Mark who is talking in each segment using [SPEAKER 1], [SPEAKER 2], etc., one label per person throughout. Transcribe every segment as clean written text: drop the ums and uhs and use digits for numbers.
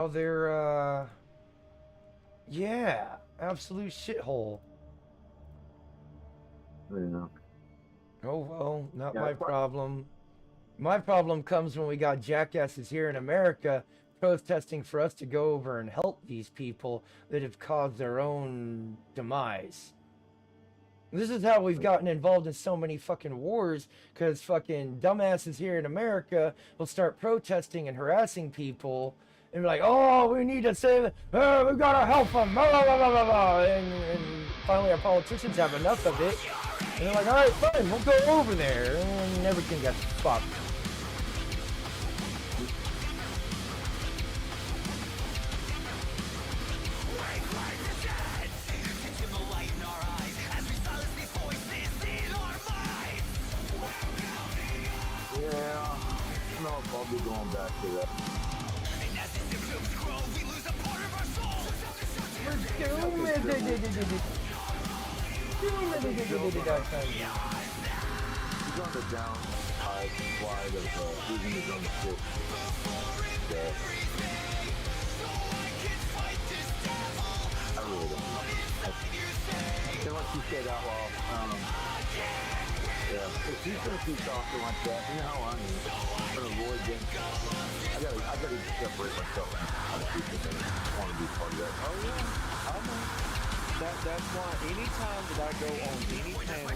[SPEAKER 1] Oh, they're, yeah, absolute shithole.
[SPEAKER 2] Yeah.
[SPEAKER 1] Oh, well, not
[SPEAKER 2] Yeah,
[SPEAKER 1] my
[SPEAKER 2] that's why.
[SPEAKER 1] problem. My problem comes when we got jackasses here in America protesting for us to go over and help these people that have caused their own demise. This is how we've gotten involved in so many fucking wars because fucking dumbasses here in America will start protesting and harassing people and be like, oh, we need to save it. We gotta help them. Blah, blah, blah, blah, blah, blah. And finally, our politicians have enough of it. And they're like, all right, fine, we'll go over there. And everything gets fucked.
[SPEAKER 2] Yeah. No, I'll be going back to that. He's on the downside slide of losing his own shit. Yeah. I really don't know. And like you said out loud, yeah, if he's gonna keep talking like that, you know how I am. I'm gonna avoid them. I gotta separate myself from other people that want to be part of that.
[SPEAKER 3] Oh yeah, I know. That's why anytime that I go on any panel,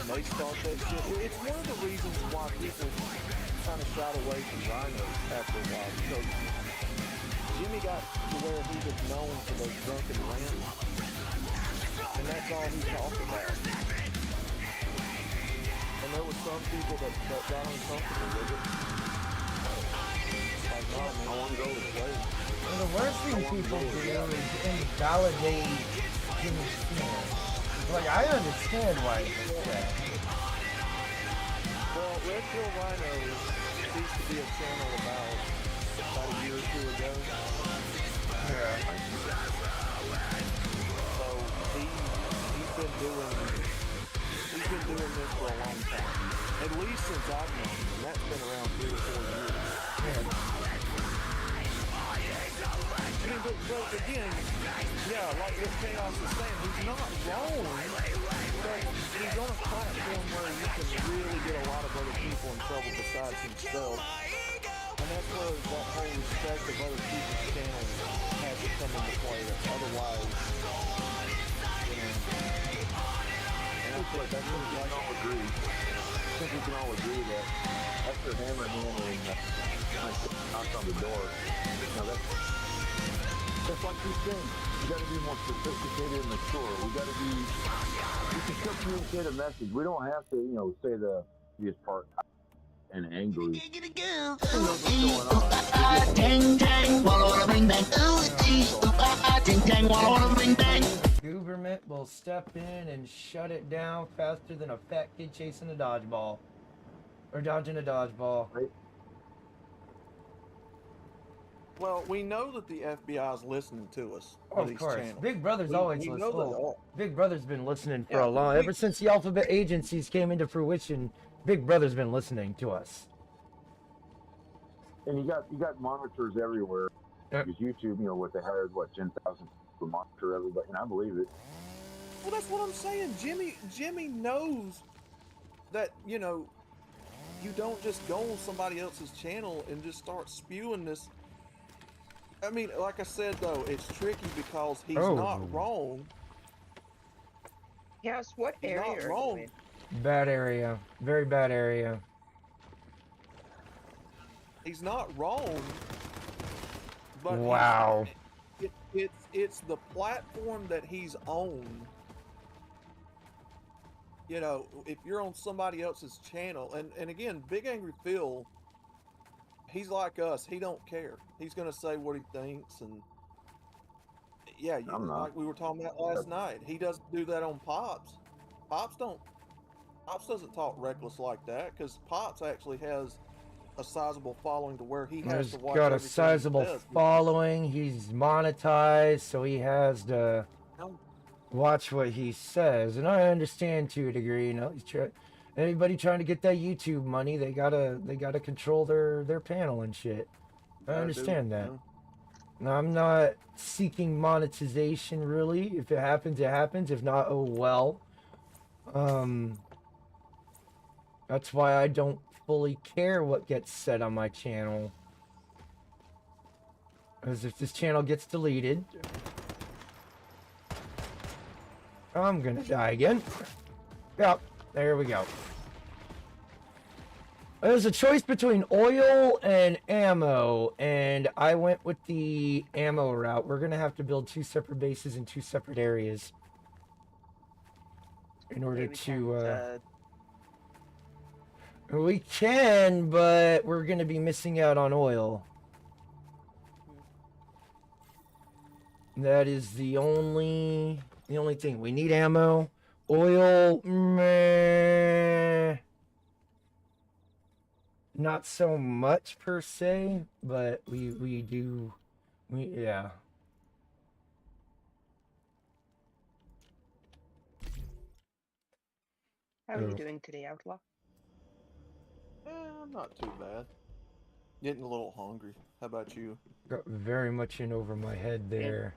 [SPEAKER 3] they start that shit. It's one of the reasons why people kind of shied away from Rhino after a while, because Jimmy got to where he was known for those drunken rants, and that's all he talked about. And there were some people that got uncomfortable with it. Like, no, man, I want to go to the place.
[SPEAKER 1] And the worst thing people do is invalidate Jimmy's skin. Like, I understand why he did that.
[SPEAKER 3] Well, Red Pill Rhino used to be a channel about a year or two ago.
[SPEAKER 1] Yeah.
[SPEAKER 3] So he's been doing this for a long time. At least since I've known him, and that's been around 3 or 4 years.
[SPEAKER 1] Yeah.
[SPEAKER 3] I mean, but again, yeah, like what Chaos is saying, he's not wrong, but he's on a platform where you can really get a lot of other people in trouble besides himself. And that's where that whole respect of other people's channels has to come into play. Otherwise, you know, and I think that's what
[SPEAKER 2] we can all agree. I think we can all agree that after hammering in and knocked on the door, that's like these things. We got to be more sophisticated and mature. We got to be. We can still communicate a message. We don't have to, say the obvious part and angry.
[SPEAKER 1] Government will step in and shut it down faster than a fat kid chasing a dodgeball. Or dodging a dodgeball.
[SPEAKER 2] Right?
[SPEAKER 3] well, we know that the FBI is listening to us.
[SPEAKER 1] Of
[SPEAKER 3] these
[SPEAKER 1] course.
[SPEAKER 3] channels.
[SPEAKER 1] Big Brother's
[SPEAKER 3] We
[SPEAKER 1] always
[SPEAKER 3] know
[SPEAKER 1] listening.
[SPEAKER 3] that.
[SPEAKER 1] Big Brother's been listening for
[SPEAKER 3] Yeah,
[SPEAKER 1] a long. Ever since the alphabet agencies came into fruition, Big Brother's been listening to us.
[SPEAKER 2] And you got monitors everywhere.
[SPEAKER 1] Yep.
[SPEAKER 2] Because YouTube, what they hired, 10,000 to monitor everybody, and I believe it.
[SPEAKER 3] Well, that's what I'm saying. Jimmy knows that, you don't just go on somebody else's channel and just start spewing this. I mean, like I said, though, it's tricky because he's not wrong.
[SPEAKER 4] Yes, what
[SPEAKER 3] He's
[SPEAKER 4] area
[SPEAKER 3] not
[SPEAKER 4] are you
[SPEAKER 3] wrong.
[SPEAKER 4] in?
[SPEAKER 1] Bad area. Very bad area.
[SPEAKER 3] He's not wrong. But
[SPEAKER 1] Wow.
[SPEAKER 3] it's the platform that he's on. If you're on somebody else's channel, and again, Big Angry Phil, he's like us. He don't care. He's gonna say what he thinks, and yeah,
[SPEAKER 2] I'm not.
[SPEAKER 3] like we were talking about last night. He doesn't do that on Pops. Pops doesn't talk reckless like that, because Pops actually has a sizable following to where he has
[SPEAKER 1] He's
[SPEAKER 3] to watch
[SPEAKER 1] got a
[SPEAKER 3] everything he
[SPEAKER 1] sizable
[SPEAKER 3] does.
[SPEAKER 1] following. He's monetized, so he has to watch what he says. And I understand to a degree. Anybody trying to get that YouTube money, they gotta control their panel and shit. I understand that. I'm not seeking monetization really. If it happens, it happens. If not, oh well. That's why I don't fully care what gets said on my channel. Because if this channel gets deleted, I'm gonna die again. Yep, there we go. There's a choice between oil and ammo, and I went with the ammo route. We're gonna have to build 2 separate bases in 2 separate areas in order
[SPEAKER 4] We
[SPEAKER 1] to.
[SPEAKER 4] can't,
[SPEAKER 1] We can, but we're gonna be missing out on oil. That is the only thing. We need ammo. Oil, meh. Not so much per se, but we yeah.
[SPEAKER 4] How are you
[SPEAKER 1] Oh.
[SPEAKER 4] doing today, Outlaw?
[SPEAKER 3] Not too bad. Getting a little hungry. How about you?
[SPEAKER 1] Got very much in over my head there.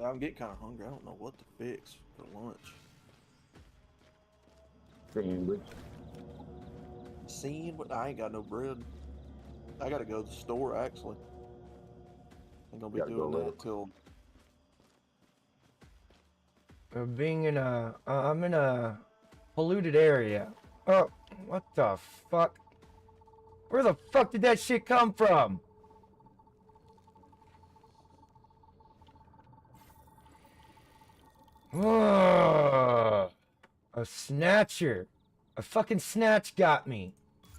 [SPEAKER 3] I'm getting kind of hungry. I don't know what to fix for lunch.
[SPEAKER 2] Sandwich.
[SPEAKER 3] Seeing, but I ain't got no bread. I gotta go to the store actually. I'm gonna be
[SPEAKER 2] Gotta
[SPEAKER 3] doing
[SPEAKER 2] go
[SPEAKER 3] that
[SPEAKER 2] later.
[SPEAKER 3] till.
[SPEAKER 1] Being in I'm in a polluted area. Oh, what the fuck? Where the fuck did that shit come from? Ugh. A snatcher. A fucking snatch got me.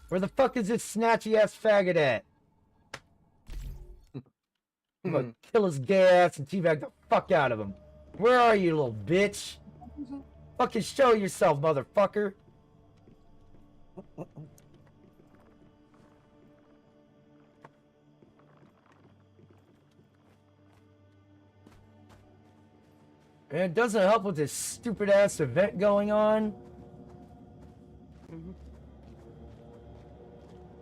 [SPEAKER 1] Where the fuck is this snatchy ass faggot at? I'm gonna kill his gay ass and teabag the fuck out of him. Where are you, little bitch? Fucking show yourself, motherfucker. And it doesn't help with this stupid ass event going on.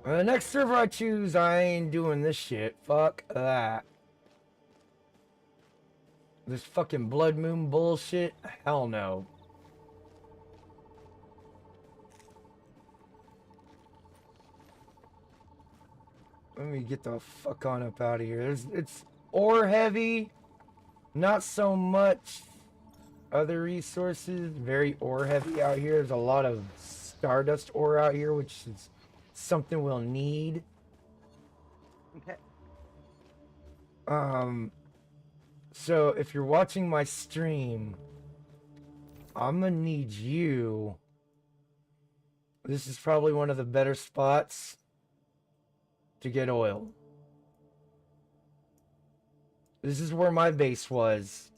[SPEAKER 1] The next server I choose, I ain't doing this shit. Fuck that. This fucking Blood Moon bullshit? Hell no. Let me get the fuck on up out of here. It's ore heavy. Not so much other resources. Very ore heavy out here. There's a lot of stardust ore out here, which is something we'll need.
[SPEAKER 4] Okay.
[SPEAKER 1] So if you're watching my stream, I'm gonna need you. This is probably one of the better spots to get oil. This is where my base was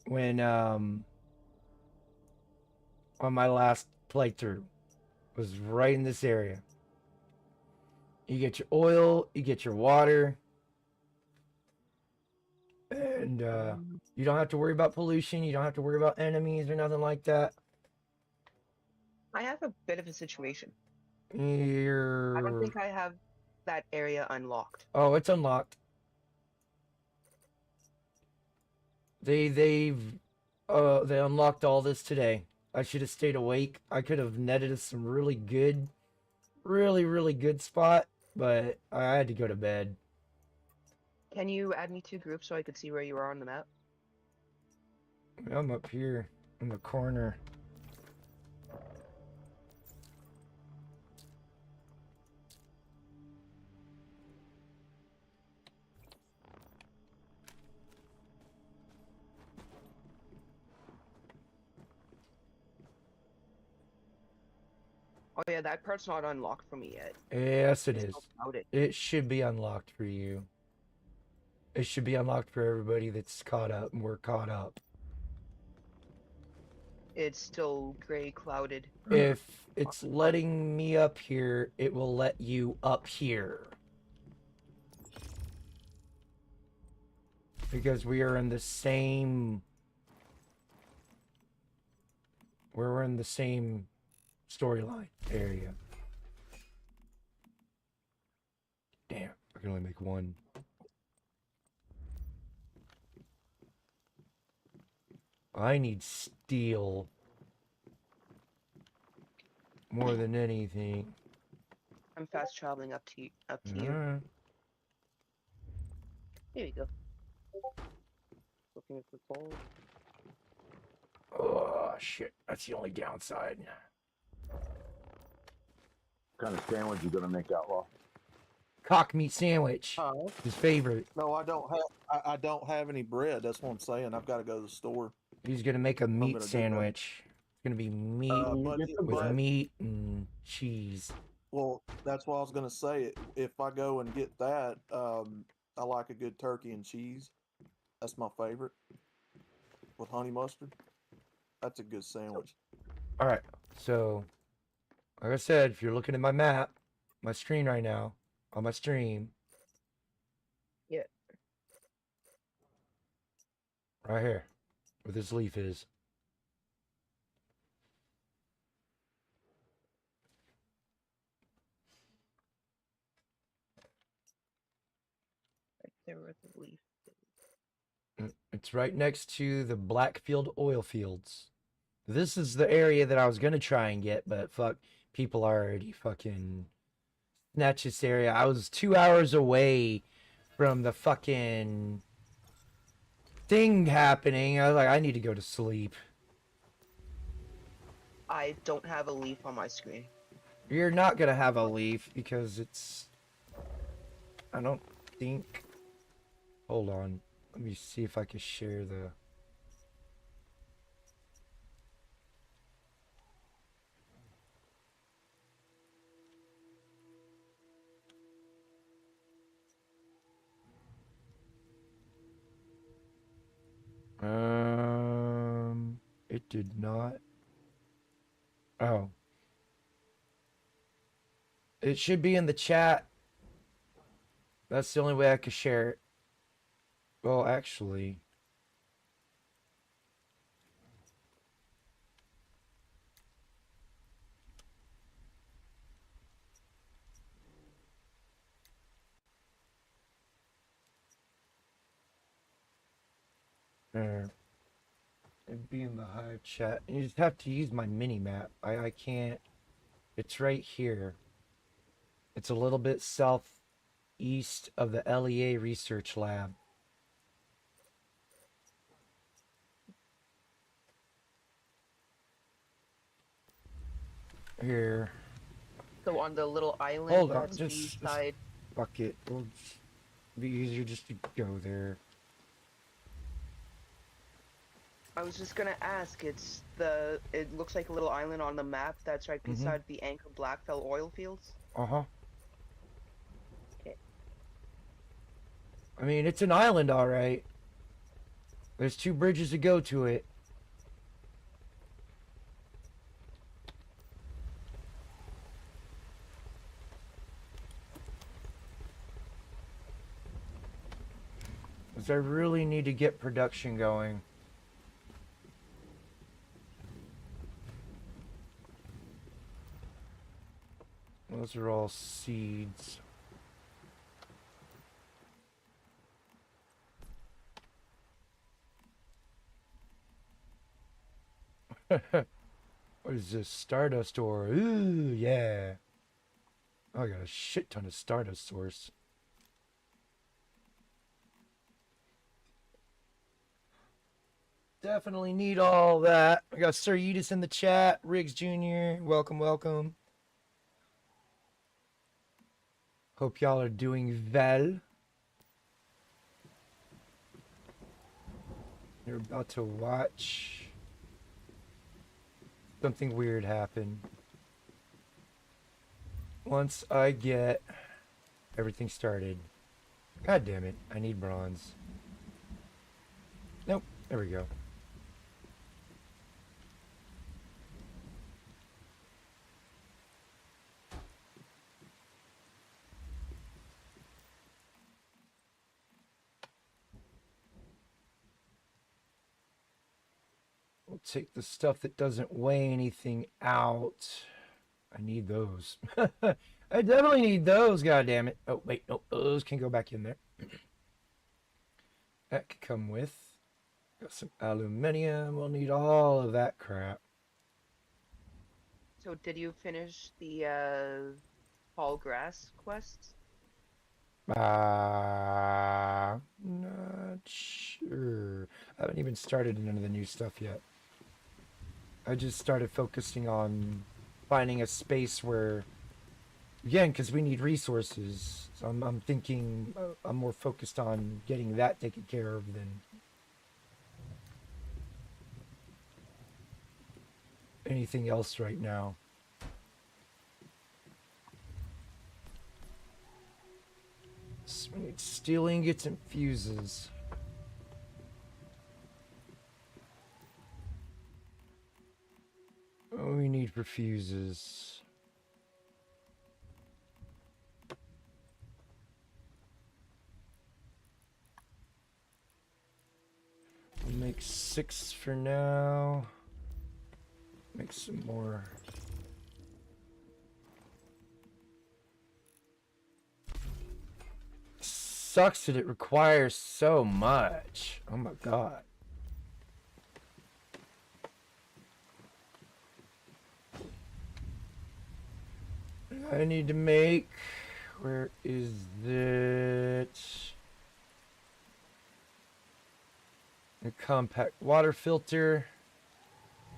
[SPEAKER 1] when on my last playthrough. It was right in this area. You get your oil, you get your water, and you don't have to worry about pollution, you don't have to worry about enemies or nothing like that.
[SPEAKER 4] I have a bit of a situation. I
[SPEAKER 1] You're...
[SPEAKER 4] don't think I have that area unlocked.
[SPEAKER 1] Oh, it's unlocked. They unlocked all this today. I should have stayed awake. I could have netted us some really good spot, but I had to go to bed.
[SPEAKER 4] Can you add me to groups so I could see where you are on the map?
[SPEAKER 1] I'm up here in the corner.
[SPEAKER 4] Oh yeah, that part's not unlocked for me yet.
[SPEAKER 1] Yes, it
[SPEAKER 4] It's
[SPEAKER 1] is.
[SPEAKER 4] still clouded.
[SPEAKER 1] It should be unlocked for you. It should be unlocked for everybody that's caught up, and we're caught up.
[SPEAKER 4] It's still gray clouded.
[SPEAKER 1] If it's letting me up here, it will let you up here. Because we are in the same... We're in the same storyline area. Damn. can only make one. I need steel more than anything.
[SPEAKER 4] I'm fast traveling up to you.
[SPEAKER 1] Alright.
[SPEAKER 4] Here you go. Looking for gold.
[SPEAKER 1] Oh shit, that's the only downside.
[SPEAKER 2] What kind of sandwich you gonna make, Outlaw?
[SPEAKER 1] Cock meat sandwich.
[SPEAKER 3] Huh?
[SPEAKER 1] His favorite.
[SPEAKER 3] No, I don't have. I don't have any bread. That's what I'm saying. I've got to go to the store.
[SPEAKER 1] He's gonna make a meat
[SPEAKER 3] gonna do that.
[SPEAKER 1] sandwich. It's gonna be meat
[SPEAKER 3] But,
[SPEAKER 1] with
[SPEAKER 3] but
[SPEAKER 1] meat and cheese.
[SPEAKER 3] well, that's what I was gonna say. If I go and get that, I like a good turkey and cheese. That's my favorite. With honey mustard. That's a good sandwich.
[SPEAKER 1] Alright, so like I said, if you're looking at my map, my screen right now, on my stream.
[SPEAKER 4] Yeah.
[SPEAKER 1] Right here. Where this leaf is.
[SPEAKER 4] Right there with the leaf.
[SPEAKER 1] It's right next to the Blackfield oil fields. This is the area that I was gonna try and get, but fuck, people already fucking snatched this area. I was 2 hours away from the fucking thing happening. I was like, I need to go to sleep.
[SPEAKER 4] I don't have a leaf on my screen.
[SPEAKER 1] You're not gonna have a leaf because it's... I don't think... Hold on. Let me see if I can share the... It did not. Oh. It should be in the chat. That's the only way I could share it. Well, actually. There. It'd be in the Hive chat. You just have to use my mini map. I can't. It's right here. It's a little bit southeast of the LEA Research Lab. Here.
[SPEAKER 4] So on the little island
[SPEAKER 1] Hold on,
[SPEAKER 4] that's
[SPEAKER 1] just
[SPEAKER 4] beside.
[SPEAKER 1] fuck it. It'll be easier just to go there.
[SPEAKER 4] I was just gonna ask. It looks like a little island on the map that's right beside the Anchor Blackfell oil fields.
[SPEAKER 1] Uh-huh.
[SPEAKER 4] Okay.
[SPEAKER 1] I mean, it's an island, all right. There's 2 bridges to go to it. Because I really need to get production going. Those are all seeds. What is this? Stardust ore. Ooh, yeah. Oh, I got a shit ton of Stardust source. Definitely need all that. I got Sir Edis in the chat. Riggs Jr. Welcome, welcome. Hope y'all are doing well. You're about to watch something weird happen. Once I get everything started. God damn it, I need bronze. Nope, there we go. We'll take the stuff that doesn't weigh anything out. I need those. I definitely need those, goddammit. Oh, wait, no, those can go back in there. That could come with. Got some aluminium. We'll need all of that crap.
[SPEAKER 4] So did you finish the tall grass quests?
[SPEAKER 1] Not sure. I haven't even started none of the new stuff yet. I just started focusing on finding a space where, again, because we need resources. So I'm thinking I'm more focused on getting that taken care of than anything else right now. So we need steel ingots and fuses. What do we need for fuses? We'll make 6 for now. Make some more. Sucks that it requires so much. Oh my god. I need to make. Where is it? A compact water filter.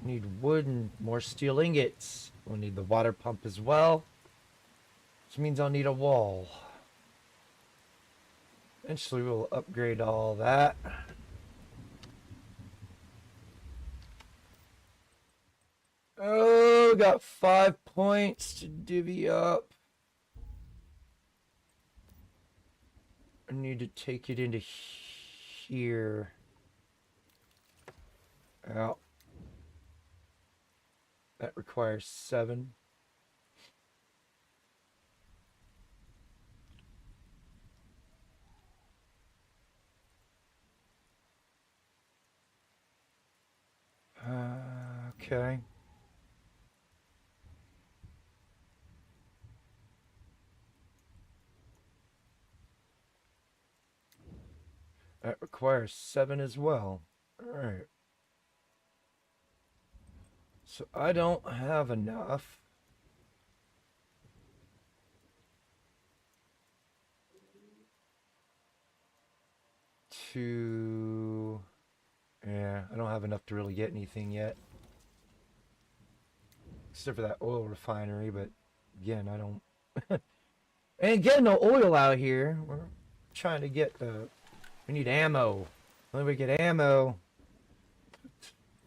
[SPEAKER 1] Need wood and more steel ingots. We'll need the water pump as well. Which means I'll need a wall. Eventually we'll upgrade all that. Oh, got 5 points to divvy up. I need to take it into here. Out. That requires 7. Okay. That requires 7 as well. All right. So I don't have enough. Yeah, I don't have enough to really get anything yet. Except for that oil refinery, but again, I don't. And getting no oil out here. We're trying to get the. We need ammo. When we get ammo,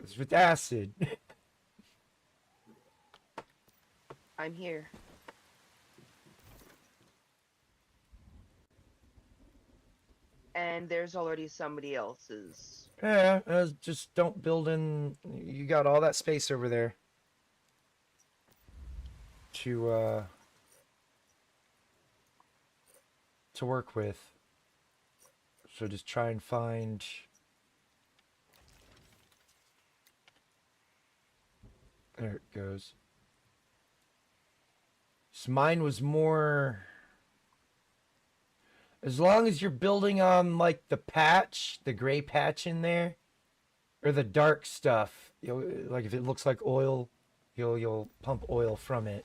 [SPEAKER 1] it's with acid.
[SPEAKER 4] I'm here. And there's already somebody else's.
[SPEAKER 1] Yeah, just don't build in. You got all that space over there to work with. So just try and find. There it goes. So mine was more. As long as you're building on like the patch, the gray patch in there, or the dark stuff, like if it looks like oil, you'll pump oil from it.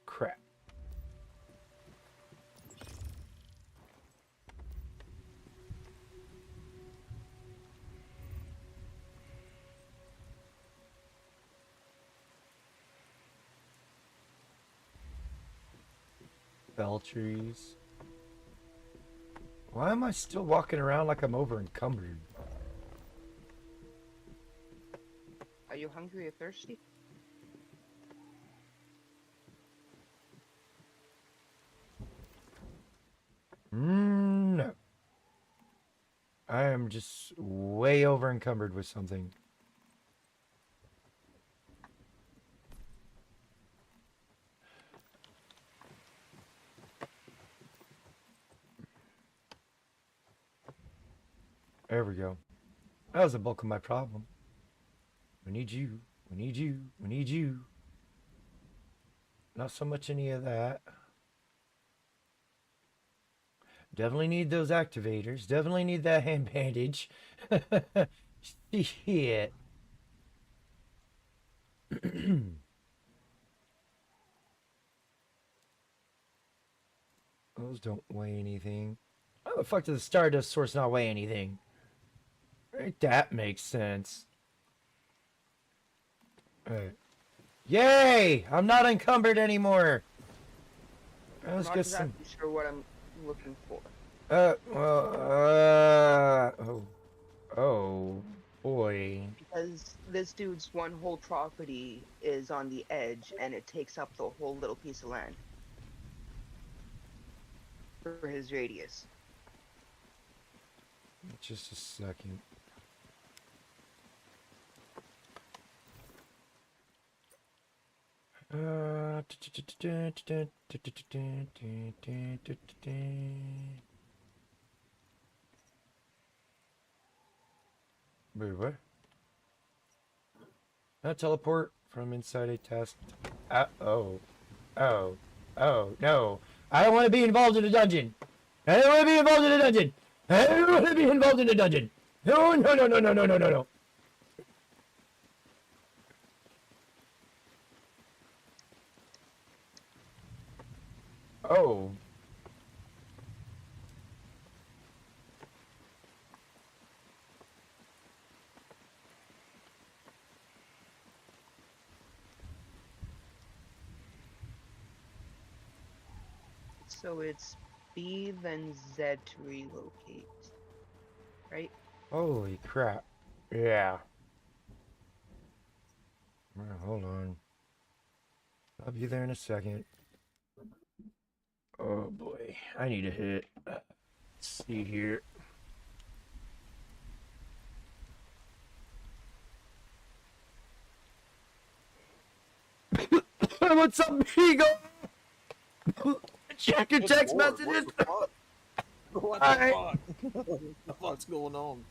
[SPEAKER 1] Crap. Fell trees. Why am I still walking around like I'm over encumbered?
[SPEAKER 4] Are you hungry or thirsty?
[SPEAKER 1] No. I am just way over encumbered with something. There we go. That was the bulk of my problem. We need you. We need you. We need you. Not so much any of that. Definitely need those activators. Definitely need that hand bandage. Shit. Those don't weigh anything. How the fuck does the Stardust source not weigh anything? Right, that makes sense. Alright. Yay! I'm not encumbered anymore. Let's
[SPEAKER 4] Not
[SPEAKER 1] get some.
[SPEAKER 4] exactly sure what I'm looking for.
[SPEAKER 1] Oh, boy.
[SPEAKER 4] Because this dude's one whole property is on the edge and it takes up the whole little piece of land for his radius.
[SPEAKER 1] Just a second. Wait, what? Not teleport from inside a test. Oh, no. I don't want to be involved in a dungeon. I don't want to be involved in a dungeon. I don't want to be involved in a dungeon. No, no, no, no, no, no, no, no, no. Oh.
[SPEAKER 4] So it's B then Z to relocate. Right?
[SPEAKER 1] Holy crap. Yeah. Well, hold on. I'll be there in a second. Oh boy. I need a hit. Let's see here. What's up, Beagle? Check your text messages.
[SPEAKER 3] What
[SPEAKER 1] Alright.
[SPEAKER 3] the fuck? What the fuck's going on?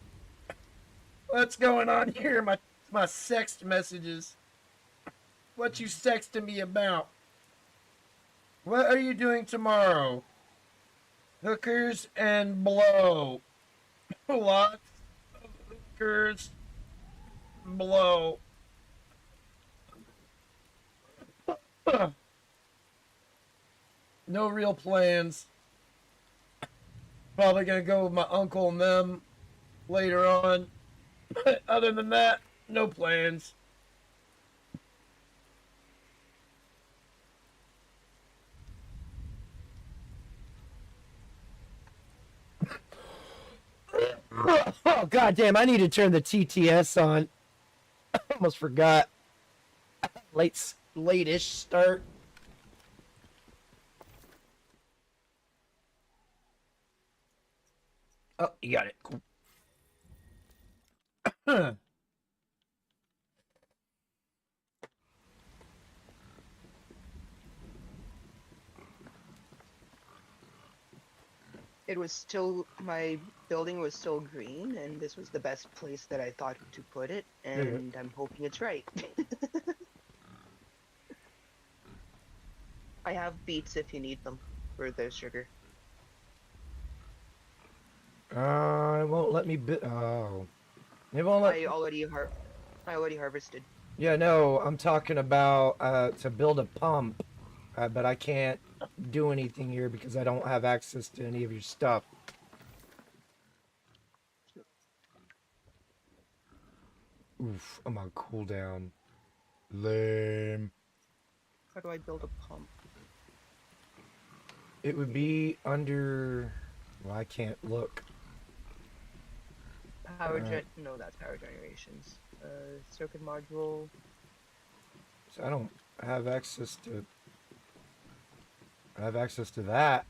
[SPEAKER 1] What's going on here? My sext messages. What you sexting me about? What are you doing tomorrow? Hookers and blow. Lots of hookers. Blow. No real plans. Probably gonna go with my uncle and them later on. But other than that, no plans. Oh goddamn! I need to turn the TTS on. I almost forgot. Late-ish start. Oh, you got it. Cool.
[SPEAKER 4] It was still, my building was still green, and this was the best place that I thought to put it, and I'm hoping it's right. I have beets if you need them for the sugar.
[SPEAKER 1] It won't let me oh. It won't let
[SPEAKER 4] I already harvested.
[SPEAKER 1] Yeah, no, I'm talking about to build a pump, but I can't do anything here because I don't have access to any of your stuff. Oof, I'm on cooldown. Lame.
[SPEAKER 4] How do I build a pump?
[SPEAKER 1] It would be under... Well, I can't look.
[SPEAKER 4] Power gen... No, that's power generations. Circuit module.
[SPEAKER 1] So I don't have access to... I have access to that.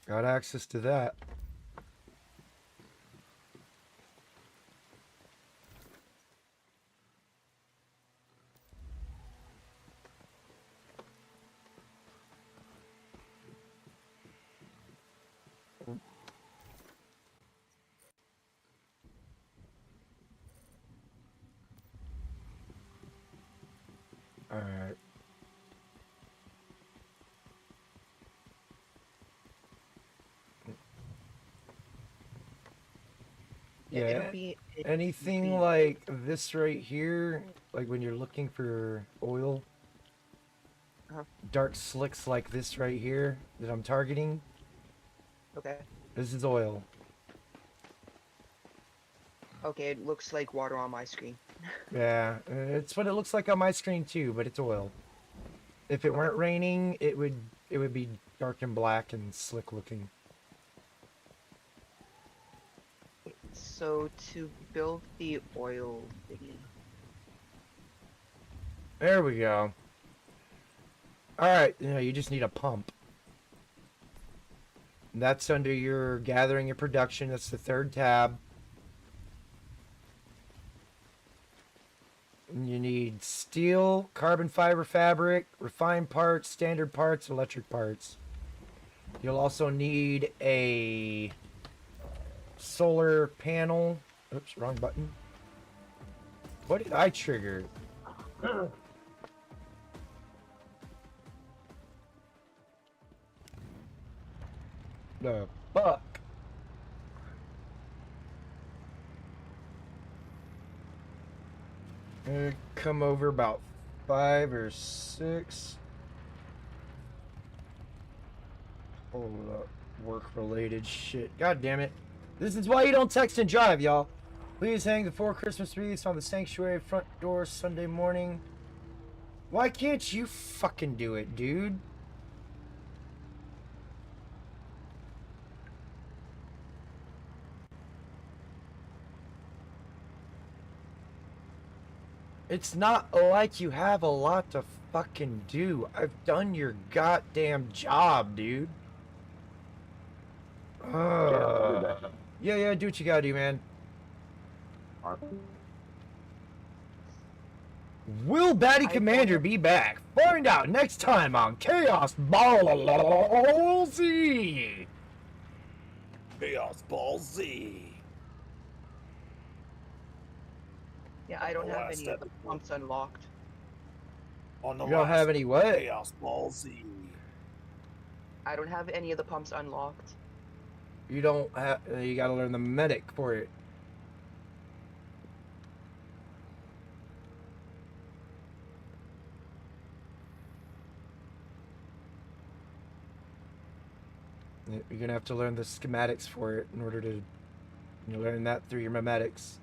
[SPEAKER 1] Got access to that.
[SPEAKER 4] Yeah,
[SPEAKER 1] Yeah.
[SPEAKER 4] it'll be.
[SPEAKER 1] Anything like this right here, like when you're looking for oil,
[SPEAKER 4] Uh-huh.
[SPEAKER 1] dark slicks like this right here that I'm targeting,
[SPEAKER 4] Okay.
[SPEAKER 1] this is oil.
[SPEAKER 4] Okay, it looks like water on my screen.
[SPEAKER 1] Yeah, it's what it looks like on my screen too, but it's oil. If it
[SPEAKER 4] Okay.
[SPEAKER 1] weren't raining, it would be dark and black and slick looking.
[SPEAKER 4] So to build the oil thingy.
[SPEAKER 1] There we go. All right, you just need a pump. That's under your gathering and production. That's the third tab. And you need steel, carbon fiber fabric, refined parts, standard parts, electric parts. You'll also need a solar panel. Oops, wrong button. What did I trigger? The fuck? Come over about 5 or 6. Hold up. Work-related shit. God damn it. This is why you don't text and drive, y'all. Please hang the 4 Christmas wreaths on the sanctuary front door Sunday morning. Why can't you fucking do it, dude? It's not like you have a lot to fucking do. I've done your goddamn job, dude.
[SPEAKER 2] I'll do that.
[SPEAKER 1] Yeah, do what you gotta do, man.
[SPEAKER 2] Alright.
[SPEAKER 1] Will Batty Commander be back? Find out next time on Chaos Ball Z.
[SPEAKER 3] Chaos Ball Z.
[SPEAKER 4] Yeah, I don't
[SPEAKER 3] The
[SPEAKER 4] have
[SPEAKER 3] last
[SPEAKER 4] any of the
[SPEAKER 3] episode.
[SPEAKER 4] pumps unlocked.
[SPEAKER 3] On the
[SPEAKER 1] You don't have
[SPEAKER 3] last
[SPEAKER 1] any what?
[SPEAKER 3] Chaos Ball Z.
[SPEAKER 4] I don't have any of the pumps unlocked.
[SPEAKER 1] You don't have. You gotta learn the medic for it. You're gonna have to learn the schematics for it in order to learn that through your memetics.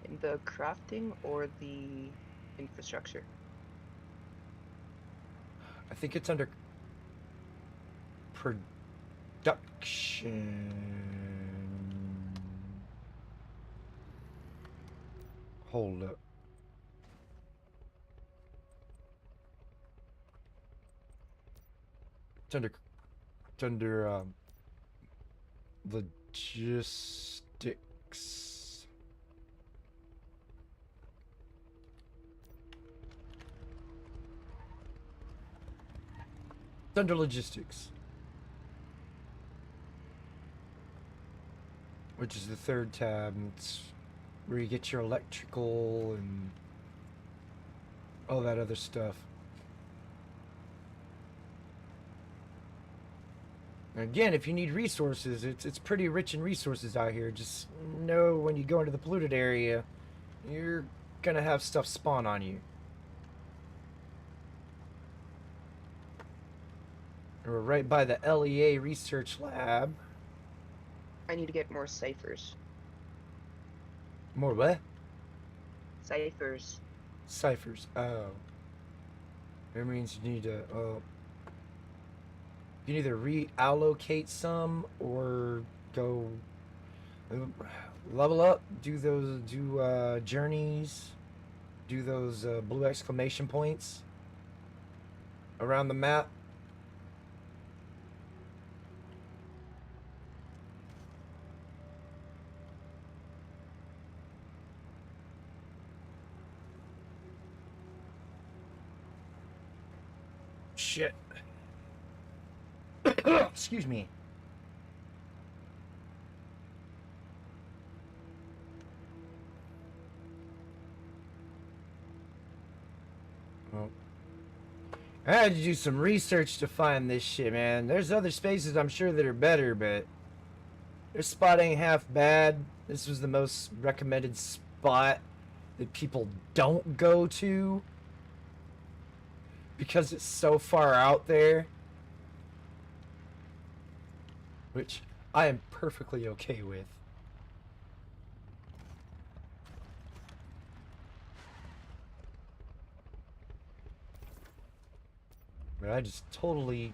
[SPEAKER 4] In the crafting or the infrastructure?
[SPEAKER 1] I think it's under production. Hold up. It's under logistics. It's under logistics, which is the third tab. And it's where you get your electrical and all that other stuff. Again, if you need resources, it's pretty rich in resources out here. Just know when you go into the polluted area, you're gonna have stuff spawn on you. We're right by the LEA research lab.
[SPEAKER 4] I need to get more ciphers.
[SPEAKER 1] More what?
[SPEAKER 4] Ciphers.
[SPEAKER 1] Ciphers. Oh. That means you need to, you can either reallocate some or go level up, do journeys, do those blue exclamation points around the map. Shit. Excuse me. Well, I had to do some research to find this shit, man. There's other spaces I'm sure that are better, but Their spot ain't half bad. This was the most recommended spot that people don't go to because it's so far out there, which I am perfectly okay with. But I just totally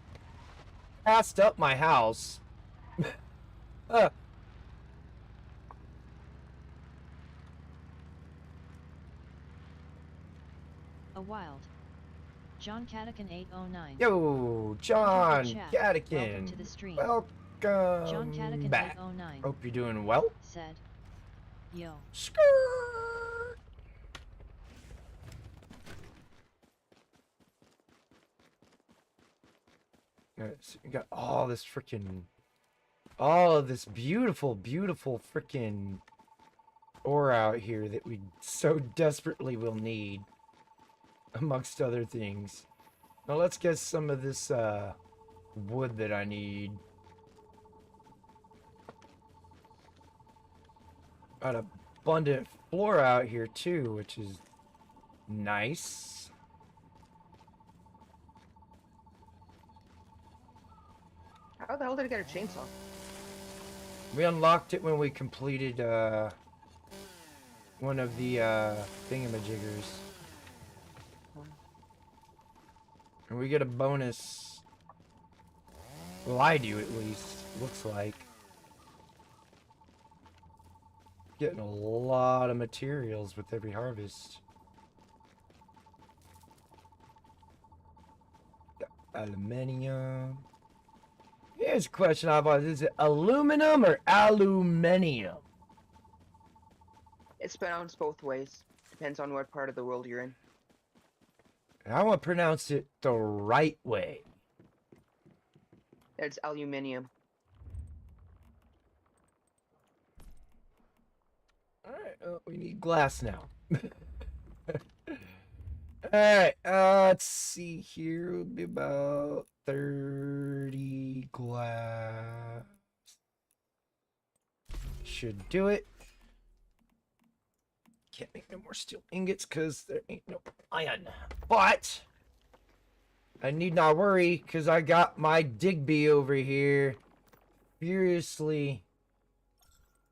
[SPEAKER 1] passed up my house. uh,
[SPEAKER 5] A wild. John Cadican 809.
[SPEAKER 1] Yo, John
[SPEAKER 5] Chat.
[SPEAKER 1] Cadican.
[SPEAKER 5] Welcome to the stream.
[SPEAKER 1] Welcome
[SPEAKER 5] John Cadican
[SPEAKER 1] back.
[SPEAKER 5] 809
[SPEAKER 1] Hope you're doing well.
[SPEAKER 5] said, "Yo,
[SPEAKER 1] Skirt. Alright, so we got all this freaking, all of this beautiful, beautiful freaking ore out here that we so desperately will need, amongst other things. Now let's get some of this wood that I need. Got abundant flora out here too, which is nice.
[SPEAKER 4] How the hell did I get a chainsaw?
[SPEAKER 1] We unlocked it when we completed one of the thingamajiggers. And we get a bonus. Well, I do at least, looks like. Getting a lot of materials with every harvest. Got aluminium. Here's a question I've asked. Is it aluminum or aluminium?
[SPEAKER 4] It's pronounced both ways. Depends on what part of the world you're in.
[SPEAKER 1] And I want to pronounce it the right way.
[SPEAKER 4] It's aluminium.
[SPEAKER 1] Alright, we need glass now. Alright, let's see here. It'll be about 30 glass. Should do it. Can't make no more steel ingots because there ain't no iron. But I need not worry because I got my Digby over here furiously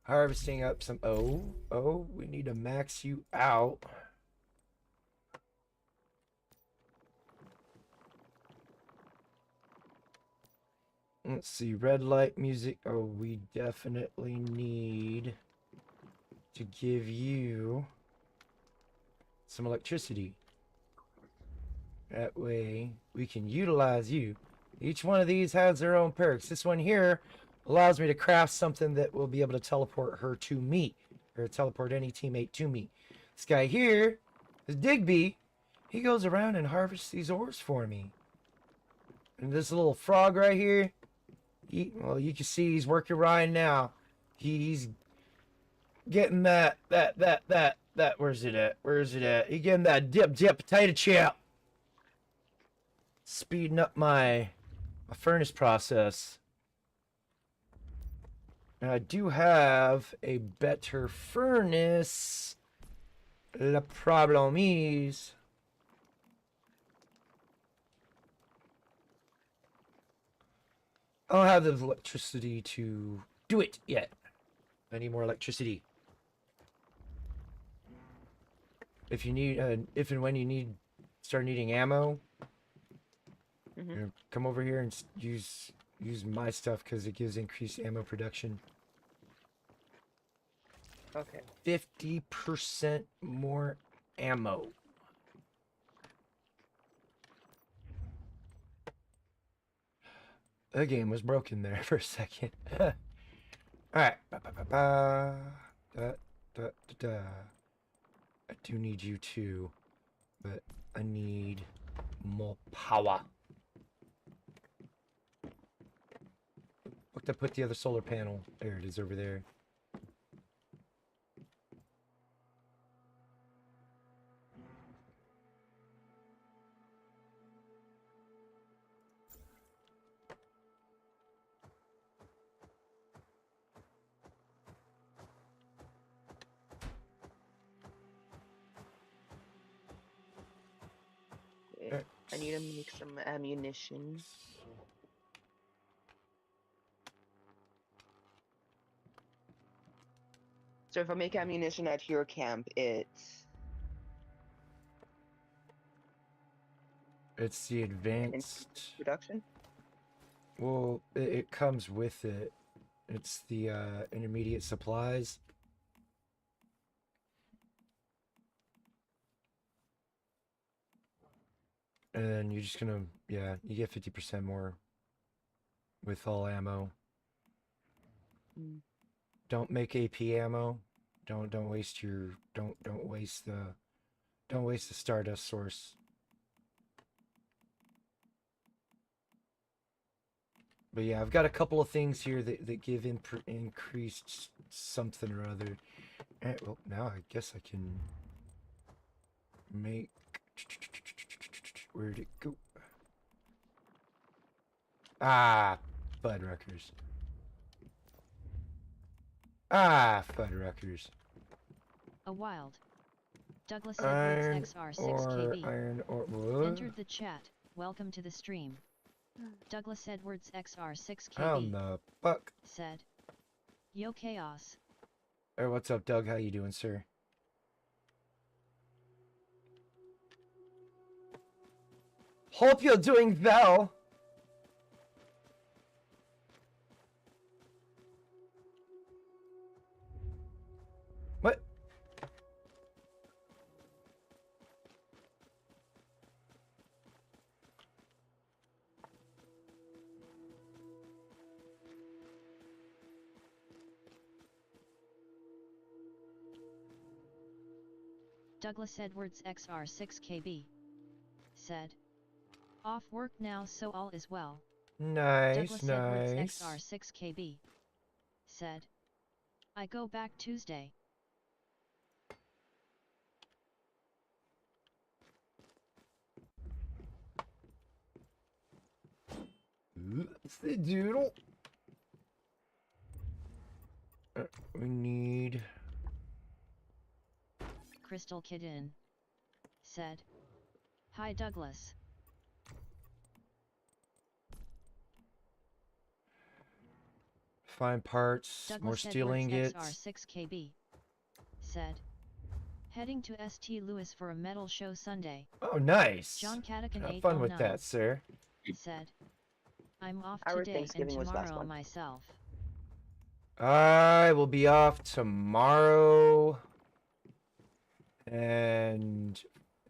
[SPEAKER 1] harvesting up some. Oh, we need to max you out. Let's see, red light music. Oh, we definitely need to give you some electricity. That way we can utilize you. Each one of these has their own perks. This one here allows me to craft something that will be able to teleport her to me, or teleport any teammate to me. This guy here is Digby. He goes around and harvests these ores for me. And this little frog right here, well, you can see he's working right now. He's getting that, where's it at? Where's it at? He's getting that dip potato chip. Speeding up my furnace process. And I do have a better furnace. Le problem is, I don't have the electricity to do it yet. I need more electricity. If you need, if and when you start needing ammo, you know, come over here and use my stuff because it gives increased ammo production.
[SPEAKER 4] Okay.
[SPEAKER 1] 50% more ammo. The game was broken there for a second. Alright. I do need you too, but I need more power. Look, I put the other solar panel. There it is over there.
[SPEAKER 4] I need to make some ammunition. So if I make ammunition at your camp, it's
[SPEAKER 1] It's the
[SPEAKER 4] an
[SPEAKER 1] advanced.
[SPEAKER 4] production.
[SPEAKER 1] Well, it comes with it. It's the intermediate supplies. And then you're just gonna, yeah, you get 50% more with all ammo.
[SPEAKER 4] Mm.
[SPEAKER 1] Don't make AP ammo. Don't waste your don't waste the Stardust source. But yeah, I've got a couple of things here that give increased something or other. Well, now I guess I can make. Where'd it go? Ah, Fuddruckers. Ah, Fuddruckers.
[SPEAKER 5] A wild. Douglas
[SPEAKER 1] Iron
[SPEAKER 5] Edwards
[SPEAKER 1] or
[SPEAKER 5] XR6KB.
[SPEAKER 1] iron or what?
[SPEAKER 5] Entered the chat. Welcome to the stream. Douglas Edwards
[SPEAKER 1] How
[SPEAKER 5] XR6KB
[SPEAKER 1] the fuck?
[SPEAKER 5] said. Yo chaos.
[SPEAKER 1] Hey, what's up, Doug? How you doing, sir? Hope you're doing well. What?
[SPEAKER 5] Douglas Edwards XR6KB said. Off work now, so all is well.
[SPEAKER 1] Nice,
[SPEAKER 5] Douglas
[SPEAKER 1] nice.
[SPEAKER 5] Edwards XR6KB said. I go back Tuesday.
[SPEAKER 1] Oops, the doodle. We need.
[SPEAKER 5] Crystal Kidin said. Hi Douglas.
[SPEAKER 1] Find parts,
[SPEAKER 5] Douglas
[SPEAKER 1] more steel
[SPEAKER 5] Edwards
[SPEAKER 1] ingots.
[SPEAKER 5] XR6KB said. Heading to St. Louis for a metal show Sunday.
[SPEAKER 1] Oh, nice.
[SPEAKER 5] John Cadican
[SPEAKER 1] Have fun with
[SPEAKER 5] 809
[SPEAKER 1] that, sir.
[SPEAKER 5] said. I'm off
[SPEAKER 4] Our
[SPEAKER 5] today and
[SPEAKER 4] Thanksgiving was last
[SPEAKER 5] tomorrow
[SPEAKER 4] month.
[SPEAKER 5] myself.
[SPEAKER 1] I will be off tomorrow and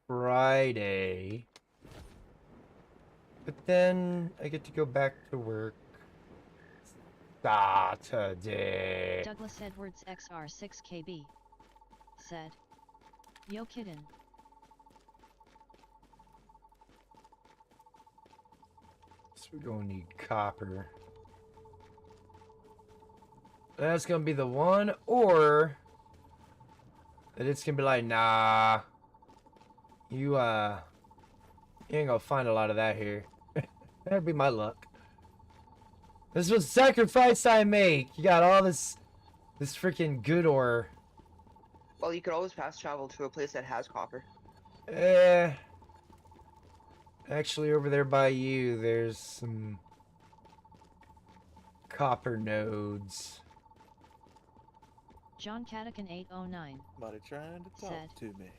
[SPEAKER 1] Friday. But then I get to go back to work Saturday.
[SPEAKER 5] Douglas Edwards XR6KB said. Yo kidin.
[SPEAKER 1] So we're gonna need copper. That's gonna be the one, or that it's gonna be like, nah, you ain't gonna find a lot of that here. That'd be my luck. This was sacrifice I make. You got all this freaking good ore.
[SPEAKER 4] Well, you could always fast travel to a place that has copper.
[SPEAKER 1] Actually, over there by you, there's some copper nodes.
[SPEAKER 5] John Cadican 809
[SPEAKER 3] Somebody trying to talk
[SPEAKER 5] said.
[SPEAKER 3] to me.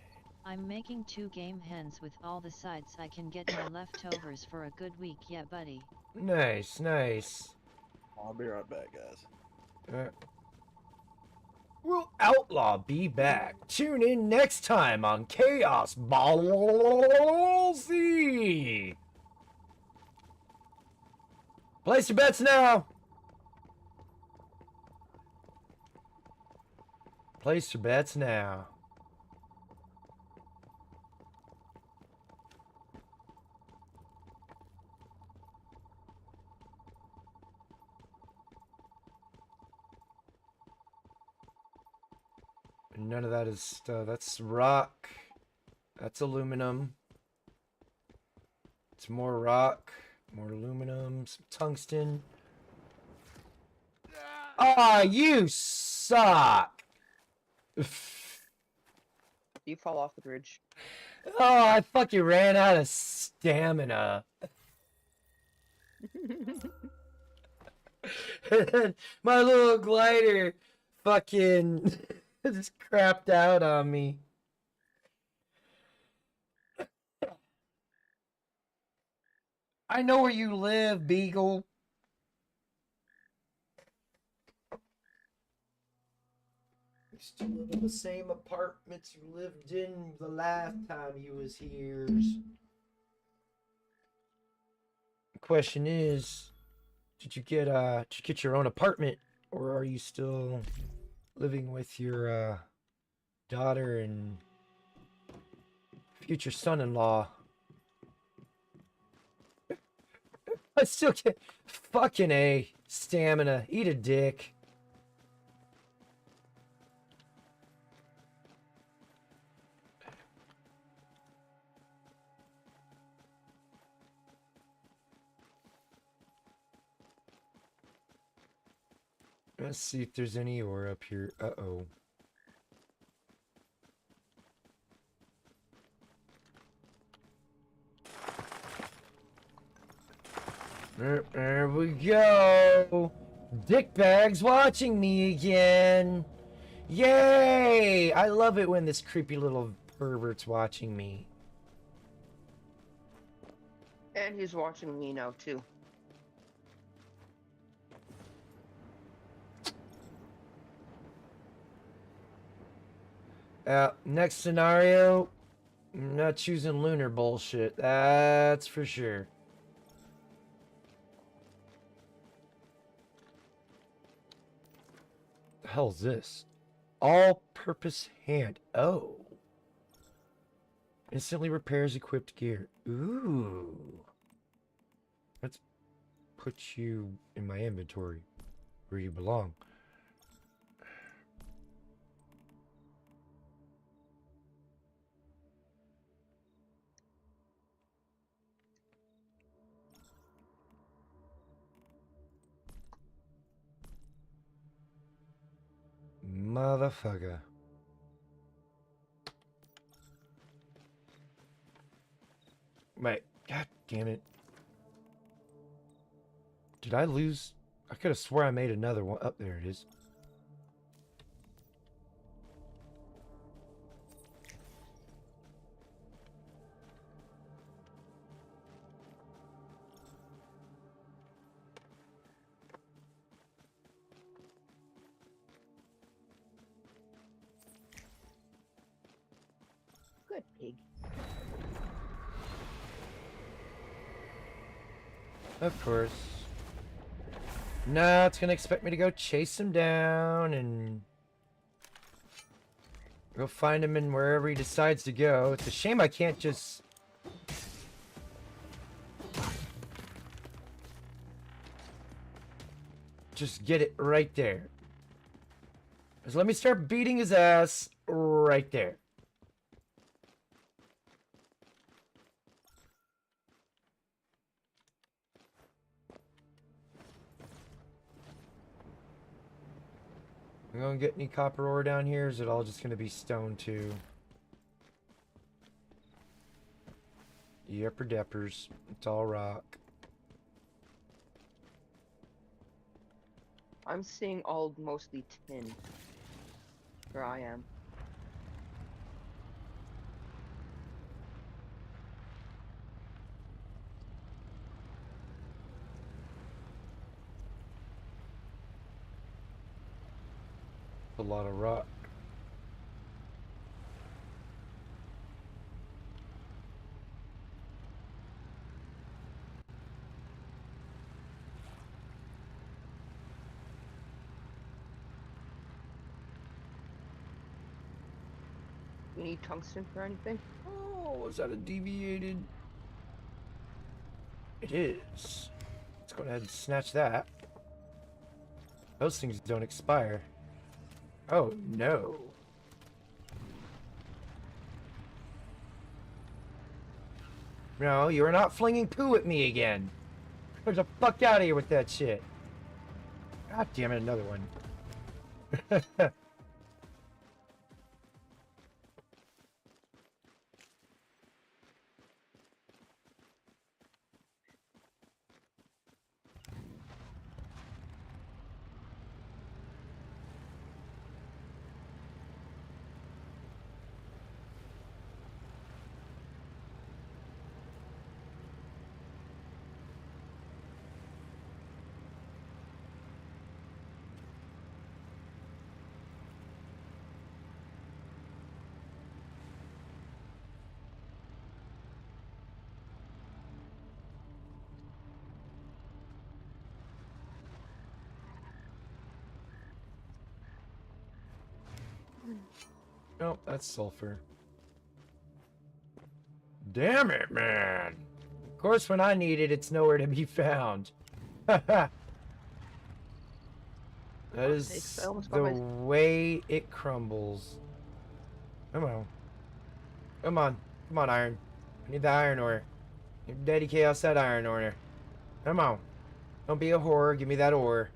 [SPEAKER 5] I'm making 2 game hens with all the sides I can get my leftovers for a good week, yeah buddy.
[SPEAKER 1] Nice, nice.
[SPEAKER 3] I'll be right back, guys.
[SPEAKER 1] Will Outlaw be back? Tune in next time on Chaos Ballsy. Place your bets now. Place your bets now. None of that is that's rock. That's aluminum. It's more rock, more aluminum, some tungsten. Ah, you suck.
[SPEAKER 4] You fall off the bridge.
[SPEAKER 1] Oh, I fucking ran out of stamina. My little glider fucking just crapped out on me. I know where you live, Beagle. You still live in the same apartments you lived in the last time you was here. The question is, did you get your own apartment, or are you still living with your daughter and future son-in-law? I still can't. Fucking A. Stamina. Eat a dick. Let's see if there's any ore up here. Uh-oh. There we go. Dickbag's watching me again. Yay! I love it when this creepy little pervert's watching me.
[SPEAKER 4] And he's watching me now too.
[SPEAKER 1] Next scenario, I'm not choosing lunar bullshit. That's for sure. The hell's this? All-purpose hand. Oh. Instantly repairs equipped gear. Ooh. Let's put you in my inventory where you belong. Motherfucker. Wait, god damn it. Did I lose? I could have swore I made another one. Up there it is.
[SPEAKER 4] Good pig.
[SPEAKER 1] Of course. No, it's gonna expect me to go chase him down and go find him in wherever he decides to go. It's a shame I can't just get it right there. Just let me start beating his ass right there. I'm gonna get any copper ore down here, or is it all just gonna be stone too? Yepper deppers. It's all rock.
[SPEAKER 4] I'm seeing all mostly tin. Where I am.
[SPEAKER 1] A lot of rock.
[SPEAKER 4] You need tungsten for anything?
[SPEAKER 1] Oh, was that a deviated? It is. Let's go ahead and snatch that. Those things don't expire. Oh, no. No, you're not flinging poo at me again. Get the fuck out of here with that shit. God damn it, another one. Nope, that's sulfur. Damn it, man. Of course, when I need it, it's nowhere to be found. That is
[SPEAKER 4] I almost
[SPEAKER 1] the
[SPEAKER 4] got my-
[SPEAKER 1] way it crumbles. Come on. Come on. Come on, iron. I need the iron ore. Daddy Chaos that iron ore. Come on. Don't be a whore. Give me that ore.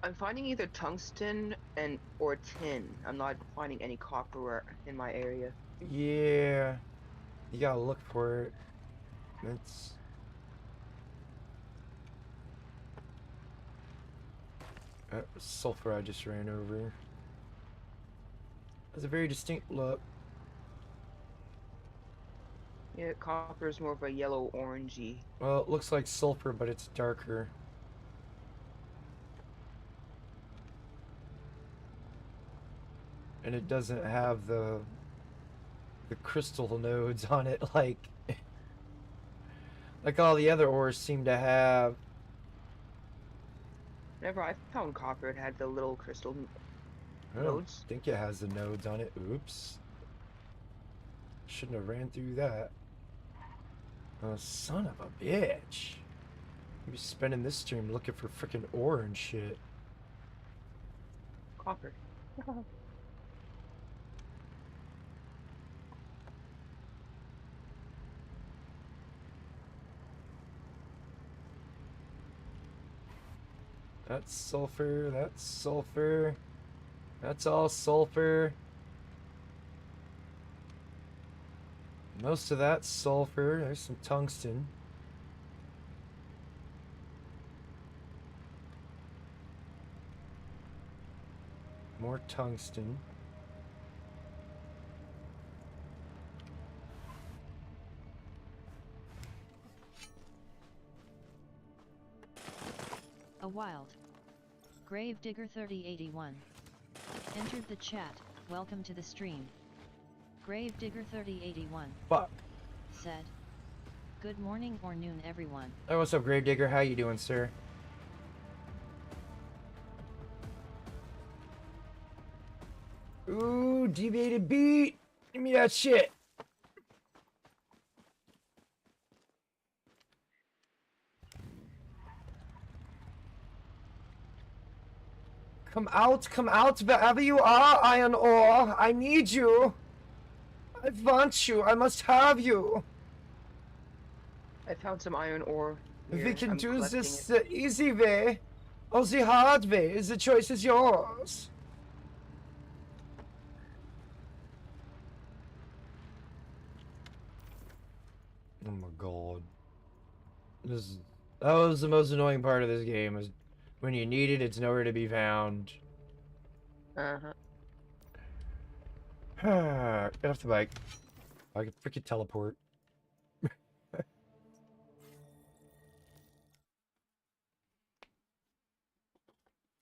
[SPEAKER 4] I'm finding either tungsten or tin. I'm not finding any copper in my area.
[SPEAKER 1] Yeah. You gotta look for it. It's... sulfur I just ran over. Has a very distinct look.
[SPEAKER 4] Yeah, copper is more of a yellow orangey.
[SPEAKER 1] Well, it looks like sulfur, but it's darker. And it doesn't have the crystal nodes on it like all the other ores seem to have.
[SPEAKER 4] Whenever I found copper, it had the little crystal
[SPEAKER 1] I don't
[SPEAKER 4] nodes.
[SPEAKER 1] think it has the nodes on it. Oops. Shouldn't have ran through that. Oh, son of a bitch. I'll be spending this stream looking for freaking ore and shit.
[SPEAKER 4] Copper.
[SPEAKER 1] That's sulfur, that's sulfur. That's all sulfur. Most of that's sulfur. There's some tungsten. More tungsten.
[SPEAKER 5] A wild. Gravedigger 3081. Entered the chat, welcome to the stream. Gravedigger 3081
[SPEAKER 1] Fuck.
[SPEAKER 5] said, good morning or noon everyone.
[SPEAKER 1] Hey, what's up, Gravedigger? How you doing, sir? Ooh, deviated beat. Give me that shit. Come out, wherever you are, iron ore. I need you. I want you. I must have you.
[SPEAKER 4] I found some iron ore.
[SPEAKER 1] If
[SPEAKER 4] here.
[SPEAKER 1] we can
[SPEAKER 4] I'm
[SPEAKER 1] do
[SPEAKER 4] collecting
[SPEAKER 1] this
[SPEAKER 4] it.
[SPEAKER 1] the easy way or the hard way, the choice is yours. Oh my god. That was the most annoying part of this game, is when you need it, it's nowhere to be found.
[SPEAKER 4] Uh-huh.
[SPEAKER 1] Get off the bike. I can freaking teleport.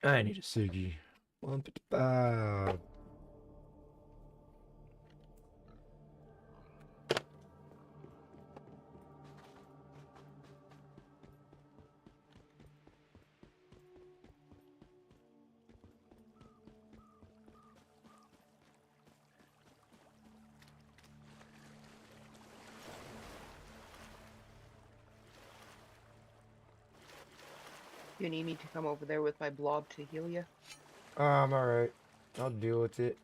[SPEAKER 1] I need a Siggy. 155.
[SPEAKER 4] You need me to come over there with my blob to heal you?
[SPEAKER 1] I'm alright. I'll deal with it.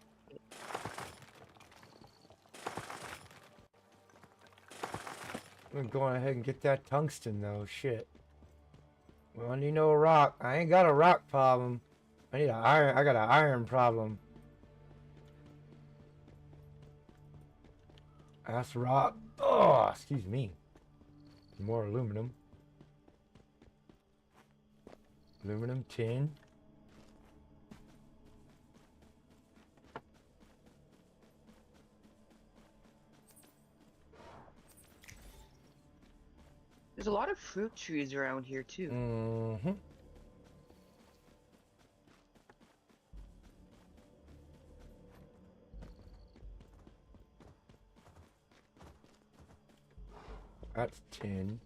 [SPEAKER 1] I'm going ahead and get that tungsten though, shit. Well, I need no rock. I ain't got a rock problem. I need an iron. I got an iron problem. That's rock. Oh, excuse me. More aluminum. Aluminum, tin.
[SPEAKER 4] There's a lot of fruit trees around here too.
[SPEAKER 1] Mm-hmm. That's tin.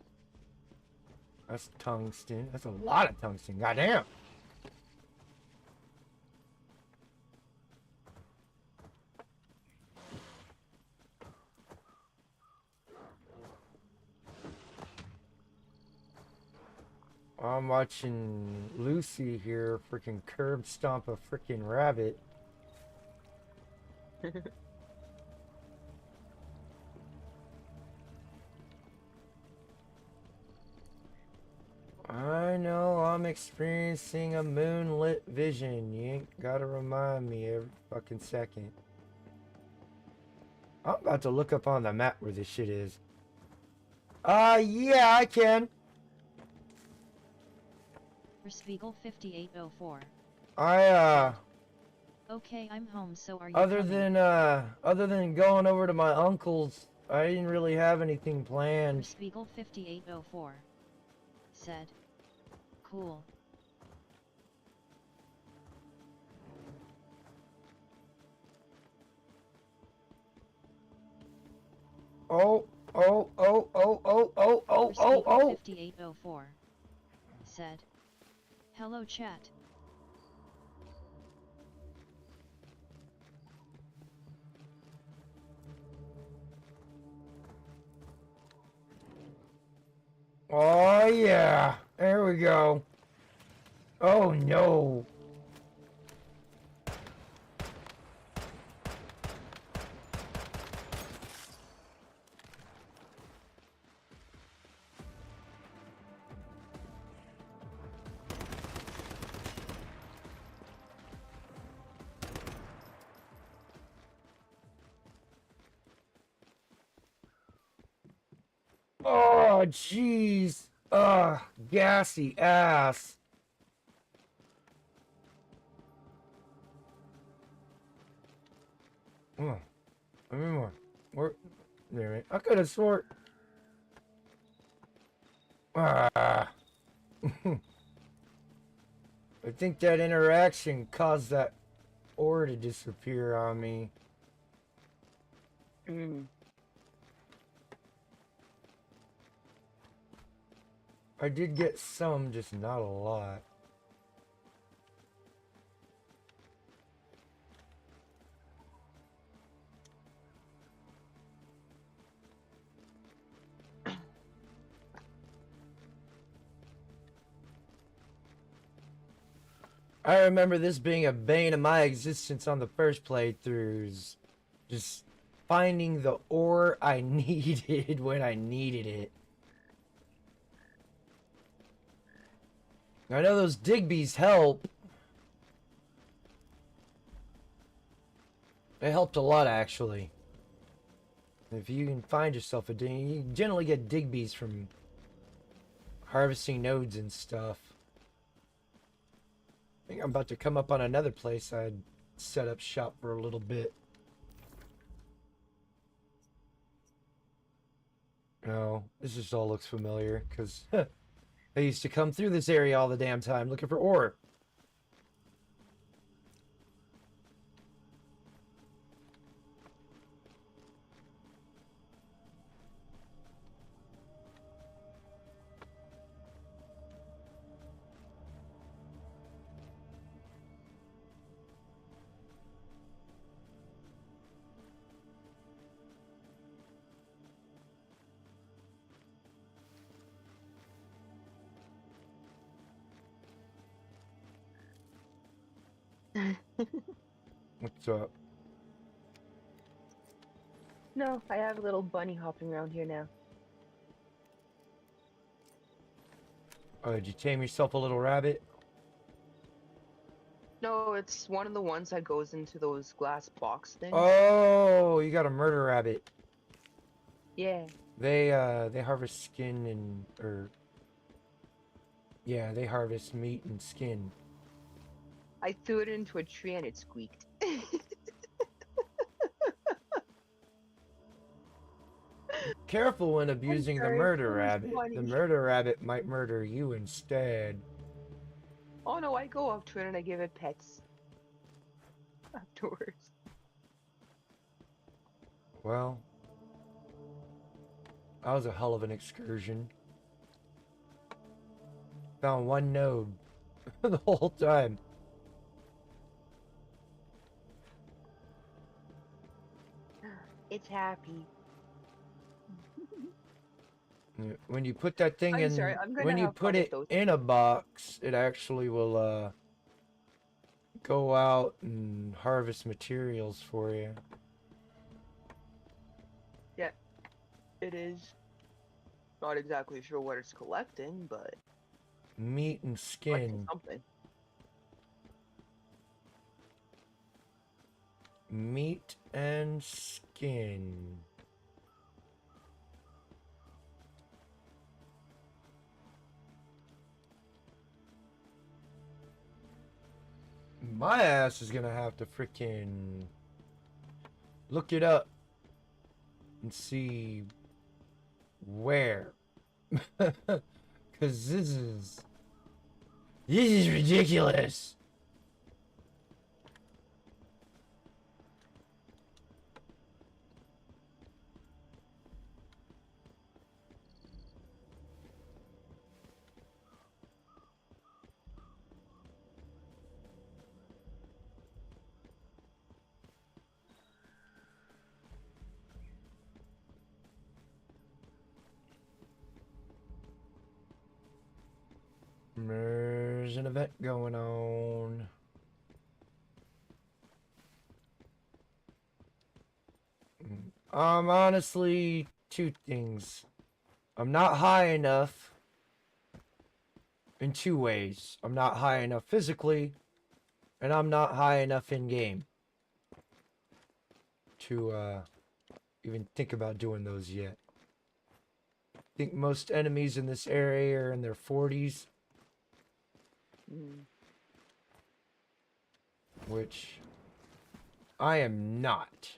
[SPEAKER 1] That's tungsten. That's a lot of tungsten. Goddamn. I'm watching Lucy here freaking curb stomp a freaking rabbit. I know I'm experiencing a moonlit vision. You ain't gotta remind me every fucking second. I'm about to look up on the map where this shit is. Yeah, I can.
[SPEAKER 5] Spiegel 5804. Okay, I'm home, so are you
[SPEAKER 1] Other
[SPEAKER 5] coming?
[SPEAKER 1] than going over to my uncle's, I didn't really have anything planned.
[SPEAKER 5] Spiegel 5804 said, cool.
[SPEAKER 1] Oh, oh, oh, oh, oh, oh, oh, oh,
[SPEAKER 5] Spiegel
[SPEAKER 1] oh.
[SPEAKER 5] 5804 said, hello chat.
[SPEAKER 1] Oh yeah, there we go. Oh no. Oh jeez. Gassy ass. Come on. Give me more. Where? There. I could have swore. Ah. I think that interaction caused that ore to disappear on me. I did get some, just not a lot. I remember this being a bane of my existence on the first playthroughs. Just finding the ore I needed when I needed it. I know those Digby's help. They helped a lot, actually. If you can find yourself a dig, you generally get Digby's from harvesting nodes and stuff. I think I'm about to come up on another place I'd set up shop for a little bit. No, this just all looks familiar, because I used to come through this area all the damn time looking for ore. What's up?
[SPEAKER 4] No, I have a little bunny hopping around here now.
[SPEAKER 1] Oh, did you tame yourself a little rabbit?
[SPEAKER 4] No, it's one of the ones that goes into those glass box things.
[SPEAKER 1] Oh, you got a murder rabbit.
[SPEAKER 4] Yeah.
[SPEAKER 1] They harvest skin and, yeah, they harvest meat and skin.
[SPEAKER 4] I threw it into a tree and it squeaked.
[SPEAKER 1] Careful when abusing the
[SPEAKER 4] sorry,
[SPEAKER 1] murder
[SPEAKER 4] it was
[SPEAKER 1] rabbit.
[SPEAKER 4] funny.
[SPEAKER 1] The murder rabbit might murder you instead.
[SPEAKER 4] Oh no, I go up to it and I give it pets. Afterwards.
[SPEAKER 1] Well, that was a hell of an excursion. found one node the whole time.
[SPEAKER 4] It's happy.
[SPEAKER 1] When you put that thing
[SPEAKER 4] I'm
[SPEAKER 1] in,
[SPEAKER 4] sorry, I'm gonna
[SPEAKER 1] when you
[SPEAKER 4] have
[SPEAKER 1] put
[SPEAKER 4] fun with
[SPEAKER 1] it
[SPEAKER 4] those.
[SPEAKER 1] in a box, it actually will go out and harvest materials for you.
[SPEAKER 4] Yeah, it is. Not exactly sure what it's collecting, but
[SPEAKER 1] Meat and
[SPEAKER 4] collecting
[SPEAKER 1] skin.
[SPEAKER 4] something.
[SPEAKER 1] Meat and skin. My ass is gonna have to freaking look it up and see where. Cause this is ridiculous. There's an event going on. Honestly, two things. I'm not high enough in two ways. I'm not high enough physically, and I'm not high enough in game to even think about doing those yet. I think most enemies in this area are in their 40s, which I am not.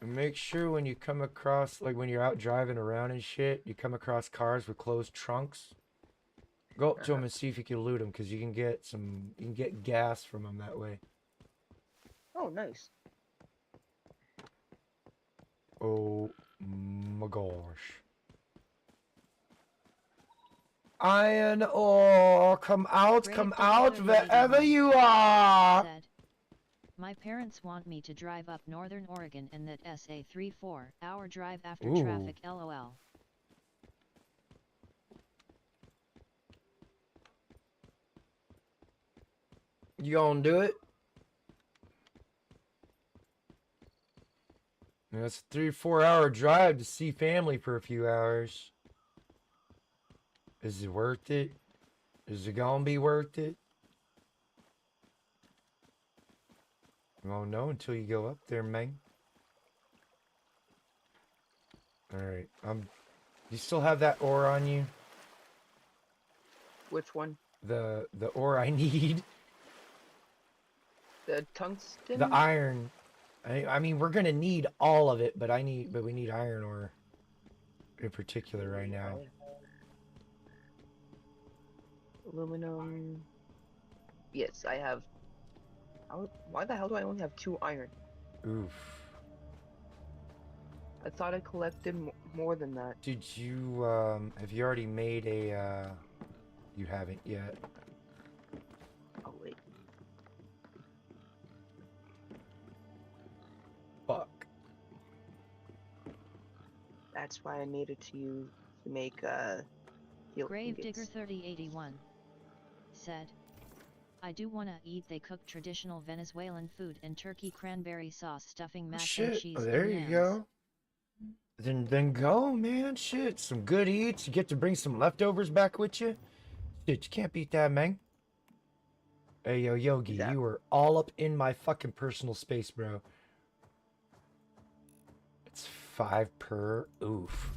[SPEAKER 1] And make sure when you come across, like when you're out driving around and shit, you come across cars with closed trunks. Go up to them and see if you can loot them, because you can get gas from them that way.
[SPEAKER 4] Oh, nice.
[SPEAKER 1] Oh my gosh. Iron ore, come out wherever you are.
[SPEAKER 5] Said, my parents want me to drive up Northern Oregon in that SA 3-4-hour drive after
[SPEAKER 1] Ooh.
[SPEAKER 5] traffic LOL.
[SPEAKER 1] You gonna do it? That's a 3-4 hour drive to see family for a few hours. Is it worth it? Is it gonna be worth it? You won't know until you go up there, man. Alright, you still have that ore on you?
[SPEAKER 4] Which one?
[SPEAKER 1] The ore I need.
[SPEAKER 4] The tungsten?
[SPEAKER 1] The iron. I mean, we're gonna need all of it, but we need iron ore in particular right now.
[SPEAKER 4] Aluminum. Yes, I have. Why the hell do I only have 2 iron?
[SPEAKER 1] Oof.
[SPEAKER 4] I thought I collected more than that.
[SPEAKER 1] Did you have you already made a you haven't yet.
[SPEAKER 4] Oh wait.
[SPEAKER 1] Fuck.
[SPEAKER 4] That's why I made it to you to make heal
[SPEAKER 5] Gravedigger
[SPEAKER 4] ingots.
[SPEAKER 5] 3081 said, I do wanna eat. They cook traditional Venezuelan food and turkey cranberry sauce stuffing mac and
[SPEAKER 1] Shit.
[SPEAKER 5] cheese.
[SPEAKER 1] Oh, there you
[SPEAKER 5] M&Ms.
[SPEAKER 1] go. Then go, man. Shit. Some good eats. You get to bring some leftovers back with you. Shit, you can't beat that, man. Hey, yo, Yogi,
[SPEAKER 4] Exactly.
[SPEAKER 1] you were all up in my fucking personal space, bro. It's 5 per. Oof.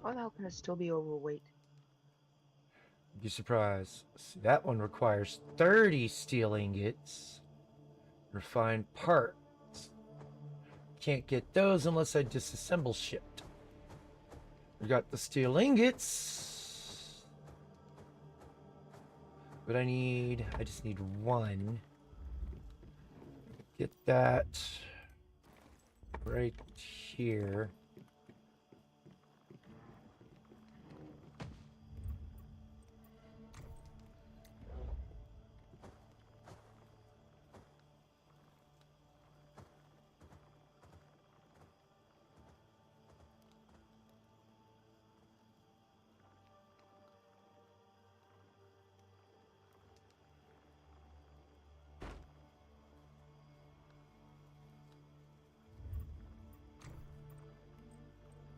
[SPEAKER 4] How the hell can I still be overweight?
[SPEAKER 1] Be surprised. See, that one requires 30 steel ingots. Refined parts. Can't get those unless I disassemble shit. We got the steel ingots. But I just need one. Get that right here.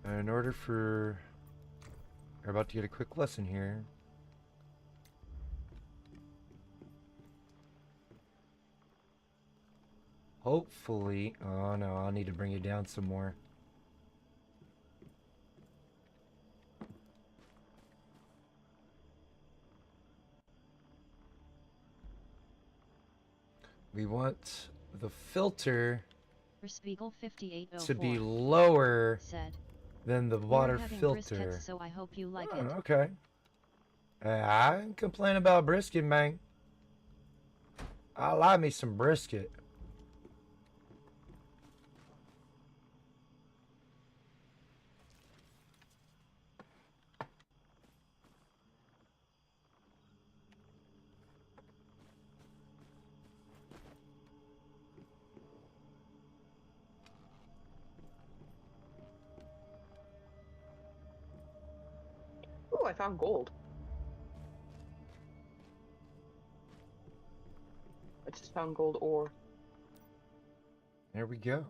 [SPEAKER 1] In order for... We're about to get a quick lesson here. Hopefully... Oh no, I'll need to bring it down some more. We want the filter
[SPEAKER 5] Spiegel
[SPEAKER 1] to
[SPEAKER 5] 5804
[SPEAKER 1] be lower
[SPEAKER 5] said,
[SPEAKER 1] than the
[SPEAKER 5] "We're
[SPEAKER 1] water
[SPEAKER 5] having
[SPEAKER 1] filter.
[SPEAKER 5] briskets, so I hope you like
[SPEAKER 1] Oh,
[SPEAKER 5] it."
[SPEAKER 1] okay. I ain't complain about brisket, man. I like me some brisket.
[SPEAKER 4] Oh, I found gold. I just found gold ore.
[SPEAKER 1] There we go.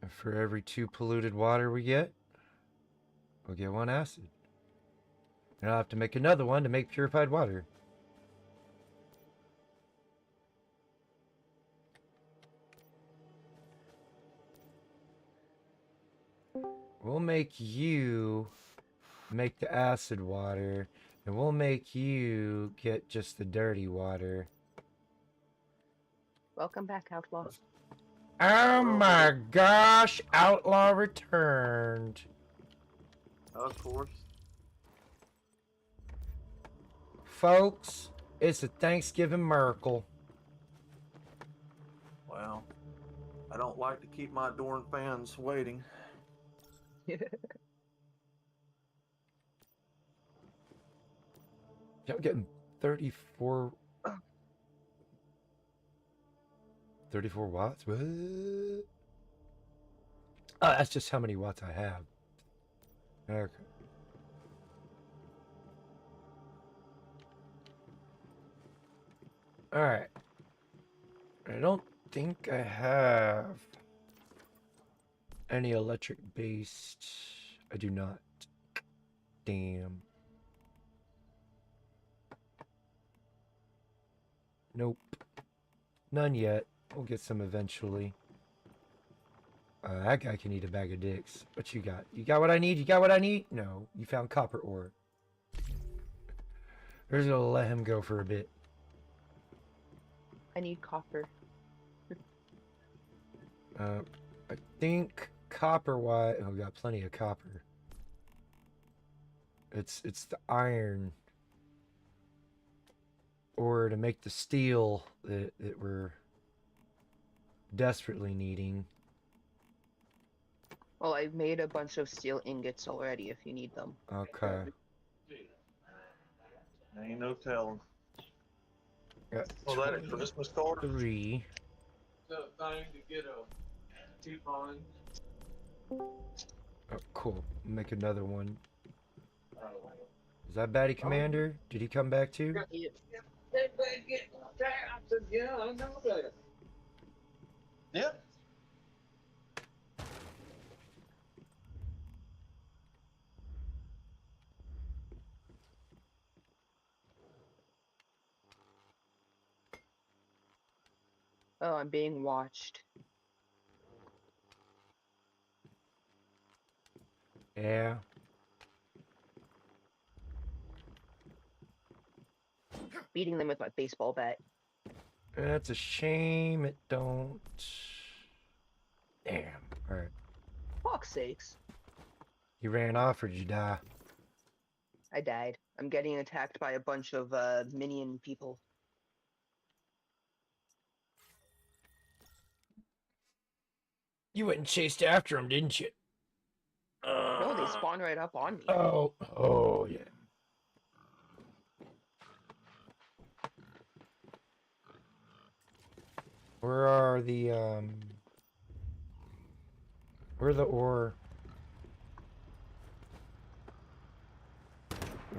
[SPEAKER 1] And for every 2 polluted water we get, we'll get 1 acid. And I'll have to make another one to make purified water. We'll make you make the acid water, and we'll make you get just the dirty water.
[SPEAKER 4] Welcome back, Outlaw.
[SPEAKER 1] Oh my gosh, Outlaw returned.
[SPEAKER 3] Of course.
[SPEAKER 1] Folks, it's a Thanksgiving miracle.
[SPEAKER 3] Well, I don't like to keep my adoring fans waiting.
[SPEAKER 1] I'm getting 34 watts? What? Oh, that's just how many watts I have. Okay. Alright. I don't think I have any electric based. I do not. Damn. Nope. None yet. We'll get some eventually. That guy can eat a bag of dicks. What you got? You got what I need? You got what I need? No. You found copper ore. We're just gonna let him go for a bit.
[SPEAKER 4] I need copper.
[SPEAKER 1] I think copper-wise... Oh, we got plenty of copper. It's the iron ore to make the steel that we're desperately needing.
[SPEAKER 4] Well, I've made a bunch of steel ingots already if you need them.
[SPEAKER 1] Okay.
[SPEAKER 3] Ain't no telling.
[SPEAKER 1] Got
[SPEAKER 3] Well, that a Christmas card?
[SPEAKER 1] 3.
[SPEAKER 6] The thing to get a coupon.
[SPEAKER 1] Oh, cool. Make another one. Is that Batty Commander? Did he come back too?
[SPEAKER 6] Yeah, I know that.
[SPEAKER 3] Yep.
[SPEAKER 4] Oh, I'm being watched.
[SPEAKER 1] Yeah.
[SPEAKER 4] Beating them with my baseball bat.
[SPEAKER 1] That's a shame it don't. Damn. Alright.
[SPEAKER 4] Fuck's sakes.
[SPEAKER 1] You ran off or did you die?
[SPEAKER 4] I died. I'm getting attacked by a bunch of minion people.
[SPEAKER 1] You went and chased after him, didn't you?
[SPEAKER 4] No, they spawn right up on me.
[SPEAKER 1] Oh, yeah. Where are the, where the ore?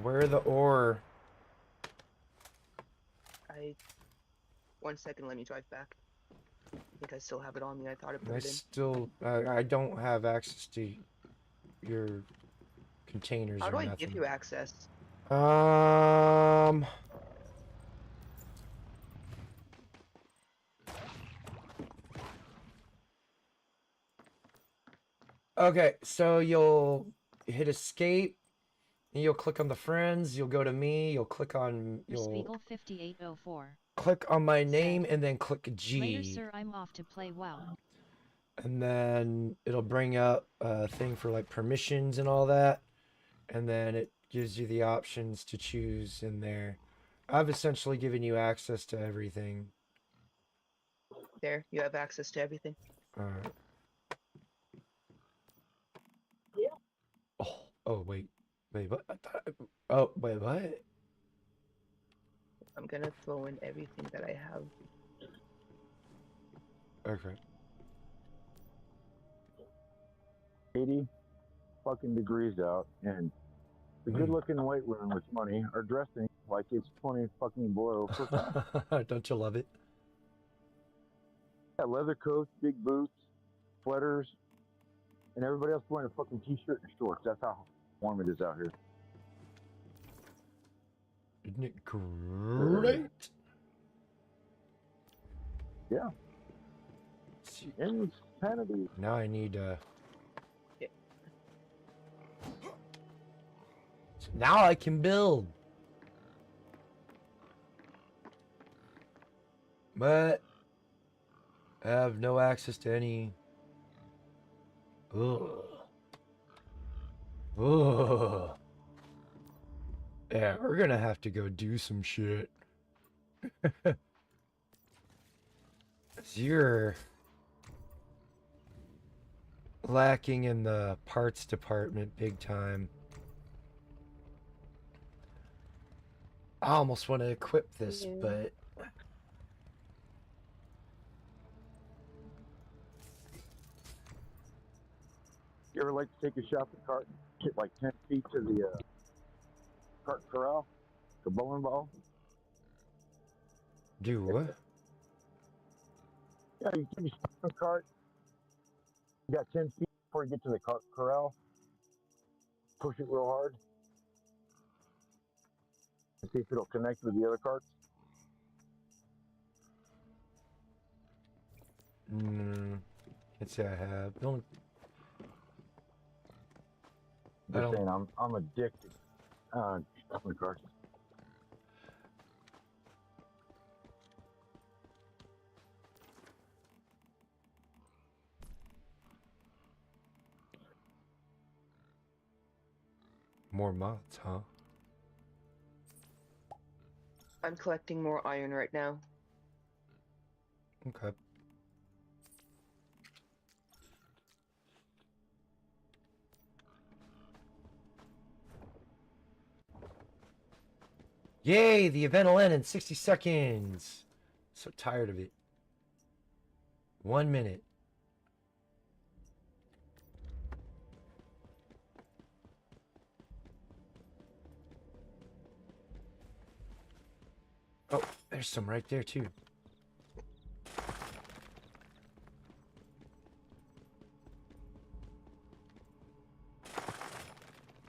[SPEAKER 1] Where the ore?
[SPEAKER 4] One second, let me drive back. I think I still have it on me. I thought I put
[SPEAKER 1] I
[SPEAKER 4] it in.
[SPEAKER 1] still, I don't have access to your containers
[SPEAKER 4] How
[SPEAKER 1] or
[SPEAKER 4] do I
[SPEAKER 1] nothing.
[SPEAKER 4] give you access?
[SPEAKER 1] Okay, so you'll hit escape, and you'll click on the friends, you'll go to me, you'll click on, you'll
[SPEAKER 5] Spiegel 5804.
[SPEAKER 1] click on my
[SPEAKER 5] Said,
[SPEAKER 1] name, and then click
[SPEAKER 5] Later,
[SPEAKER 1] G.
[SPEAKER 5] sir, I'm off to play WoW.
[SPEAKER 1] And then it'll bring up a thing for like permissions and all that. And then it gives you the options to choose in there. I've essentially given you access to everything.
[SPEAKER 4] There, you have access to everything.
[SPEAKER 1] Alright. Oh, wait. Wait, what? Oh, wait, what?
[SPEAKER 4] I'm gonna throw in everything that I have.
[SPEAKER 1] Okay.
[SPEAKER 2] 80 fucking degrees out, and the good-looking white room with money are dressing like it's 20 fucking below.
[SPEAKER 1] Don't you love it?
[SPEAKER 2] Yeah, leather coats, big boots, sweaters, and everybody else wearing a fucking t-shirt and shorts. That's how warm it is out here.
[SPEAKER 1] Isn't it great?
[SPEAKER 2] Yeah.
[SPEAKER 1] See,
[SPEAKER 2] Insanity.
[SPEAKER 1] now I need So now I can build. But I have no access to any. Ugh. Ugh. Yeah, we're gonna have to go do some shit. 'Cause you're lacking in the parts department big time. I almost want to equip this,
[SPEAKER 4] Yeah.
[SPEAKER 1] but
[SPEAKER 2] You ever like to take a shopping cart and get like 10 feet to the cart corral? The bowling ball?
[SPEAKER 1] do what?
[SPEAKER 2] Yeah, you take a shopping cart. You got 10 feet before you get to the cart corral. Push it real hard. And see if it'll connect with the other carts.
[SPEAKER 1] Can't say I have. Don't. I
[SPEAKER 2] Just
[SPEAKER 1] don't.
[SPEAKER 2] saying, I'm addicted. Shopping carts.
[SPEAKER 1] More mods, huh?
[SPEAKER 4] I'm collecting more iron right now.
[SPEAKER 1] Okay. Yay! The event will end in 60 seconds. So tired of it. 1 minute. Oh, there's some right there too.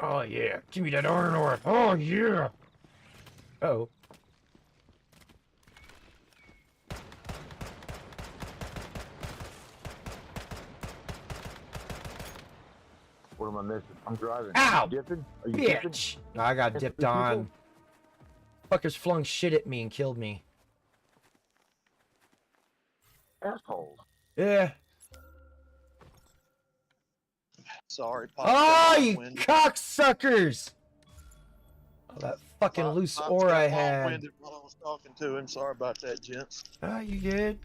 [SPEAKER 1] Oh yeah, give me that iron ore. Oh yeah. Oh.
[SPEAKER 2] What What am I missing? I'm driving.
[SPEAKER 1] Ow!
[SPEAKER 2] You dipping? Are you dipping?
[SPEAKER 1] Bitch! I got
[SPEAKER 2] That's
[SPEAKER 1] dipped
[SPEAKER 2] the people?
[SPEAKER 1] on. Fuckers flung shit at me and killed me.
[SPEAKER 2] Assholes.
[SPEAKER 1] Yeah.
[SPEAKER 3] Sorry,
[SPEAKER 1] Oh,
[SPEAKER 3] popped
[SPEAKER 1] you cocksuckers! Oh, that fucking loose ore I had.
[SPEAKER 3] Long-winded while I was talking to him. Sorry about that, gents.
[SPEAKER 1] Ah, you good?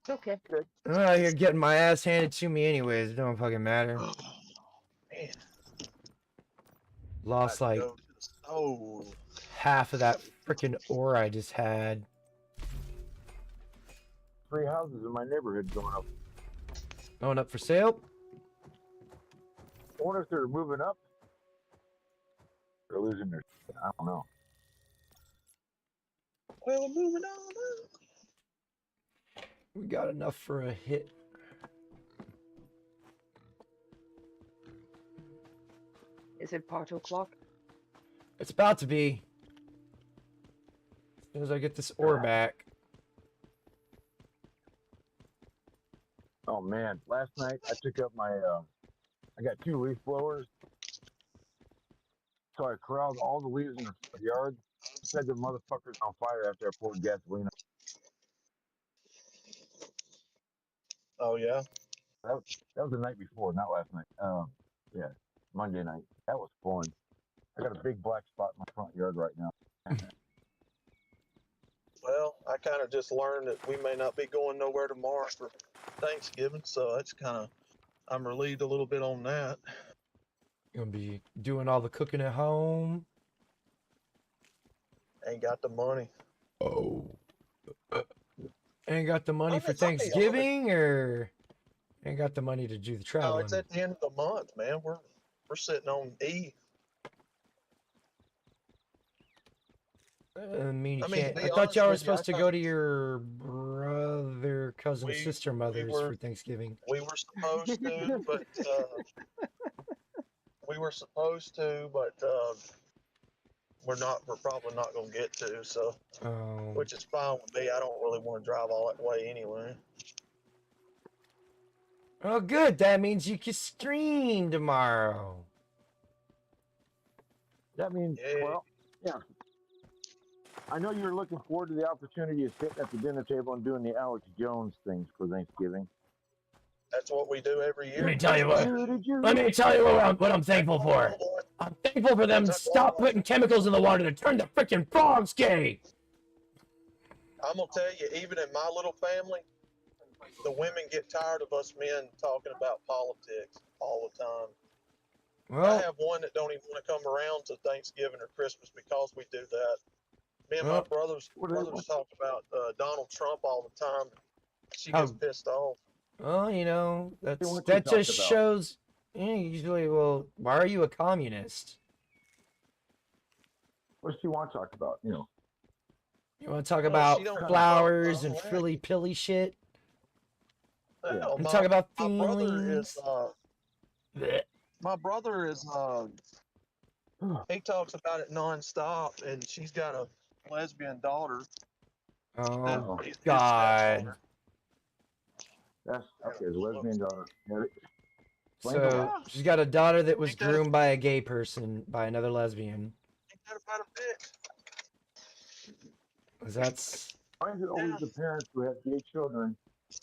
[SPEAKER 4] It's okay.
[SPEAKER 2] Good.
[SPEAKER 1] I'm out here getting my ass handed to me anyways. It don't fucking matter.
[SPEAKER 3] Man,
[SPEAKER 1] Lost
[SPEAKER 3] I
[SPEAKER 1] like
[SPEAKER 3] go to the stove.
[SPEAKER 1] half of that freaking ore I just had.
[SPEAKER 2] 3 houses in my neighborhood going up.
[SPEAKER 1] Going up for sale?
[SPEAKER 2] I wonder if they're moving up. They're losing their shit. I don't know.
[SPEAKER 3] Well, moving on.
[SPEAKER 1] We got enough for a hit.
[SPEAKER 4] Is it pot o'clock?
[SPEAKER 1] It's about to be. As soon as I get this ore back.
[SPEAKER 2] Oh man, last night I took up my, I got 2 leaf blowers. So I corralled all the leaves in the yard, set the motherfuckers on fire after I poured gasoline.
[SPEAKER 3] Oh, yeah?
[SPEAKER 2] That was the night before, not last night. Yeah, Monday night. That was fun. I got a big black spot in my front yard right now.
[SPEAKER 3] Well, I kind of just learned that we may not be going nowhere tomorrow for Thanksgiving, so that's kind of, I'm relieved a little bit on that.
[SPEAKER 1] Gonna be doing all the cooking at home.
[SPEAKER 3] Ain't got the money.
[SPEAKER 1] Oh. Ain't got the money
[SPEAKER 3] Oh,
[SPEAKER 1] for
[SPEAKER 3] it's okay,
[SPEAKER 1] Thanksgiving, or ain't got the money to do the
[SPEAKER 3] No,
[SPEAKER 1] traveling?
[SPEAKER 3] it's at the end of the month, man. We're sitting on E.
[SPEAKER 1] I mean, you
[SPEAKER 3] I mean, to
[SPEAKER 1] can't.
[SPEAKER 3] be
[SPEAKER 1] I thought
[SPEAKER 3] honest
[SPEAKER 1] y'all were
[SPEAKER 3] with you, I
[SPEAKER 1] supposed to go to your brother, cousin,
[SPEAKER 3] We-
[SPEAKER 1] sister,
[SPEAKER 3] we
[SPEAKER 1] mother's
[SPEAKER 3] were-
[SPEAKER 1] for Thanksgiving.
[SPEAKER 3] We were supposed to, but we're probably not gonna get to. So,
[SPEAKER 1] Oh.
[SPEAKER 3] which is fine with me. I don't really want to drive all that way anyway.
[SPEAKER 1] Oh, good. That means you can stream tomorrow.
[SPEAKER 2] That means,
[SPEAKER 3] Yeah.
[SPEAKER 2] well, yeah. I know you're looking forward to the opportunity of sitting at the dinner table and doing the Alex Jones things for Thanksgiving.
[SPEAKER 3] That's what we do every year.
[SPEAKER 1] Let me tell you what.
[SPEAKER 2] Did you?
[SPEAKER 1] Let me tell you what I'm thankful for. I'm thankful for them to stop putting chemicals in the water to turn the freaking frogs gay.
[SPEAKER 3] I'm gonna tell you, even in my little family, the women get tired of us men talking about politics all the time. I
[SPEAKER 1] Well,
[SPEAKER 3] have one that don't even want to come around to Thanksgiving or Christmas because we do that. Me and
[SPEAKER 1] Well,
[SPEAKER 3] my brothers
[SPEAKER 2] what do they want?
[SPEAKER 3] talk about Donald Trump all the time. She
[SPEAKER 1] How-
[SPEAKER 3] gets pissed off.
[SPEAKER 1] well, you know,
[SPEAKER 2] what you
[SPEAKER 1] that
[SPEAKER 2] talked
[SPEAKER 1] just
[SPEAKER 2] about.
[SPEAKER 1] shows. Usually, well, why are you a communist?
[SPEAKER 2] What does she want to talk about? You know,
[SPEAKER 1] You want to talk
[SPEAKER 3] Well,
[SPEAKER 1] about
[SPEAKER 3] she don't-
[SPEAKER 1] flowers
[SPEAKER 3] Oh,
[SPEAKER 1] and
[SPEAKER 3] yeah.
[SPEAKER 1] frilly pilly shit?
[SPEAKER 3] Hell,
[SPEAKER 1] And talk about
[SPEAKER 3] my brother
[SPEAKER 1] feelings.
[SPEAKER 3] is
[SPEAKER 1] Blech.
[SPEAKER 3] my brother is he talks about it nonstop, and she's got a lesbian daughter.
[SPEAKER 1] Oh,
[SPEAKER 3] His
[SPEAKER 1] God.
[SPEAKER 3] stepdaughter.
[SPEAKER 2] that's okay. The lesbian daughter. Yeah, Explain
[SPEAKER 1] So
[SPEAKER 3] why.
[SPEAKER 1] she's got a daughter that was
[SPEAKER 3] Ain't that a-
[SPEAKER 1] groomed by a gay person, by another lesbian.
[SPEAKER 3] Ain't that about a bitch?
[SPEAKER 1] 'Cause that's
[SPEAKER 2] why is it always the parents who have gay children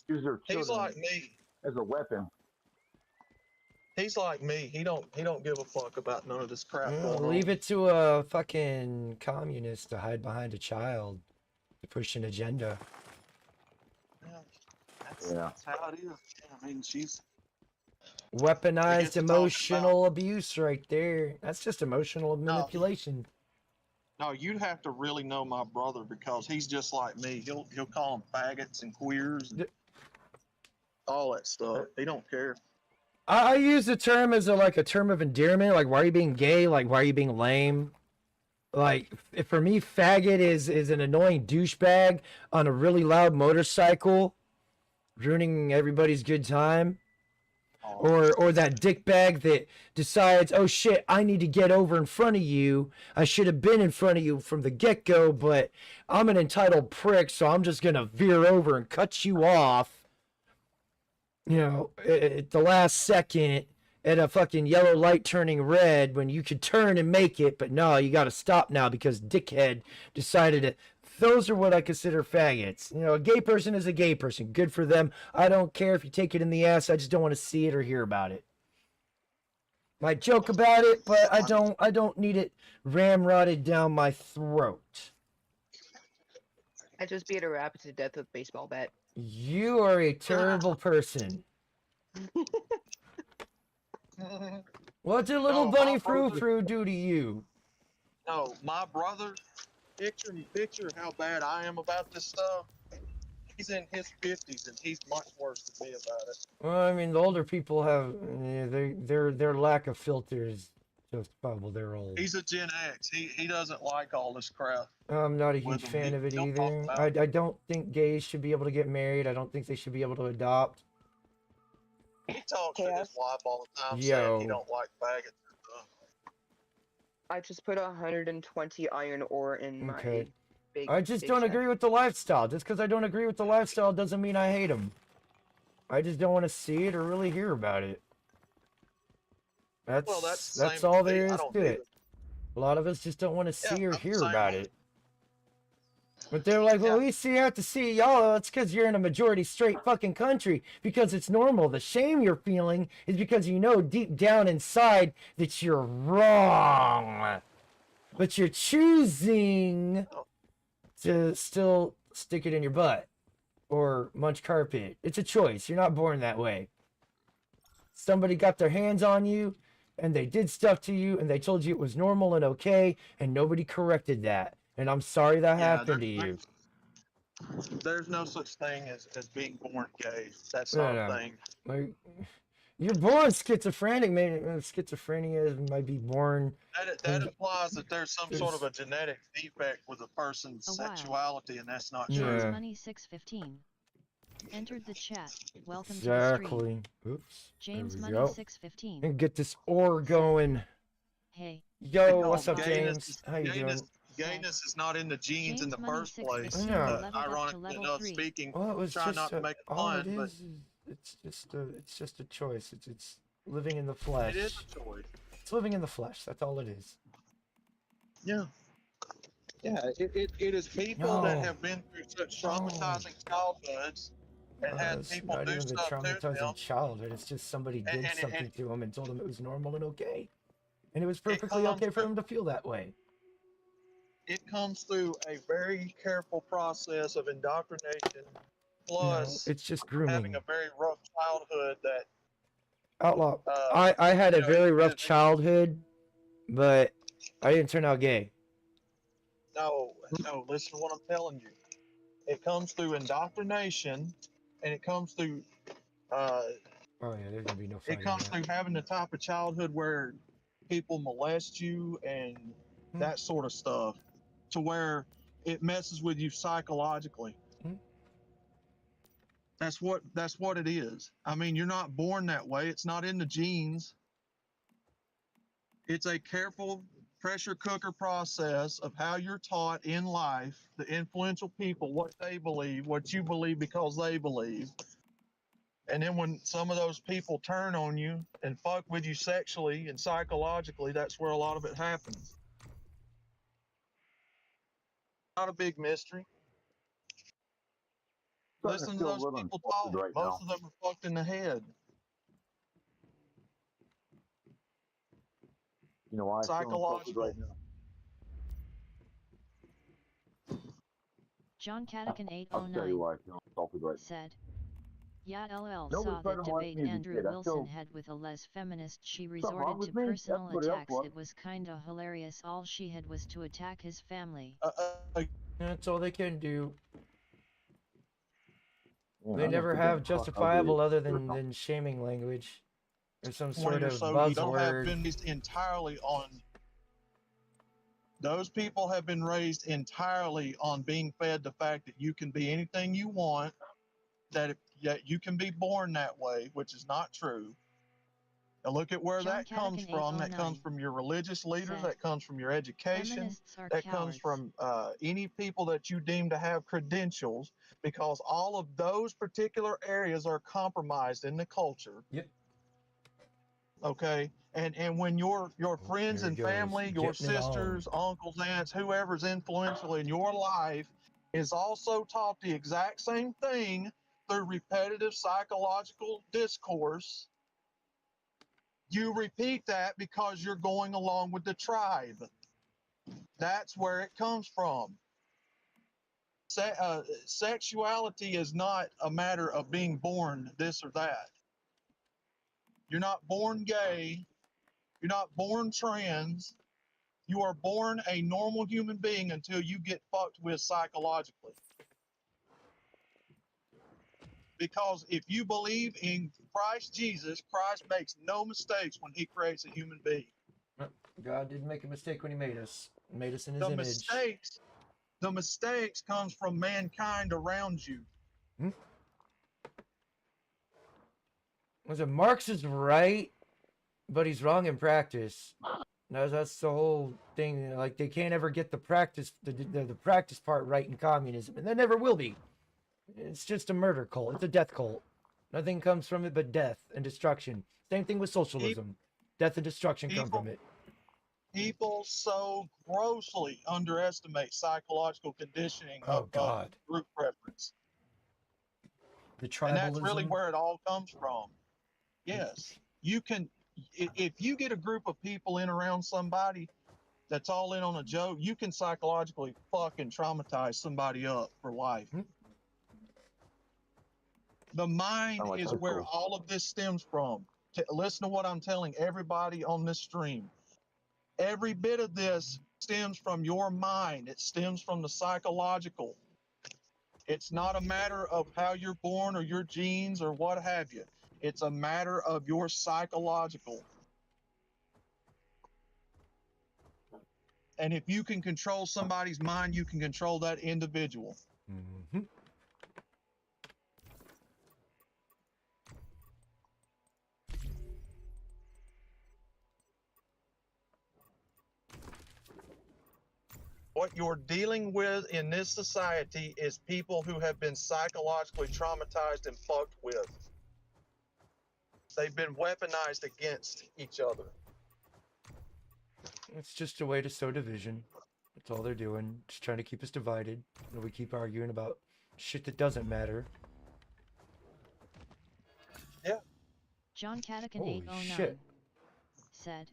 [SPEAKER 2] use their
[SPEAKER 3] He's
[SPEAKER 2] children
[SPEAKER 3] like me.
[SPEAKER 2] as a weapon?
[SPEAKER 3] He's like me. He don't give a fuck about none of this crap going
[SPEAKER 1] leave
[SPEAKER 3] on.
[SPEAKER 1] it to a fucking communist to hide behind a child to push an agenda.
[SPEAKER 3] Yeah,
[SPEAKER 2] Yeah.
[SPEAKER 3] that's how it is. I mean, she's
[SPEAKER 1] Weaponized
[SPEAKER 3] to talk
[SPEAKER 1] emotional abuse right there. That's just emotional manipulation.
[SPEAKER 3] no. You'd have to really know my brother because he's just like me. He'll call them faggots and queers and all that stuff. He don't care.
[SPEAKER 1] I use the term as a term of endearment. Like, why are you being gay? Like, why are you being lame? Like, for me, faggot is an annoying douchebag on a really loud motorcycle, ruining everybody's good time. Or that dickbag that decides, oh shit, I need to get over in front of you. I should have been in front of you from the get-go, but I'm an entitled prick, so I'm just gonna veer over and cut you off. You know, at the last second, at a fucking yellow light turning red when you could turn and make it, but no, you got to stop now because dickhead decided it. Those are what I consider faggots. You know, a gay person is a gay person. Good for them. I don't care if you take it in the ass. I just don't want to see it or hear about it. Might joke about it, but I don't need it ramrodded down my throat.
[SPEAKER 4] I just beat a rabbit to death with a baseball bat.
[SPEAKER 1] You are a terrible person. What did little
[SPEAKER 3] No,
[SPEAKER 1] bunny
[SPEAKER 3] my
[SPEAKER 1] frou
[SPEAKER 3] brother-
[SPEAKER 1] frou do to you?
[SPEAKER 3] No, my brother, picture how bad I am about this stuff. He's in his 50s and he's much worse than me about it.
[SPEAKER 1] Well, I mean, the older people have their lack of filters. Just probably they're old.
[SPEAKER 3] He's a Gen X. He doesn't like all this crap.
[SPEAKER 1] I'm not a
[SPEAKER 3] with
[SPEAKER 1] huge
[SPEAKER 3] them.
[SPEAKER 1] fan of it
[SPEAKER 3] Don't talk
[SPEAKER 1] either.
[SPEAKER 3] about
[SPEAKER 1] I don't think gays should be able to get married. I don't think they should be able to adopt.
[SPEAKER 3] He talks to his wife all the time
[SPEAKER 1] Yo.
[SPEAKER 3] saying he don't like faggots and stuff.
[SPEAKER 4] I just put 120 iron ore in my
[SPEAKER 1] Okay.
[SPEAKER 4] big.
[SPEAKER 1] I just
[SPEAKER 4] big
[SPEAKER 1] don't
[SPEAKER 4] chest.
[SPEAKER 1] agree with the lifestyle. Just because I don't agree with the lifestyle doesn't mean I hate them. I just don't want to see it or really hear about it. That's
[SPEAKER 3] Well, that's the
[SPEAKER 1] that's
[SPEAKER 3] same
[SPEAKER 1] all
[SPEAKER 3] with me.
[SPEAKER 1] there
[SPEAKER 3] I
[SPEAKER 1] is
[SPEAKER 3] don't
[SPEAKER 1] to
[SPEAKER 3] either.
[SPEAKER 1] it. A lot of us just don't want to see
[SPEAKER 3] Yeah,
[SPEAKER 1] or
[SPEAKER 3] I'm the
[SPEAKER 1] hear
[SPEAKER 3] same
[SPEAKER 1] about
[SPEAKER 3] way.
[SPEAKER 1] it. But they're like, well,
[SPEAKER 3] Yeah.
[SPEAKER 1] we see have to see y'all. It's because you're in a majority straight fucking country because it's normal. The shame you're feeling is because you know deep down inside that you're wrong, but you're choosing to still stick it in your butt or munch carpet. It's a choice. You're not born that way. Somebody got their hands on you and they did stuff to you and they told you it was normal and okay and nobody corrected that. And I'm sorry that
[SPEAKER 3] Yeah,
[SPEAKER 1] happened to you.
[SPEAKER 3] There's no such thing as being born gay. That's
[SPEAKER 1] No,
[SPEAKER 3] not
[SPEAKER 1] no.
[SPEAKER 3] a thing.
[SPEAKER 1] Like, you're born schizophrenic. Maybe schizophrenia might be born.
[SPEAKER 3] That implies that there's some sort of a genetic defect with a person's
[SPEAKER 5] A while.
[SPEAKER 3] sexuality, and that's not
[SPEAKER 1] Yeah.
[SPEAKER 3] true.
[SPEAKER 5] James Money 615 entered the chat. Welcome to the stream.
[SPEAKER 1] Exactly. Oops.
[SPEAKER 5] James
[SPEAKER 1] there we
[SPEAKER 5] Money
[SPEAKER 1] go.
[SPEAKER 5] 615.
[SPEAKER 1] And get this ore going.
[SPEAKER 5] Hey,
[SPEAKER 1] Yo,
[SPEAKER 3] No,
[SPEAKER 1] what's up,
[SPEAKER 3] gayness-
[SPEAKER 1] James? How you doing?
[SPEAKER 3] Gayness is not in the genes in the
[SPEAKER 5] James Money
[SPEAKER 3] first place.
[SPEAKER 5] 615
[SPEAKER 1] Yeah.
[SPEAKER 5] leveled up to
[SPEAKER 3] Ironically
[SPEAKER 5] level
[SPEAKER 3] enough,
[SPEAKER 5] 3.
[SPEAKER 3] speaking,
[SPEAKER 1] Well, it was
[SPEAKER 3] try
[SPEAKER 1] just
[SPEAKER 3] not to make a
[SPEAKER 1] all it
[SPEAKER 3] pun, but
[SPEAKER 1] is it's just a choice. It's living in the flesh.
[SPEAKER 3] it is a choice.
[SPEAKER 1] It's living in the flesh. That's all it is.
[SPEAKER 3] Yeah. Yeah, it is people that
[SPEAKER 1] No.
[SPEAKER 3] have been through such traumatizing childhoods and had
[SPEAKER 1] It's
[SPEAKER 3] people
[SPEAKER 1] not
[SPEAKER 3] do
[SPEAKER 1] even the
[SPEAKER 3] stuff to them.
[SPEAKER 1] traumatizing childhood. It's just somebody did
[SPEAKER 3] and-
[SPEAKER 1] something to him and told him it was normal and okay, and it was
[SPEAKER 3] It
[SPEAKER 1] perfectly
[SPEAKER 3] comes
[SPEAKER 1] okay for
[SPEAKER 3] to-
[SPEAKER 1] him to feel that way.
[SPEAKER 3] It comes through a very careful process of indoctrination,
[SPEAKER 1] No,
[SPEAKER 3] plus
[SPEAKER 1] it's just
[SPEAKER 3] having
[SPEAKER 1] grooming.
[SPEAKER 3] a very rough childhood that
[SPEAKER 1] Outlaw.
[SPEAKER 3] uh,
[SPEAKER 1] I had a
[SPEAKER 3] you know,
[SPEAKER 1] very
[SPEAKER 3] it-
[SPEAKER 1] rough
[SPEAKER 3] it-
[SPEAKER 1] childhood, but I didn't turn out gay.
[SPEAKER 3] no, listen to what I'm telling you. It comes through indoctrination, and it comes through
[SPEAKER 1] Oh yeah, there's gonna be no
[SPEAKER 3] it
[SPEAKER 1] fighting
[SPEAKER 3] comes
[SPEAKER 1] that.
[SPEAKER 3] through having the type of childhood where people molest you and that sort of stuff, to where it messes with you psychologically.
[SPEAKER 1] Hmm.
[SPEAKER 3] That's what it is. I mean, you're not born that way. It's not in the genes. It's a careful pressure cooker process of how you're taught in life, the influential people, what they believe, what you believe because they believe. And then when some of those people turn on you and fuck with you sexually and psychologically, that's where a lot of it happens. Not a big mystery.
[SPEAKER 2] Starting to
[SPEAKER 3] Listen to
[SPEAKER 2] feel a
[SPEAKER 3] those
[SPEAKER 2] little
[SPEAKER 3] people
[SPEAKER 2] insulted
[SPEAKER 3] talk.
[SPEAKER 2] right
[SPEAKER 3] Most
[SPEAKER 2] now.
[SPEAKER 3] of them are fucked in the head.
[SPEAKER 2] You know why I feel insulted
[SPEAKER 3] Psychological.
[SPEAKER 2] right now?
[SPEAKER 5] John Cadican
[SPEAKER 2] I'll tell
[SPEAKER 5] 809
[SPEAKER 2] you why I feel insulted right now.
[SPEAKER 5] said, "Yeah, LL
[SPEAKER 2] Nobody
[SPEAKER 5] saw
[SPEAKER 2] tried
[SPEAKER 5] that
[SPEAKER 2] to watch
[SPEAKER 5] debate
[SPEAKER 2] me as a
[SPEAKER 5] Andrew
[SPEAKER 2] kid. I
[SPEAKER 5] Wilson
[SPEAKER 2] feel
[SPEAKER 5] had with a less feminist. She
[SPEAKER 2] wrong
[SPEAKER 5] resorted
[SPEAKER 2] with
[SPEAKER 5] to
[SPEAKER 2] me.
[SPEAKER 5] personal
[SPEAKER 2] Everybody else
[SPEAKER 5] attacks.
[SPEAKER 2] was.
[SPEAKER 5] It was kinda hilarious. All she had was to attack his family."
[SPEAKER 1] That's all they can do.
[SPEAKER 2] Man,
[SPEAKER 1] They
[SPEAKER 2] I'm
[SPEAKER 1] never
[SPEAKER 2] gonna
[SPEAKER 1] have
[SPEAKER 2] forget how
[SPEAKER 1] justifiable
[SPEAKER 2] ugly
[SPEAKER 1] other
[SPEAKER 2] it is.
[SPEAKER 1] than shaming language or some
[SPEAKER 3] When
[SPEAKER 1] sort
[SPEAKER 3] you're
[SPEAKER 1] of
[SPEAKER 3] so you don't have
[SPEAKER 1] buzzword.
[SPEAKER 3] been raised entirely on. Those people have been raised entirely on being fed the fact that you can be anything you want, that you can be born that way, which is not true. Now look at where
[SPEAKER 5] John
[SPEAKER 3] that comes
[SPEAKER 5] Cadican
[SPEAKER 3] from. That
[SPEAKER 5] 809
[SPEAKER 3] comes from your religious leaders.
[SPEAKER 5] said,
[SPEAKER 3] That comes from your education.
[SPEAKER 5] "Feminists are
[SPEAKER 3] That comes
[SPEAKER 5] cowards."
[SPEAKER 3] from any people that you deem to have credentials, because all of those particular areas are compromised in the culture.
[SPEAKER 1] Yep.
[SPEAKER 3] Okay, and when your friends
[SPEAKER 1] Here he
[SPEAKER 3] and
[SPEAKER 1] goes,
[SPEAKER 3] family, your
[SPEAKER 1] getting it on.
[SPEAKER 3] sisters, uncles, aunts, whoever's influential in your life is also taught the exact same thing through repetitive psychological discourse, you repeat that because you're going along with the tribe. That's where it comes from. Sexuality is not a matter of being born this or that. You're not born gay. You're not born trans. You are born a normal human being until you get fucked with psychologically. Because if you believe in Christ Jesus, Christ makes no mistakes when he creates a human being.
[SPEAKER 1] God didn't make a mistake when he made us. He made us in his
[SPEAKER 3] The
[SPEAKER 1] image.
[SPEAKER 3] mistakes comes from mankind around you.
[SPEAKER 1] Listen, Marx is right, but he's wrong in practice. That's the whole thing. Like, they can't ever get the practice part right in communism, and there never will be. It's just a murder cult. It's a death cult. Nothing comes from it but death and destruction. Same thing with socialism. Death and destruction come from it.
[SPEAKER 3] People so grossly underestimate psychological conditioning
[SPEAKER 1] Oh,
[SPEAKER 3] of
[SPEAKER 1] God.
[SPEAKER 3] group preference.
[SPEAKER 1] The
[SPEAKER 3] And that's really
[SPEAKER 1] tribalism.
[SPEAKER 3] where it all comes from. Yes. You can, if you get a group of people in around somebody that's all in on a joke, you can psychologically fucking traumatize somebody up for life. The mind
[SPEAKER 2] like
[SPEAKER 3] is
[SPEAKER 2] high
[SPEAKER 3] where
[SPEAKER 2] school.
[SPEAKER 3] all of this stems from. Listen to what I'm telling everybody on this stream. Every bit of this stems from your mind. It stems from the psychological. It's not a matter of how you're born or your genes or what have you. It's a matter of your psychological. And if you can control somebody's mind, you can control that individual.
[SPEAKER 1] Mm-hmm.
[SPEAKER 3] What you're dealing with in this society is people who have been psychologically traumatized and fucked with. They've been weaponized against each other.
[SPEAKER 1] It's just a way to sow division. That's all they're doing. Just trying to keep us divided. And we keep arguing about shit that doesn't matter.
[SPEAKER 3] Yeah.
[SPEAKER 5] John Cadican
[SPEAKER 1] Holy
[SPEAKER 5] 809
[SPEAKER 1] shit.
[SPEAKER 5] said,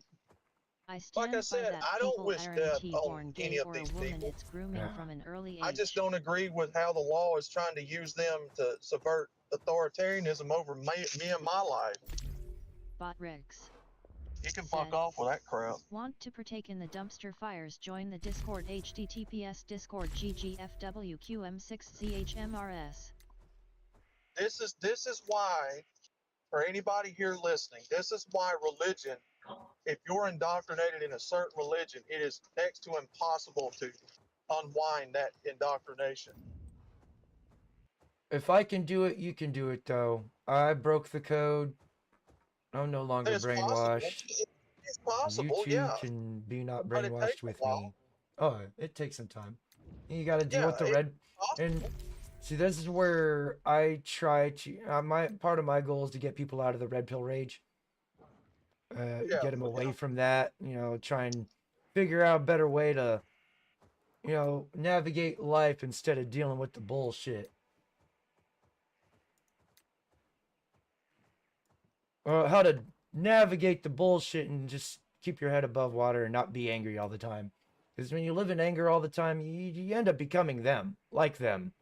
[SPEAKER 5] I stand
[SPEAKER 3] Like I said,
[SPEAKER 5] by that
[SPEAKER 3] I don't
[SPEAKER 5] people
[SPEAKER 3] wish
[SPEAKER 5] aren't
[SPEAKER 3] death on
[SPEAKER 5] born
[SPEAKER 3] any
[SPEAKER 5] gay
[SPEAKER 3] of
[SPEAKER 5] or a
[SPEAKER 3] these
[SPEAKER 5] woman.
[SPEAKER 3] people.
[SPEAKER 5] It's grooming from an early age.
[SPEAKER 3] I just don't agree with how the law is trying to use them to subvert authoritarianism over me and my life.
[SPEAKER 5] Bot Riggs.
[SPEAKER 3] You can
[SPEAKER 5] Said,
[SPEAKER 3] fuck off with that crap.
[SPEAKER 5] Want to partake in the dumpster fires? Join the Discord. HTTPS Discord GGFWQM6ZHMRS.
[SPEAKER 3] This is why, for anybody here listening, this is why religion, if you're indoctrinated in a certain religion, it is next to impossible to unwind that indoctrination.
[SPEAKER 1] If I can do it, you can do it, though. I broke the code. I'm no longer
[SPEAKER 3] It's
[SPEAKER 1] brainwashed.
[SPEAKER 3] possible. It's possible,
[SPEAKER 1] You too
[SPEAKER 3] yeah.
[SPEAKER 1] can be not
[SPEAKER 3] But it
[SPEAKER 1] brainwashed
[SPEAKER 3] takes a
[SPEAKER 1] with
[SPEAKER 3] while.
[SPEAKER 1] me. Oh, it takes some time. You got to deal
[SPEAKER 3] Yeah,
[SPEAKER 1] with the
[SPEAKER 3] it's
[SPEAKER 1] red.
[SPEAKER 3] possible.
[SPEAKER 1] And see, this is where I try to. My part of my goal is to get people out of the red pill rage.
[SPEAKER 3] Yeah,
[SPEAKER 1] Get them away
[SPEAKER 3] yeah.
[SPEAKER 1] from that. Try and figure out a better way to, navigate life instead of dealing with the bullshit. Or how to navigate the bullshit and just keep your head above water and not be angry all the time. Because when you live in anger all the time, you end up becoming them, like them.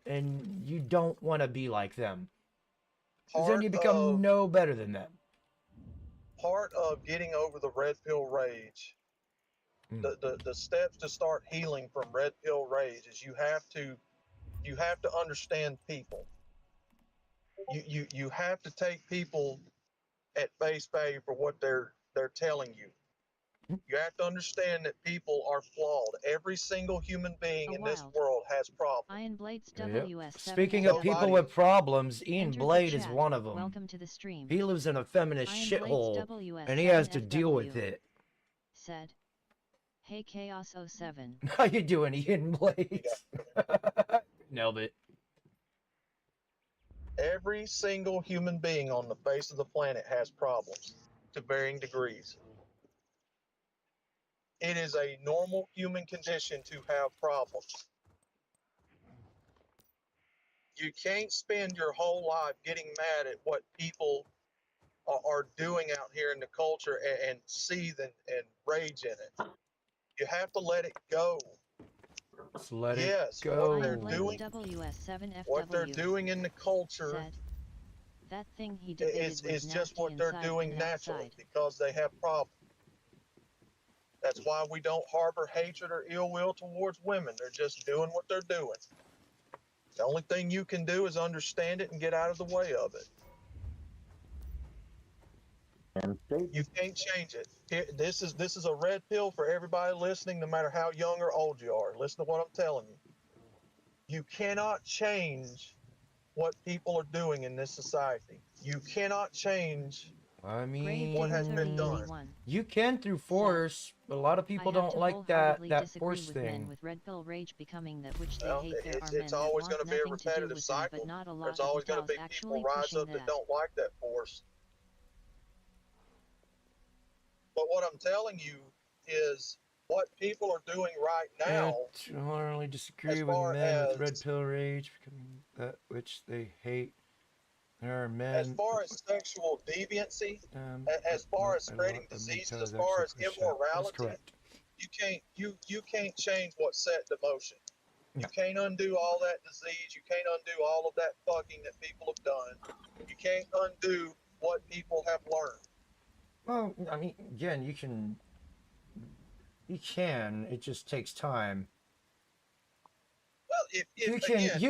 [SPEAKER 1] And you don't want to be like them. Because then you become no better than them.
[SPEAKER 3] Part of getting over the red pill rage, the steps to start healing from red pill rage is you have to understand people. You have to take people at face value for what they're telling you. You have to understand that people are flawed. Every single human being in this world has problems.
[SPEAKER 5] Iron Blades
[SPEAKER 1] Yep.
[SPEAKER 5] WS7.
[SPEAKER 1] Speaking of people with problems, Ian
[SPEAKER 5] Entered the
[SPEAKER 1] Blade is
[SPEAKER 5] chat.
[SPEAKER 1] one of them.
[SPEAKER 5] Welcome to the stream.
[SPEAKER 1] He lives in a feminist
[SPEAKER 5] Iron
[SPEAKER 1] shithole,
[SPEAKER 5] Blades
[SPEAKER 1] and he has to
[SPEAKER 5] WS7FW
[SPEAKER 1] deal with it.
[SPEAKER 5] Said, Hey Chaos 07.
[SPEAKER 1] How you doing, Ian Blades? Nailed it.
[SPEAKER 3] Every single human being on the face of the planet has problems. to varying degrees. It is a normal human condition to have problems. You can't spend your whole life getting mad at what people are doing out here in the culture and seethe and rage in it. You have to let it go.
[SPEAKER 1] Just let
[SPEAKER 3] Yes,
[SPEAKER 1] it
[SPEAKER 3] what
[SPEAKER 1] go.
[SPEAKER 3] they're
[SPEAKER 5] Lion
[SPEAKER 3] doing,
[SPEAKER 5] WS7FW
[SPEAKER 3] what they're doing in the culture
[SPEAKER 5] said, that thing he debated
[SPEAKER 3] is
[SPEAKER 5] was
[SPEAKER 3] just
[SPEAKER 5] nasty
[SPEAKER 3] what they're
[SPEAKER 5] inside
[SPEAKER 3] doing
[SPEAKER 5] and
[SPEAKER 3] naturally
[SPEAKER 5] outside.
[SPEAKER 3] because they have problems. That's why we don't harbor hatred or ill will towards women. They're just doing what they're doing. The only thing you can do is understand it and get out of the way of it.
[SPEAKER 2] And state
[SPEAKER 3] You can't change it. This is a red pill for everybody listening, no matter how young or old you are. Listen to what I'm telling you. You cannot change what people are doing in this society. You cannot change
[SPEAKER 1] I
[SPEAKER 5] Grave
[SPEAKER 3] what
[SPEAKER 1] mean,
[SPEAKER 3] has been done.
[SPEAKER 5] 3081
[SPEAKER 1] you can through force, but a lot of people
[SPEAKER 5] I have
[SPEAKER 1] don't
[SPEAKER 5] to
[SPEAKER 1] like
[SPEAKER 5] wholeheartedly
[SPEAKER 1] that
[SPEAKER 5] disagree
[SPEAKER 1] force
[SPEAKER 5] with men
[SPEAKER 1] thing.
[SPEAKER 5] with red pill rage becoming that which they
[SPEAKER 3] Well,
[SPEAKER 5] hate. There are
[SPEAKER 3] it's
[SPEAKER 5] men
[SPEAKER 3] always
[SPEAKER 5] that
[SPEAKER 3] going
[SPEAKER 5] want
[SPEAKER 3] to be a
[SPEAKER 5] nothing to do
[SPEAKER 3] repetitive
[SPEAKER 5] with them,
[SPEAKER 3] cycle.
[SPEAKER 5] but not a lot
[SPEAKER 3] There's
[SPEAKER 5] of
[SPEAKER 3] always
[SPEAKER 5] the
[SPEAKER 3] going to
[SPEAKER 5] cows
[SPEAKER 3] be
[SPEAKER 5] actually
[SPEAKER 3] people rise
[SPEAKER 5] pushing
[SPEAKER 3] up that
[SPEAKER 5] that.
[SPEAKER 3] don't like that force. But what I'm telling you is what people are doing right now,
[SPEAKER 1] I generally disagree
[SPEAKER 3] as
[SPEAKER 1] with
[SPEAKER 3] far
[SPEAKER 1] men with red
[SPEAKER 3] as
[SPEAKER 1] pill rage becoming that which they hate. There are
[SPEAKER 3] as
[SPEAKER 1] men
[SPEAKER 3] far as sexual deviancy, as
[SPEAKER 1] but
[SPEAKER 3] far
[SPEAKER 1] not
[SPEAKER 3] as
[SPEAKER 1] a
[SPEAKER 3] spreading
[SPEAKER 1] lot of
[SPEAKER 3] diseases,
[SPEAKER 1] MGTOWs
[SPEAKER 3] as far
[SPEAKER 1] actually
[SPEAKER 3] as
[SPEAKER 1] push that. That's
[SPEAKER 3] immorality,
[SPEAKER 1] correct.
[SPEAKER 3] you can't change what's set in motion. You
[SPEAKER 1] No.
[SPEAKER 3] can't undo all that disease. You can't undo all of that fucking that people have done. You can't undo what people have learned.
[SPEAKER 1] Well, I mean, again, you can. It just takes time.
[SPEAKER 3] Well, if
[SPEAKER 1] You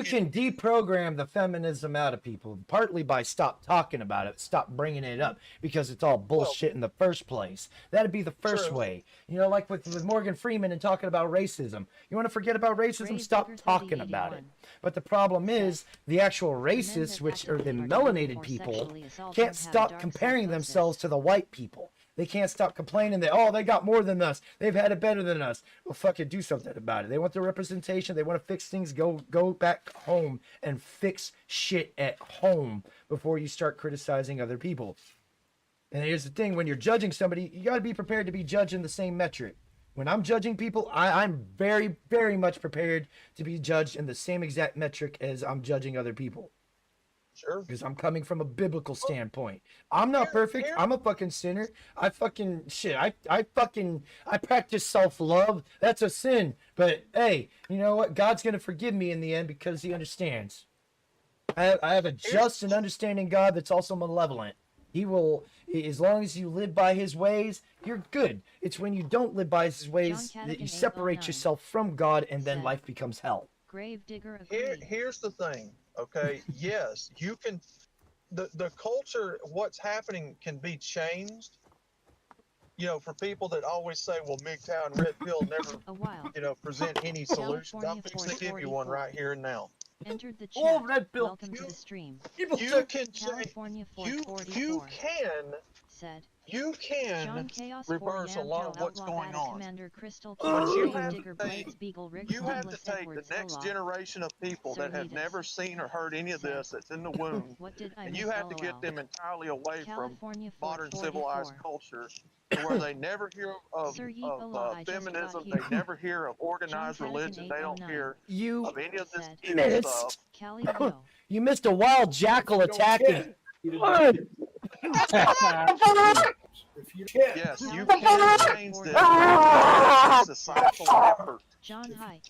[SPEAKER 3] again,
[SPEAKER 1] can deprogram the feminism out of people, partly by stop talking about it, stop bringing it up, because it's all bullshit in the first place. That'd be the first
[SPEAKER 3] True.
[SPEAKER 1] way. You know, like with Morgan Freeman and talking about racism. You want to forget about racism?
[SPEAKER 5] Grave
[SPEAKER 1] Stop
[SPEAKER 5] Digger
[SPEAKER 1] talking about it.
[SPEAKER 5] 3081
[SPEAKER 1] But the problem
[SPEAKER 5] said,
[SPEAKER 1] is the actual
[SPEAKER 5] the men
[SPEAKER 1] racists,
[SPEAKER 5] that
[SPEAKER 1] which are the
[SPEAKER 5] actively are
[SPEAKER 1] melanated
[SPEAKER 5] for
[SPEAKER 1] people,
[SPEAKER 5] sexually assault
[SPEAKER 1] can't
[SPEAKER 5] don't have a
[SPEAKER 1] stop
[SPEAKER 5] dark
[SPEAKER 1] comparing
[SPEAKER 5] psychosis.
[SPEAKER 1] themselves to the white people. They can't stop complaining that, oh, they got more than us. They've had it better than us. Well, fucking do something about it. They want the representation. They want to fix things. Go back home and fix shit at home before you start criticizing other people. And here's the thing. When you're judging somebody, you got to be prepared to be judged in the same metric. When I'm judging people, I'm very, very much prepared to be judged in the same exact metric as I'm judging other people.
[SPEAKER 3] sure.
[SPEAKER 1] Because I'm coming from a biblical standpoint. I'm not perfect. I'm a fucking sinner. I fucking shit. I practice self-love. That's a sin. But hey, you know what? God's gonna forgive me in the end because He understands. I have a just and understanding God that's also malevolent. He will, as long as you live by His ways, you're good. It's when you don't live by His ways
[SPEAKER 5] John
[SPEAKER 1] that you
[SPEAKER 5] Cadigan
[SPEAKER 1] separate
[SPEAKER 5] 809
[SPEAKER 1] yourself from God, and then
[SPEAKER 5] said,
[SPEAKER 1] life becomes hell.
[SPEAKER 5] Grave Digger agreed.
[SPEAKER 3] Here's the thing, okay? Yes, you can. The culture, what's happening, can be changed. You know, for people that always say, "Well, MGTOW and Red Pill never,
[SPEAKER 5] A while
[SPEAKER 3] present any solutions." I'm
[SPEAKER 5] California
[SPEAKER 3] fixing to give you one
[SPEAKER 5] 444
[SPEAKER 3] right here and now.
[SPEAKER 5] entered the chat.
[SPEAKER 1] Oh, Red Pill.
[SPEAKER 5] Welcome to the stream.
[SPEAKER 1] People
[SPEAKER 3] You
[SPEAKER 1] took
[SPEAKER 3] can change.
[SPEAKER 5] California
[SPEAKER 3] You
[SPEAKER 5] 444
[SPEAKER 3] can
[SPEAKER 5] John Chaos
[SPEAKER 3] reverse a lot of
[SPEAKER 5] Yamto
[SPEAKER 3] what's
[SPEAKER 5] Outlaw
[SPEAKER 3] going
[SPEAKER 5] Bad
[SPEAKER 3] on.
[SPEAKER 5] Commander Crystal
[SPEAKER 3] But
[SPEAKER 5] King
[SPEAKER 3] you
[SPEAKER 5] Grave
[SPEAKER 3] have to
[SPEAKER 5] Digger
[SPEAKER 3] take-
[SPEAKER 5] Blades Beagle Rick
[SPEAKER 3] You have to
[SPEAKER 5] Douglas
[SPEAKER 3] take the
[SPEAKER 5] Edwards
[SPEAKER 3] next
[SPEAKER 5] Olaf.
[SPEAKER 3] generation of people that have
[SPEAKER 5] Cernitas
[SPEAKER 3] never seen or heard any of
[SPEAKER 5] said,
[SPEAKER 3] this that's in the womb,
[SPEAKER 5] What did I
[SPEAKER 3] and
[SPEAKER 5] miss?
[SPEAKER 3] you have to
[SPEAKER 5] LOL.
[SPEAKER 3] get them entirely away from
[SPEAKER 5] California
[SPEAKER 3] modern
[SPEAKER 5] 444
[SPEAKER 3] civilized culture to where they never hear of,
[SPEAKER 5] Sir Yeet Allah, I just
[SPEAKER 3] feminism,
[SPEAKER 5] got
[SPEAKER 3] they
[SPEAKER 5] here.
[SPEAKER 3] never hear of organized
[SPEAKER 5] John Cadigan
[SPEAKER 3] religion, they don't
[SPEAKER 5] 809
[SPEAKER 3] hear
[SPEAKER 1] you.
[SPEAKER 3] of any of this
[SPEAKER 5] said,
[SPEAKER 3] evil
[SPEAKER 1] Minutes.
[SPEAKER 3] stuff.
[SPEAKER 5] Cali Yo.
[SPEAKER 1] You missed a wild jackal attacking.
[SPEAKER 3] Yes, you can change this. It's a societal effort.
[SPEAKER 5] John High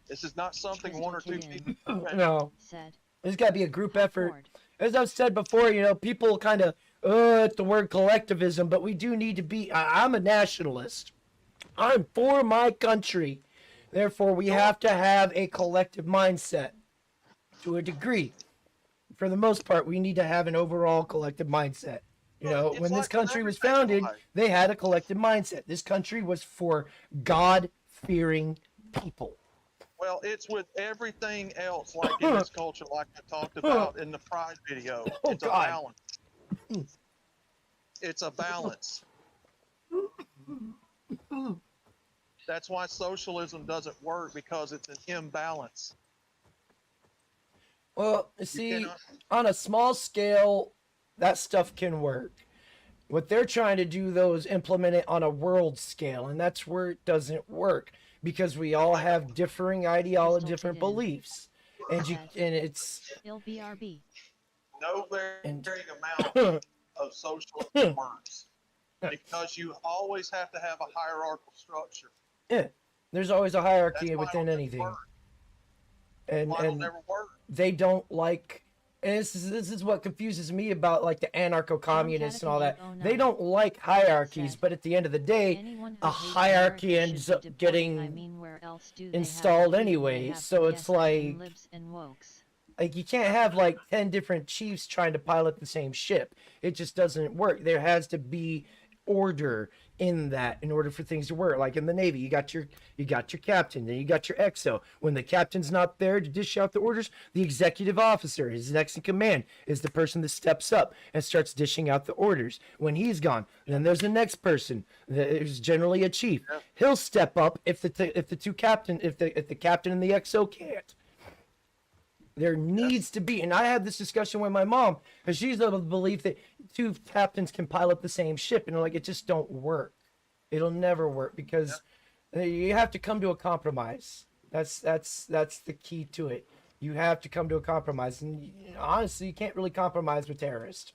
[SPEAKER 3] This is not something
[SPEAKER 5] Mr.
[SPEAKER 3] one or two
[SPEAKER 5] Kid
[SPEAKER 3] people can.
[SPEAKER 1] No,
[SPEAKER 5] said,
[SPEAKER 1] there's got to be a group effort.
[SPEAKER 5] Ford
[SPEAKER 1] As I've said before, you know, people kind of at the word collectivism, but we do need to be. I'm a nationalist. I'm for my country. Therefore, we have to have a collective mindset to a degree. For the most part, we need to have an overall collective mindset. You know,
[SPEAKER 3] It's
[SPEAKER 1] when this
[SPEAKER 3] like
[SPEAKER 1] country was
[SPEAKER 3] everything in
[SPEAKER 1] founded,
[SPEAKER 3] life.
[SPEAKER 1] they had a collective mindset. This country was for God-fearing people.
[SPEAKER 3] Well, it's with everything else, like in this culture, like I talked about in the Pride video.
[SPEAKER 1] Oh,
[SPEAKER 3] It's
[SPEAKER 1] God.
[SPEAKER 3] a balance. It's a balance. That's why socialism doesn't work, because it's an imbalance.
[SPEAKER 1] Well, see,
[SPEAKER 3] cannot-
[SPEAKER 1] on a small scale, that stuff can work. What they're trying to do, though, is implement it on a world scale, and that's where it doesn't work because we all have differing ideology, different
[SPEAKER 5] Crystal
[SPEAKER 1] beliefs, and it's
[SPEAKER 5] Ill BRB.
[SPEAKER 7] No
[SPEAKER 1] And-
[SPEAKER 7] varying amount of socialism works because you always have to have a hierarchical structure.
[SPEAKER 1] yeah. There's always a hierarchy
[SPEAKER 7] That's why
[SPEAKER 1] within
[SPEAKER 7] it'll never
[SPEAKER 1] anything,
[SPEAKER 7] work.
[SPEAKER 1] and
[SPEAKER 7] Why it'll
[SPEAKER 1] and
[SPEAKER 7] never work.
[SPEAKER 1] they don't like. And this is what confuses me about like the anarcho-communists and all that. They don't like hierarchies, but at the end of the day,
[SPEAKER 5] Anyone
[SPEAKER 1] a
[SPEAKER 5] who hates
[SPEAKER 1] hierarchy
[SPEAKER 5] America
[SPEAKER 1] ends
[SPEAKER 5] should
[SPEAKER 1] up
[SPEAKER 5] be deported.
[SPEAKER 1] getting
[SPEAKER 5] I mean, where else do they
[SPEAKER 1] installed
[SPEAKER 5] have
[SPEAKER 1] anyway,
[SPEAKER 5] They have
[SPEAKER 1] so it's
[SPEAKER 5] yes and
[SPEAKER 1] like-
[SPEAKER 5] libs and wokes.
[SPEAKER 1] like you can't have like 10 different chiefs trying to pilot the same ship. It just doesn't work. There has to be order in that in order for things to work. Like in the Navy, you got your captain, then you got your XO. When the captain's not there to dish out the orders, the executive officer, his next in command, is the person that steps up and starts dishing out the orders. When he's gone, then there's the next person. There's generally a chief. He'll step up if the captain and the XO can't. There needs to be, and I had this discussion with my mom, because she's of the belief that two captains can pilot the same ship, and like it just don't work. It'll never work because you have to come to a compromise. That's the key to it. You have to come to a compromise, and honestly, you can't really compromise with terrorists.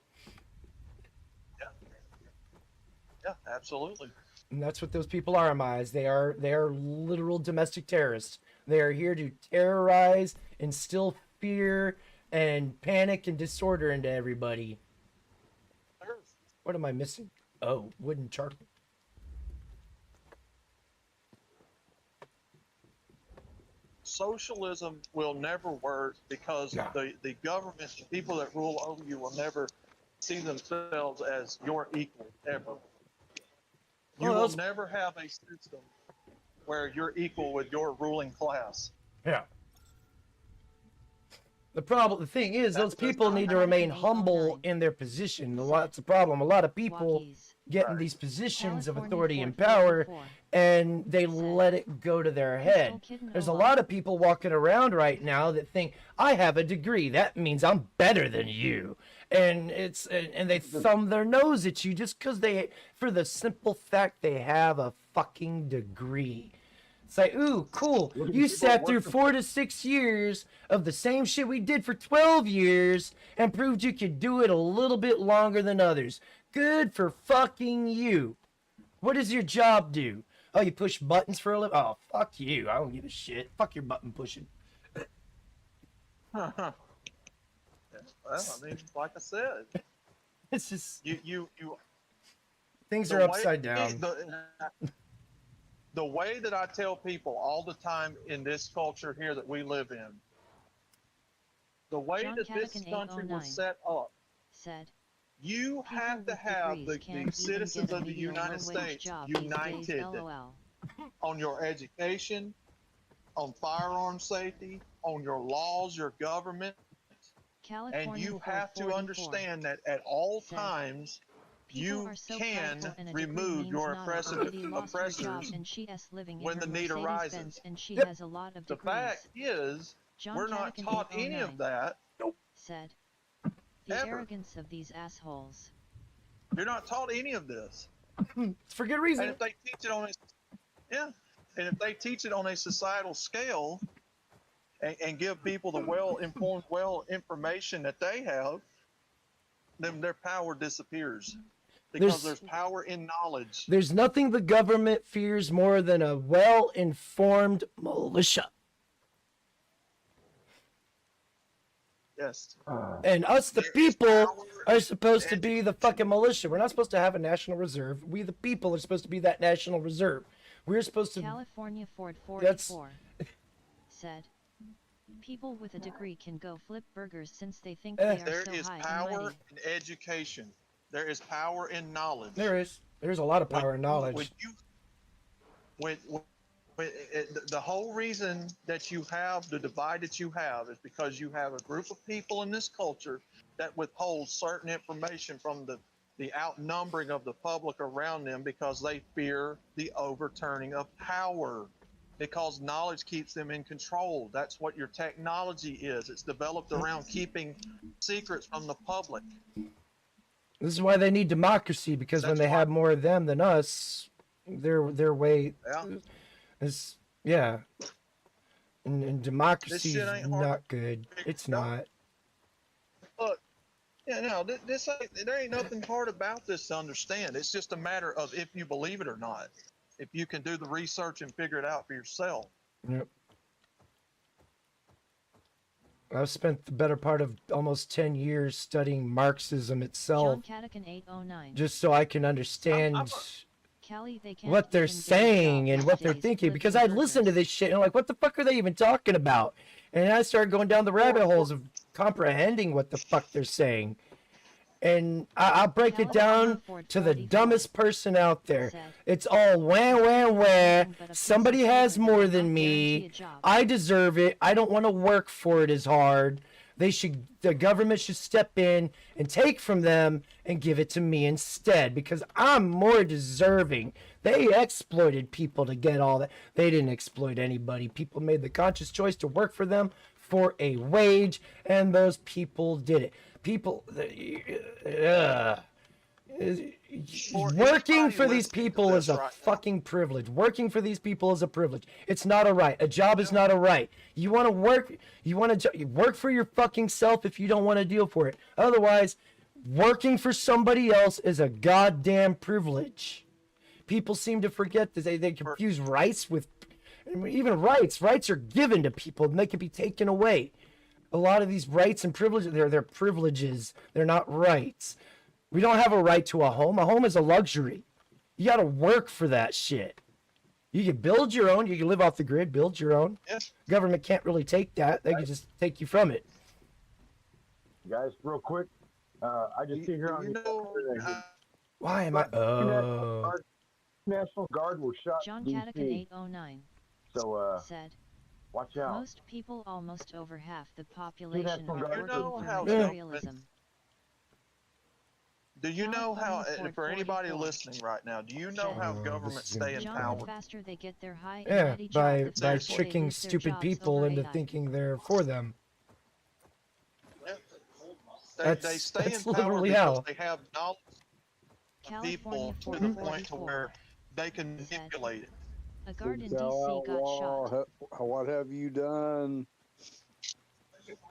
[SPEAKER 7] Yeah, absolutely.
[SPEAKER 1] And that's what those people are, in my eyes. They are literal domestic terrorists. They are here to terrorize, instill fear and panic and disorder into everybody. What am I missing? Oh, wooden charcoal.
[SPEAKER 7] Socialism will never work because
[SPEAKER 1] Nah.
[SPEAKER 7] the government, the people that rule over you, will never see themselves as your equal ever. You
[SPEAKER 1] Well,
[SPEAKER 7] will
[SPEAKER 1] that's-
[SPEAKER 7] never have a system where you're equal with your ruling class.
[SPEAKER 1] Yeah. The thing is, those
[SPEAKER 7] That's
[SPEAKER 1] people
[SPEAKER 7] not
[SPEAKER 1] need to
[SPEAKER 5] how
[SPEAKER 1] remain
[SPEAKER 5] they
[SPEAKER 1] humble
[SPEAKER 5] online.
[SPEAKER 1] in their position. That's the problem. A lot of people
[SPEAKER 5] Walkies.
[SPEAKER 1] get in these positions of
[SPEAKER 5] California
[SPEAKER 1] authority and
[SPEAKER 5] 444.
[SPEAKER 1] power, and they let it go to their head.
[SPEAKER 5] Kitten
[SPEAKER 1] There's a
[SPEAKER 5] Ola.
[SPEAKER 1] lot of people walking around right now that think I have a degree. That means I'm better than you, and they thumb their nose at you just because for the simple fact they have a fucking degree. It's like, ooh, cool.
[SPEAKER 2] Look at
[SPEAKER 1] You
[SPEAKER 2] the people
[SPEAKER 1] sat through
[SPEAKER 2] working.
[SPEAKER 1] 4 to 6 years of the same shit we did for 12 years and proved you could do it a little bit longer than others. Good for fucking you. What does your job do? Oh, you push buttons for a living? Oh, fuck you. I don't give a shit. Fuck your button pushing.
[SPEAKER 7] Well, I mean, like I said,
[SPEAKER 1] It's just,
[SPEAKER 7] you
[SPEAKER 1] things
[SPEAKER 7] the
[SPEAKER 1] are
[SPEAKER 7] way-
[SPEAKER 1] upside down.
[SPEAKER 7] The way that I tell people all the time in this culture here that we live in, the way
[SPEAKER 5] John
[SPEAKER 7] that this
[SPEAKER 5] Cadogan
[SPEAKER 7] country
[SPEAKER 5] 809
[SPEAKER 7] was set up,
[SPEAKER 5] Said.
[SPEAKER 7] you have to
[SPEAKER 5] with
[SPEAKER 7] have
[SPEAKER 5] degrees can't
[SPEAKER 7] the
[SPEAKER 5] even
[SPEAKER 7] citizens
[SPEAKER 5] get a
[SPEAKER 7] of the
[SPEAKER 5] medium
[SPEAKER 7] United
[SPEAKER 5] low-wage
[SPEAKER 7] States
[SPEAKER 5] job these days,
[SPEAKER 7] united
[SPEAKER 5] LOL.
[SPEAKER 7] on your education, on firearm safety, on your laws, your government,
[SPEAKER 5] California
[SPEAKER 7] and you have to
[SPEAKER 5] 444
[SPEAKER 7] understand that at all
[SPEAKER 5] said,
[SPEAKER 7] times
[SPEAKER 5] "People
[SPEAKER 7] you
[SPEAKER 5] are so
[SPEAKER 7] can
[SPEAKER 5] prideful and a degree
[SPEAKER 7] remove
[SPEAKER 5] means
[SPEAKER 7] your
[SPEAKER 5] nada. Lady lost her job
[SPEAKER 7] oppressors
[SPEAKER 5] and she is living
[SPEAKER 7] when
[SPEAKER 5] in
[SPEAKER 7] the
[SPEAKER 5] her
[SPEAKER 7] need
[SPEAKER 5] Mercedes
[SPEAKER 7] arises.
[SPEAKER 5] Benz and she
[SPEAKER 1] Yep.
[SPEAKER 5] has a lot of
[SPEAKER 7] The
[SPEAKER 5] degrees.
[SPEAKER 7] fact is,
[SPEAKER 5] John
[SPEAKER 7] we're not
[SPEAKER 5] Cadogan
[SPEAKER 7] taught any
[SPEAKER 5] 809
[SPEAKER 7] of that.
[SPEAKER 5] Said. The
[SPEAKER 7] Ever.
[SPEAKER 5] arrogance of these assholes.
[SPEAKER 7] You're not taught any of this.
[SPEAKER 1] It's for good
[SPEAKER 7] And
[SPEAKER 1] reason.
[SPEAKER 7] if they teach it on and if they teach it on a societal scale and give people the well-informed, information that they have, then their power disappears. Because
[SPEAKER 1] There's-
[SPEAKER 7] there's power in knowledge.
[SPEAKER 1] There's nothing the government fears more than a well-informed militia.
[SPEAKER 7] Yes.
[SPEAKER 1] And us, the
[SPEAKER 7] There is
[SPEAKER 1] people,
[SPEAKER 7] power
[SPEAKER 1] are supposed to
[SPEAKER 7] in
[SPEAKER 1] be the fucking militia. We're not supposed to have a national reserve. We, the people, are supposed to be that national reserve. We're supposed to.
[SPEAKER 5] California Ford
[SPEAKER 1] That's-
[SPEAKER 5] 44 said. People with a degree can go flip burgers since they think they are
[SPEAKER 7] There
[SPEAKER 5] so
[SPEAKER 7] is
[SPEAKER 5] high and
[SPEAKER 7] power
[SPEAKER 5] mighty.
[SPEAKER 7] in education. There is power in knowledge.
[SPEAKER 1] There's a lot of power and knowledge.
[SPEAKER 7] The whole reason that you have the divide that you have is because you have a group of people in this culture that withhold certain information from the outnumbering of the public around them because they fear the overturning of power. Because knowledge keeps them in control. That's what your technology is. It's developed around keeping secrets from the public.
[SPEAKER 1] This is why they need democracy, because when
[SPEAKER 7] That's
[SPEAKER 1] they
[SPEAKER 7] why-
[SPEAKER 1] have more of them than us, their way
[SPEAKER 7] Yeah.
[SPEAKER 1] is yeah. And democracy
[SPEAKER 7] shit
[SPEAKER 1] is
[SPEAKER 7] ain't hard
[SPEAKER 1] not good.
[SPEAKER 7] figure
[SPEAKER 1] It's
[SPEAKER 7] out.
[SPEAKER 1] not.
[SPEAKER 7] Look, yeah, no, this ain't, there ain't nothing hard about this to understand. It's just a matter of if you believe it or not. If you can do the research and figure it out for yourself.
[SPEAKER 1] Yep. I've spent the better part of almost 10 years studying Marxism itself,
[SPEAKER 5] John Cadigan 809
[SPEAKER 1] just so I can understand
[SPEAKER 5] Callie, they can't
[SPEAKER 1] what they're
[SPEAKER 5] even get a
[SPEAKER 1] saying
[SPEAKER 5] job
[SPEAKER 1] and
[SPEAKER 5] these
[SPEAKER 1] what they're
[SPEAKER 5] days,
[SPEAKER 1] thinking,
[SPEAKER 5] live
[SPEAKER 1] because
[SPEAKER 5] in
[SPEAKER 1] I'd listen to
[SPEAKER 5] burgers.
[SPEAKER 1] this shit and I'm like, what the fuck are they even talking about? And I started going down the rabbit holes of comprehending what the fuck they're saying. And I'll break it down to the dumbest person out there. It's all wah, wah, wah. Somebody has more than me. I deserve it. I don't want to work for it as hard. The government should step in and take from them and give it to me instead, because I'm more deserving. They exploited people to get all that. They didn't exploit anybody. People made the conscious choice to work for them for a wage, and those people did it. People, working for these people is a fucking privilege. Working for these people is a privilege. It's not a right. A job is not a right. You want to work, you want to work for your fucking self if you don't want to deal for it. Otherwise, working for somebody else is a goddamn privilege. People seem to forget that they confuse rights with, even rights. Rights are given to people and they can be taken away. A lot of these rights and privileges, they're privileges. They're not rights. We don't have a right to a home. A home is a luxury. You got to work for that shit. You can build your own. You can live off the grid, build your own.
[SPEAKER 7] Yes.
[SPEAKER 1] Government can't really take that. They can just take you from it.
[SPEAKER 2] Guys, real quick, I just see here on
[SPEAKER 7] You
[SPEAKER 2] the
[SPEAKER 7] know,
[SPEAKER 1] Why am I? Oh.
[SPEAKER 2] National Guard was shot
[SPEAKER 5] John
[SPEAKER 2] in
[SPEAKER 5] Cadigan
[SPEAKER 2] DC.
[SPEAKER 5] 809
[SPEAKER 2] So
[SPEAKER 5] said,
[SPEAKER 2] watch out.
[SPEAKER 5] most people, almost over half the population,
[SPEAKER 2] National
[SPEAKER 5] are
[SPEAKER 2] Guard.
[SPEAKER 5] working
[SPEAKER 7] You know
[SPEAKER 5] for
[SPEAKER 7] how
[SPEAKER 5] materialism.
[SPEAKER 7] do you know how,
[SPEAKER 5] California
[SPEAKER 7] for anybody
[SPEAKER 5] 44
[SPEAKER 7] listening right now, do you know how
[SPEAKER 1] Oh, this
[SPEAKER 7] governments
[SPEAKER 1] is gonna
[SPEAKER 7] stay
[SPEAKER 1] be
[SPEAKER 7] in
[SPEAKER 5] Jump
[SPEAKER 7] power?
[SPEAKER 5] the faster they get their high and
[SPEAKER 1] Yeah,
[SPEAKER 5] mighty
[SPEAKER 1] by
[SPEAKER 5] job, the
[SPEAKER 1] by
[SPEAKER 5] faster they
[SPEAKER 1] tricking
[SPEAKER 5] lose their
[SPEAKER 1] stupid
[SPEAKER 5] jobs
[SPEAKER 1] people
[SPEAKER 5] over
[SPEAKER 1] into
[SPEAKER 5] AI.
[SPEAKER 1] thinking they're for them.
[SPEAKER 7] They
[SPEAKER 1] That's-
[SPEAKER 7] stay in
[SPEAKER 1] that's
[SPEAKER 7] power
[SPEAKER 1] literally
[SPEAKER 7] because
[SPEAKER 1] how.
[SPEAKER 7] they have knowledge of people
[SPEAKER 5] California
[SPEAKER 7] to the point to
[SPEAKER 5] 44
[SPEAKER 7] where they can
[SPEAKER 5] said,
[SPEAKER 7] manipulate it.
[SPEAKER 5] a guard in
[SPEAKER 3] Big Sal
[SPEAKER 5] DC got
[SPEAKER 3] Outlaw,
[SPEAKER 5] shot.
[SPEAKER 3] what have you done?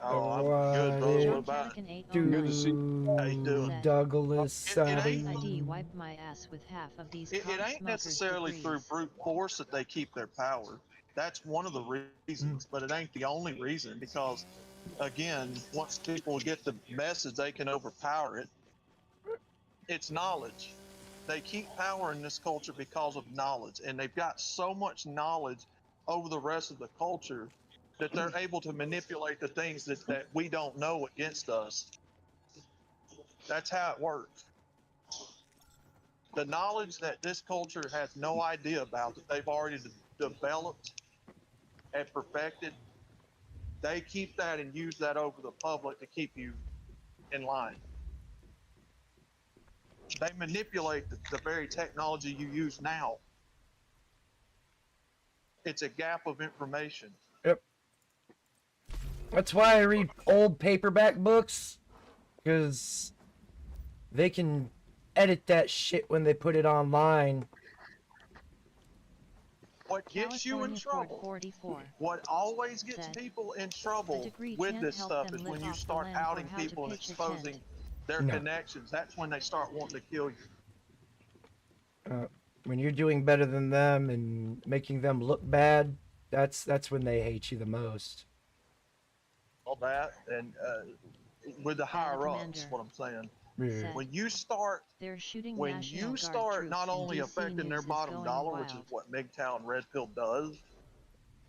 [SPEAKER 7] Oh, I'm
[SPEAKER 1] What
[SPEAKER 7] good, brother.
[SPEAKER 1] it
[SPEAKER 7] What
[SPEAKER 5] John
[SPEAKER 7] about it?
[SPEAKER 5] Cadigan
[SPEAKER 1] Do
[SPEAKER 5] 809
[SPEAKER 3] Good to see
[SPEAKER 7] How you doing?
[SPEAKER 5] said,
[SPEAKER 1] Douglas
[SPEAKER 7] It ain't-
[SPEAKER 1] Sadie.
[SPEAKER 5] ID wiped my ass with half of these
[SPEAKER 7] It
[SPEAKER 5] cog
[SPEAKER 7] ain't
[SPEAKER 5] smokers'
[SPEAKER 7] necessarily through
[SPEAKER 5] degrees.
[SPEAKER 7] brute force that they keep their power. That's one of the reasons, but it ain't the only reason because, again, once people get the message, they can overpower it. It's knowledge. They keep power in this culture because of knowledge, and they've got so much knowledge over the rest of the culture that they're able to manipulate the things that we don't know against us. That's how it works. The knowledge that this culture has no idea about, that they've already developed and perfected, they keep that and use that over the public to keep you in line. They manipulate the very technology you use now. It's a gap of information.
[SPEAKER 1] That's why I read old paperback books, because they can edit that shit when they put it online.
[SPEAKER 7] What gets you in
[SPEAKER 5] California Ford
[SPEAKER 7] trouble,
[SPEAKER 5] 44
[SPEAKER 7] what always gets
[SPEAKER 5] said,
[SPEAKER 7] people in
[SPEAKER 5] a
[SPEAKER 7] trouble
[SPEAKER 5] degree
[SPEAKER 7] with
[SPEAKER 5] can't
[SPEAKER 7] this
[SPEAKER 5] help
[SPEAKER 7] stuff
[SPEAKER 5] them
[SPEAKER 7] is
[SPEAKER 5] live
[SPEAKER 7] when you
[SPEAKER 5] off the
[SPEAKER 7] start
[SPEAKER 5] land or
[SPEAKER 7] outing
[SPEAKER 5] how to
[SPEAKER 7] people and
[SPEAKER 5] pitch a
[SPEAKER 7] exposing
[SPEAKER 5] tent.
[SPEAKER 7] their
[SPEAKER 1] No.
[SPEAKER 7] connections. That's when they start wanting to kill you.
[SPEAKER 1] When you're doing better than them and making them look bad, that's when they hate you the most.
[SPEAKER 7] All that and with the higher ups,
[SPEAKER 5] commander
[SPEAKER 7] what I'm saying.
[SPEAKER 1] Yeah.
[SPEAKER 5] said,
[SPEAKER 7] When you start
[SPEAKER 5] they're shooting
[SPEAKER 7] when
[SPEAKER 5] National
[SPEAKER 7] you
[SPEAKER 5] Guard
[SPEAKER 7] start
[SPEAKER 5] troops
[SPEAKER 7] not
[SPEAKER 5] and
[SPEAKER 7] only
[SPEAKER 5] DC
[SPEAKER 7] affecting their
[SPEAKER 5] News is
[SPEAKER 7] bottom
[SPEAKER 5] going
[SPEAKER 7] dollar, which is
[SPEAKER 5] wild.
[SPEAKER 7] what MGTOW and Red Pill does,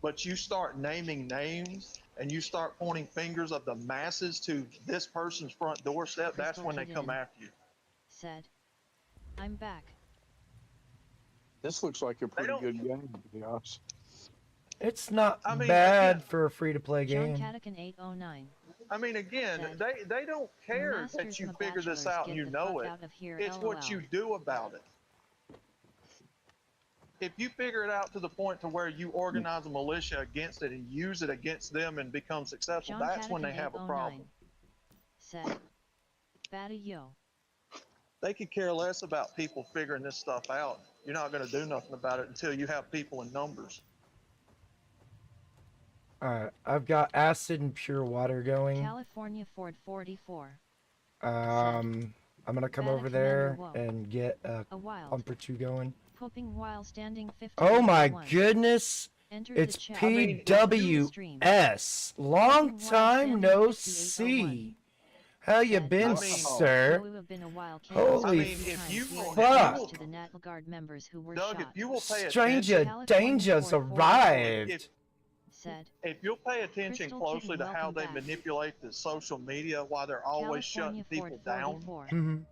[SPEAKER 7] but you start naming names and you start pointing fingers of the masses to this person's front doorstep, that's
[SPEAKER 5] Crystal
[SPEAKER 7] when they come
[SPEAKER 5] Kitten
[SPEAKER 7] after you.
[SPEAKER 5] said, I'm back.
[SPEAKER 3] This looks like a pretty
[SPEAKER 7] don't-
[SPEAKER 3] good game, to be honest.
[SPEAKER 1] It's not
[SPEAKER 7] I mean,
[SPEAKER 1] bad
[SPEAKER 7] again-
[SPEAKER 1] for a free-to-play
[SPEAKER 5] John
[SPEAKER 1] game.
[SPEAKER 5] Cadigan 809
[SPEAKER 7] I mean, again,
[SPEAKER 5] Said,
[SPEAKER 7] they don't care
[SPEAKER 5] Masters
[SPEAKER 7] that you
[SPEAKER 5] and
[SPEAKER 7] figure this
[SPEAKER 5] bachelors,
[SPEAKER 7] out and
[SPEAKER 5] get
[SPEAKER 7] you
[SPEAKER 5] the
[SPEAKER 7] know
[SPEAKER 5] fuck
[SPEAKER 7] it.
[SPEAKER 5] out of here,
[SPEAKER 7] It's what
[SPEAKER 5] LOL.
[SPEAKER 7] you do about it. If you figure it out to the point to where you organize a militia against it and use it against them and become successful,
[SPEAKER 5] John
[SPEAKER 7] that's when they
[SPEAKER 5] Cadigan
[SPEAKER 7] have a
[SPEAKER 5] 809
[SPEAKER 7] problem.
[SPEAKER 5] said, Batty yo.
[SPEAKER 7] they could care less about people figuring this stuff out. You're not going to do nothing about it until you have people in numbers.
[SPEAKER 1] Alright, I've got acid and pure water going.
[SPEAKER 5] California Ford 44.
[SPEAKER 1] I'm gonna come over there and get a
[SPEAKER 5] A wild.
[SPEAKER 1] pump or two going.
[SPEAKER 5] Hoping while standing 50.
[SPEAKER 1] Oh my goodness!
[SPEAKER 5] Entered
[SPEAKER 1] It's
[SPEAKER 5] the chat.
[SPEAKER 1] PWS. Long time no see. How you been,
[SPEAKER 7] mean-
[SPEAKER 1] sir?
[SPEAKER 5] Though it have been a while,
[SPEAKER 1] Holy
[SPEAKER 7] I mean, if you will-
[SPEAKER 1] fuck!
[SPEAKER 5] to the National Guard members who were
[SPEAKER 7] Doug, if
[SPEAKER 5] shot.
[SPEAKER 7] you will pay
[SPEAKER 1] Stranger
[SPEAKER 7] attention,
[SPEAKER 1] dangers arrived.
[SPEAKER 5] Said
[SPEAKER 7] if you'll pay attention
[SPEAKER 5] Crystal
[SPEAKER 7] closely
[SPEAKER 5] Kitten,
[SPEAKER 7] to how
[SPEAKER 5] welcome
[SPEAKER 7] they
[SPEAKER 5] back.
[SPEAKER 7] manipulate the social media, why they're always
[SPEAKER 5] California
[SPEAKER 7] shutting people
[SPEAKER 5] Ford
[SPEAKER 7] down,
[SPEAKER 5] 44.
[SPEAKER 1] Mhm.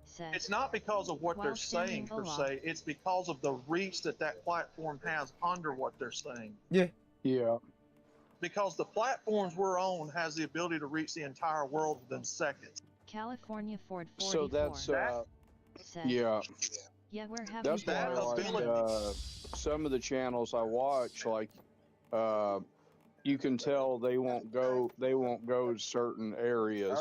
[SPEAKER 5] Said
[SPEAKER 7] it's not because of what
[SPEAKER 5] While
[SPEAKER 7] they're saying
[SPEAKER 5] standing
[SPEAKER 7] per
[SPEAKER 5] aloft.
[SPEAKER 7] se. It's because of the reach that that platform has under what they're saying.
[SPEAKER 2] Yeah.
[SPEAKER 7] Because the platforms we're on has the ability to reach the entire world within seconds.
[SPEAKER 5] California Ford 44.
[SPEAKER 2] So that's
[SPEAKER 5] said,
[SPEAKER 2] yeah.
[SPEAKER 5] Yeah, we're having
[SPEAKER 2] That's why
[SPEAKER 7] that
[SPEAKER 2] like
[SPEAKER 7] ability-
[SPEAKER 2] some of the channels I watch, like you can tell they won't go to certain areas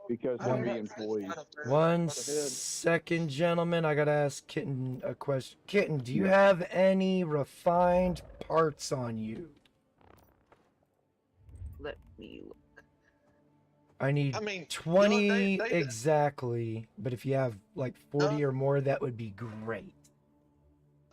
[SPEAKER 2] because
[SPEAKER 7] I
[SPEAKER 2] they're
[SPEAKER 7] don't
[SPEAKER 2] being
[SPEAKER 7] know.
[SPEAKER 2] policed.
[SPEAKER 1] One
[SPEAKER 7] Go ahead.
[SPEAKER 1] second, gentlemen. I gotta ask Kitten a question. Kitten, do you have any refined parts on you?
[SPEAKER 4] Let me look.
[SPEAKER 1] I need
[SPEAKER 7] I mean,
[SPEAKER 1] 20
[SPEAKER 7] they-
[SPEAKER 1] exactly, but if you have like 40 or more, that would be great.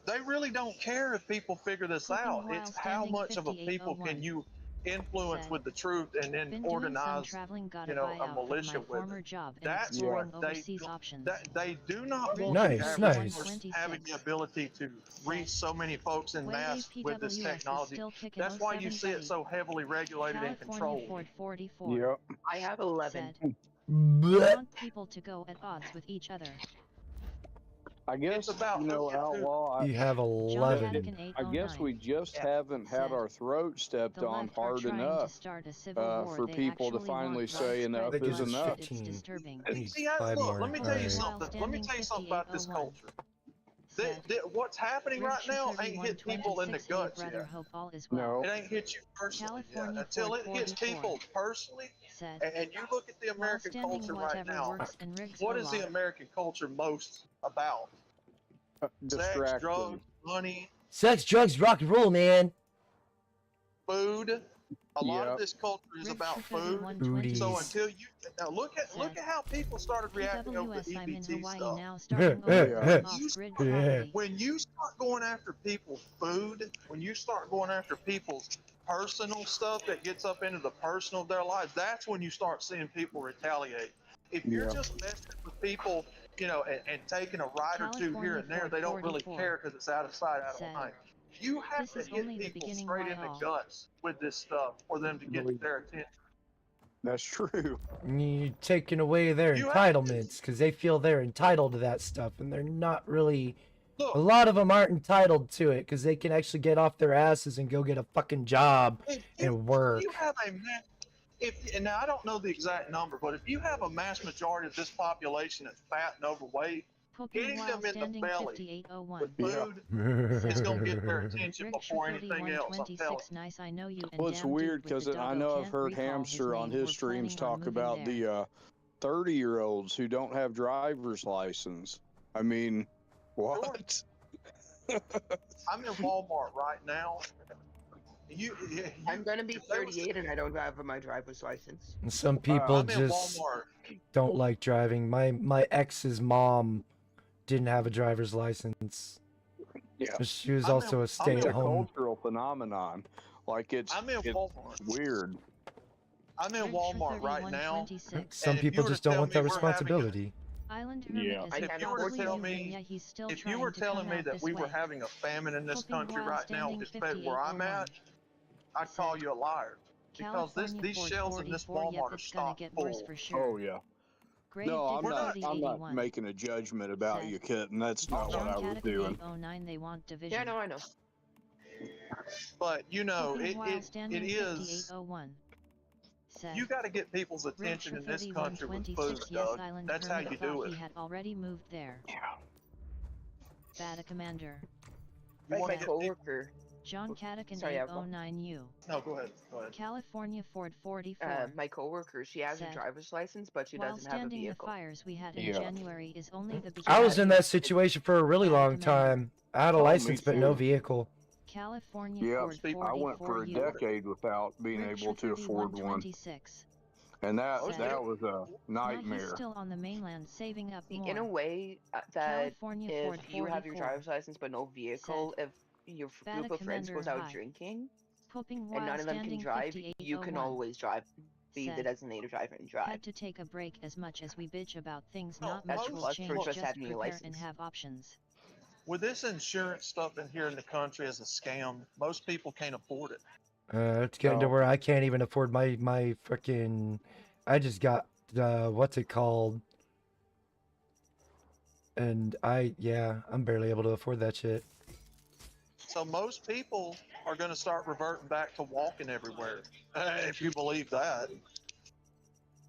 [SPEAKER 7] They really don't care if people figure this
[SPEAKER 5] Cooking
[SPEAKER 7] out.
[SPEAKER 5] while
[SPEAKER 7] It's how
[SPEAKER 5] standing
[SPEAKER 7] much of a people
[SPEAKER 5] 5801.
[SPEAKER 7] can you influence
[SPEAKER 5] Said,
[SPEAKER 7] with the truth and then
[SPEAKER 5] Been doing some
[SPEAKER 7] organize.
[SPEAKER 5] traveling, got
[SPEAKER 7] you
[SPEAKER 5] a
[SPEAKER 7] know, a
[SPEAKER 5] buyout
[SPEAKER 7] militia
[SPEAKER 5] from my
[SPEAKER 7] with
[SPEAKER 5] former
[SPEAKER 7] it.
[SPEAKER 5] job and
[SPEAKER 7] That's
[SPEAKER 5] exploring
[SPEAKER 7] what they
[SPEAKER 5] overseas
[SPEAKER 7] do-
[SPEAKER 5] options.
[SPEAKER 7] That they do not want
[SPEAKER 1] Nice,
[SPEAKER 7] the average
[SPEAKER 1] nice.
[SPEAKER 7] person having the ability to reach so many folks in mass with this
[SPEAKER 5] PWS is
[SPEAKER 7] technology.
[SPEAKER 5] still kicking
[SPEAKER 7] That's why you
[SPEAKER 5] 07
[SPEAKER 7] see it
[SPEAKER 5] buddy.
[SPEAKER 7] so heavily regulated and
[SPEAKER 5] California
[SPEAKER 7] controlled.
[SPEAKER 5] Ford 44.
[SPEAKER 2] Yep.
[SPEAKER 4] I have 11.
[SPEAKER 5] Said,
[SPEAKER 1] Blech.
[SPEAKER 5] want people to go at odds with each other.
[SPEAKER 2] I guess
[SPEAKER 7] about
[SPEAKER 2] you know,
[SPEAKER 7] who-
[SPEAKER 2] Outlaw.
[SPEAKER 1] You have
[SPEAKER 5] John
[SPEAKER 1] 11.
[SPEAKER 5] Vatican
[SPEAKER 2] I guess we
[SPEAKER 5] 809.
[SPEAKER 2] just
[SPEAKER 4] Yeah.
[SPEAKER 2] haven't had
[SPEAKER 5] Said,
[SPEAKER 2] our throat stepped
[SPEAKER 5] The
[SPEAKER 2] on
[SPEAKER 5] left are
[SPEAKER 2] hard
[SPEAKER 5] trying to
[SPEAKER 2] enough
[SPEAKER 5] start a civil war.
[SPEAKER 2] for
[SPEAKER 5] They
[SPEAKER 2] people to
[SPEAKER 5] actually
[SPEAKER 2] finally
[SPEAKER 5] want
[SPEAKER 2] say enough
[SPEAKER 5] widespread
[SPEAKER 1] is
[SPEAKER 5] bloodshed.
[SPEAKER 1] enough.
[SPEAKER 5] It's
[SPEAKER 1] 15.
[SPEAKER 5] disturbing.
[SPEAKER 1] I need
[SPEAKER 7] See,
[SPEAKER 1] 5
[SPEAKER 7] look,
[SPEAKER 1] more.
[SPEAKER 7] let me tell you
[SPEAKER 1] Alright.
[SPEAKER 7] something. Let me tell you something about this
[SPEAKER 5] 5801.
[SPEAKER 7] culture.
[SPEAKER 5] Said,
[SPEAKER 7] What's happening right now ain't hit people in the
[SPEAKER 5] 3126
[SPEAKER 7] guts
[SPEAKER 5] brother
[SPEAKER 7] yet.
[SPEAKER 5] hope all is well.
[SPEAKER 2] No.
[SPEAKER 7] It ain't hit you personally yet.
[SPEAKER 5] California
[SPEAKER 7] Until
[SPEAKER 5] Ford
[SPEAKER 7] it hits
[SPEAKER 5] 44.
[SPEAKER 7] people personally,
[SPEAKER 5] Said,
[SPEAKER 7] and you look at the
[SPEAKER 5] while
[SPEAKER 7] American
[SPEAKER 5] standing
[SPEAKER 7] culture right
[SPEAKER 5] whatever
[SPEAKER 7] now,
[SPEAKER 5] works and rigs
[SPEAKER 7] what
[SPEAKER 5] a
[SPEAKER 7] is the
[SPEAKER 5] lot.
[SPEAKER 7] American culture most about? Sex,
[SPEAKER 2] Distraction.
[SPEAKER 7] drugs, money,
[SPEAKER 1] Sex, drugs, rock and roll, man.
[SPEAKER 7] food. A lot
[SPEAKER 2] Yep.
[SPEAKER 7] of this culture is
[SPEAKER 5] Rigs
[SPEAKER 7] about
[SPEAKER 5] for
[SPEAKER 7] food.
[SPEAKER 5] 3126.
[SPEAKER 7] So
[SPEAKER 1] Booties.
[SPEAKER 7] until you now look at how people started reacting over the
[SPEAKER 5] PWS, I'm in
[SPEAKER 7] EBT
[SPEAKER 5] Hawaii
[SPEAKER 7] stuff.
[SPEAKER 5] now, starting
[SPEAKER 1] Yeah.
[SPEAKER 5] over off-grid
[SPEAKER 1] Yeah.
[SPEAKER 5] property.
[SPEAKER 7] When you start going after people's food, when you start going after people's personal stuff that gets up into the personal of their lives, that's when you start seeing people retaliate. If you're
[SPEAKER 2] Yeah.
[SPEAKER 7] just messing with people, you know, and taking a ride or two here and there, they don't really
[SPEAKER 5] 44.
[SPEAKER 7] care because it's out of sight, out of
[SPEAKER 5] Said,
[SPEAKER 7] mind. You have
[SPEAKER 5] "This
[SPEAKER 7] to
[SPEAKER 5] is
[SPEAKER 7] hit
[SPEAKER 5] only the
[SPEAKER 7] people
[SPEAKER 5] beginning,
[SPEAKER 7] straight
[SPEAKER 5] why
[SPEAKER 7] in the
[SPEAKER 5] all?"
[SPEAKER 7] guts with this stuff for them to get their attention.
[SPEAKER 2] That's true.
[SPEAKER 1] You're taking away their
[SPEAKER 7] You have
[SPEAKER 1] entitlements because they feel they're entitled to that stuff, and they're not really. A
[SPEAKER 7] Look,
[SPEAKER 1] lot of them aren't entitled to it because they can actually get off their asses and go get a fucking job
[SPEAKER 7] if
[SPEAKER 1] and work.
[SPEAKER 7] you have a and now I don't know the exact number, but if you have a mass majority of this population that's fat and overweight,
[SPEAKER 5] Cooking
[SPEAKER 7] hitting
[SPEAKER 5] while
[SPEAKER 7] them in the
[SPEAKER 5] standing
[SPEAKER 7] belly
[SPEAKER 5] 5801.
[SPEAKER 7] with
[SPEAKER 2] Yeah.
[SPEAKER 7] food is going to get their attention
[SPEAKER 5] Rick
[SPEAKER 7] before anything else. I'm telling
[SPEAKER 5] 3126, nice, I know you and
[SPEAKER 2] Well, it's
[SPEAKER 5] damn
[SPEAKER 2] weird
[SPEAKER 5] dude with
[SPEAKER 2] because
[SPEAKER 5] the
[SPEAKER 2] I
[SPEAKER 5] doggo
[SPEAKER 2] know I've
[SPEAKER 5] can't
[SPEAKER 2] heard
[SPEAKER 5] recall
[SPEAKER 2] Hamster
[SPEAKER 5] his
[SPEAKER 2] on
[SPEAKER 5] name.
[SPEAKER 2] his
[SPEAKER 5] We're
[SPEAKER 2] streams
[SPEAKER 5] planning on
[SPEAKER 2] talk
[SPEAKER 5] moving
[SPEAKER 2] about
[SPEAKER 5] there.
[SPEAKER 2] the 30-year-olds who don't have driver's license. I mean, what?
[SPEAKER 7] I'm in Walmart right now.
[SPEAKER 4] I'm gonna be
[SPEAKER 7] if there was-
[SPEAKER 4] 38 and I don't have my driver's license.
[SPEAKER 1] And some people
[SPEAKER 7] I'm in
[SPEAKER 1] just
[SPEAKER 7] Walmart.
[SPEAKER 1] don't like driving. My ex's mom didn't have a driver's license.
[SPEAKER 2] Yeah.
[SPEAKER 1] But she was
[SPEAKER 7] I'm in-
[SPEAKER 1] also a
[SPEAKER 7] I'm in
[SPEAKER 2] It's a
[SPEAKER 1] stay-at-home.
[SPEAKER 2] cultural phenomenon. Like it's
[SPEAKER 7] I'm in Walmart.
[SPEAKER 2] weird.
[SPEAKER 7] I'm in
[SPEAKER 5] Rick for
[SPEAKER 7] Walmart right now.
[SPEAKER 5] 3126.
[SPEAKER 1] Some
[SPEAKER 7] if you
[SPEAKER 1] people
[SPEAKER 7] were to
[SPEAKER 1] just don't
[SPEAKER 7] tell
[SPEAKER 1] want
[SPEAKER 7] me
[SPEAKER 1] that
[SPEAKER 7] we're having a-
[SPEAKER 1] responsibility.
[SPEAKER 5] Island
[SPEAKER 2] Yeah.
[SPEAKER 5] Hermit is
[SPEAKER 4] If
[SPEAKER 5] about
[SPEAKER 4] you were to
[SPEAKER 5] to
[SPEAKER 7] tell
[SPEAKER 5] leave,
[SPEAKER 7] me-
[SPEAKER 5] and yet he's still
[SPEAKER 7] If you
[SPEAKER 5] trying
[SPEAKER 7] were
[SPEAKER 5] to
[SPEAKER 7] telling
[SPEAKER 5] come
[SPEAKER 7] me
[SPEAKER 5] out
[SPEAKER 7] that
[SPEAKER 5] this
[SPEAKER 7] we were
[SPEAKER 5] way.
[SPEAKER 7] having a famine in this
[SPEAKER 5] Cooking
[SPEAKER 7] country
[SPEAKER 5] while
[SPEAKER 7] right now,
[SPEAKER 5] standing
[SPEAKER 7] compared to where I'm at,
[SPEAKER 5] 5801.
[SPEAKER 7] I'd call you a liar. Because
[SPEAKER 5] California
[SPEAKER 7] these
[SPEAKER 5] Ford
[SPEAKER 7] shelves in this
[SPEAKER 5] 44, yep,
[SPEAKER 7] Walmart are
[SPEAKER 5] it's gonna
[SPEAKER 7] stocked
[SPEAKER 5] get worse
[SPEAKER 7] full.
[SPEAKER 5] for sure.
[SPEAKER 2] Oh yeah.
[SPEAKER 5] Grave
[SPEAKER 2] No, I'm
[SPEAKER 5] digger
[SPEAKER 2] not. I'm not
[SPEAKER 5] 8081.
[SPEAKER 2] making a judgment about
[SPEAKER 5] Said,
[SPEAKER 2] you, kitten. That's not what
[SPEAKER 5] John
[SPEAKER 2] I was
[SPEAKER 5] Catacomb
[SPEAKER 2] doing.
[SPEAKER 5] 809, they want division.
[SPEAKER 4] Yeah, no, I know.
[SPEAKER 7] But you know,
[SPEAKER 5] Cooking while
[SPEAKER 7] it
[SPEAKER 5] standing
[SPEAKER 7] is.
[SPEAKER 5] 5801. Said,
[SPEAKER 7] You got to get people's
[SPEAKER 5] Rick
[SPEAKER 7] attention
[SPEAKER 5] for
[SPEAKER 7] in this country with food,
[SPEAKER 5] 3126, yes,
[SPEAKER 7] Doug.
[SPEAKER 5] Island
[SPEAKER 7] That's how
[SPEAKER 5] Hermit
[SPEAKER 7] you
[SPEAKER 5] thought
[SPEAKER 7] do
[SPEAKER 5] he
[SPEAKER 7] it.
[SPEAKER 5] had already moved there.
[SPEAKER 2] Yeah.
[SPEAKER 5] Bada Commander.
[SPEAKER 7] You
[SPEAKER 4] Like
[SPEAKER 7] want
[SPEAKER 4] my
[SPEAKER 7] to get people.
[SPEAKER 4] coworker
[SPEAKER 5] John Cadican
[SPEAKER 4] Sorry, Eva.
[SPEAKER 5] 809U.
[SPEAKER 7] No, go ahead. Go ahead.
[SPEAKER 5] California Ford 44.
[SPEAKER 4] My coworker, she has a
[SPEAKER 5] said,
[SPEAKER 4] driver's license, but she
[SPEAKER 5] While
[SPEAKER 4] doesn't have a
[SPEAKER 5] standing the
[SPEAKER 4] vehicle.
[SPEAKER 5] fires we had in
[SPEAKER 2] Yeah.
[SPEAKER 5] January is only the beginning.
[SPEAKER 1] I was in
[SPEAKER 4] Yeah.
[SPEAKER 1] that situation for a really long time. I had a
[SPEAKER 2] Oh, me
[SPEAKER 1] license but no
[SPEAKER 2] too.
[SPEAKER 1] vehicle.
[SPEAKER 5] California
[SPEAKER 2] Yeah,
[SPEAKER 5] Ford
[SPEAKER 2] I went for a
[SPEAKER 5] 44U.
[SPEAKER 2] decade without being able to afford one,
[SPEAKER 5] 3126.
[SPEAKER 2] and that
[SPEAKER 5] Said,
[SPEAKER 2] was a
[SPEAKER 5] Now he's
[SPEAKER 2] nightmare.
[SPEAKER 5] still on the mainland saving up
[SPEAKER 4] See,
[SPEAKER 5] more.
[SPEAKER 4] in a way, that
[SPEAKER 5] California Ford
[SPEAKER 4] if you have your
[SPEAKER 5] 44.
[SPEAKER 4] driver's license but no vehicle, if your
[SPEAKER 5] Bata
[SPEAKER 4] group of friends
[SPEAKER 5] Commander
[SPEAKER 4] goes out
[SPEAKER 5] High.
[SPEAKER 4] drinking
[SPEAKER 5] Pooping
[SPEAKER 4] and
[SPEAKER 5] while
[SPEAKER 4] none of them can
[SPEAKER 5] standing
[SPEAKER 4] drive, you can
[SPEAKER 5] 5801.
[SPEAKER 4] always drive. Be the
[SPEAKER 5] Said,
[SPEAKER 4] designated driver and drive.
[SPEAKER 5] Had to take a break as much as we bitch about things
[SPEAKER 7] No,
[SPEAKER 5] not
[SPEAKER 7] that's
[SPEAKER 5] much
[SPEAKER 7] a
[SPEAKER 5] will
[SPEAKER 7] plus
[SPEAKER 5] change.
[SPEAKER 7] for
[SPEAKER 4] just
[SPEAKER 5] Just
[SPEAKER 4] having your
[SPEAKER 5] prepare and
[SPEAKER 4] license.
[SPEAKER 5] have options.
[SPEAKER 7] With this insurance stuff in here in the country as a scam, most people can't afford it.
[SPEAKER 1] It's getting to
[SPEAKER 2] No.
[SPEAKER 1] where I can't even afford my freaking. I just got what's it called? And I'm barely able to afford that shit.
[SPEAKER 7] So most people are going to start reverting back to walking everywhere, if you believe that.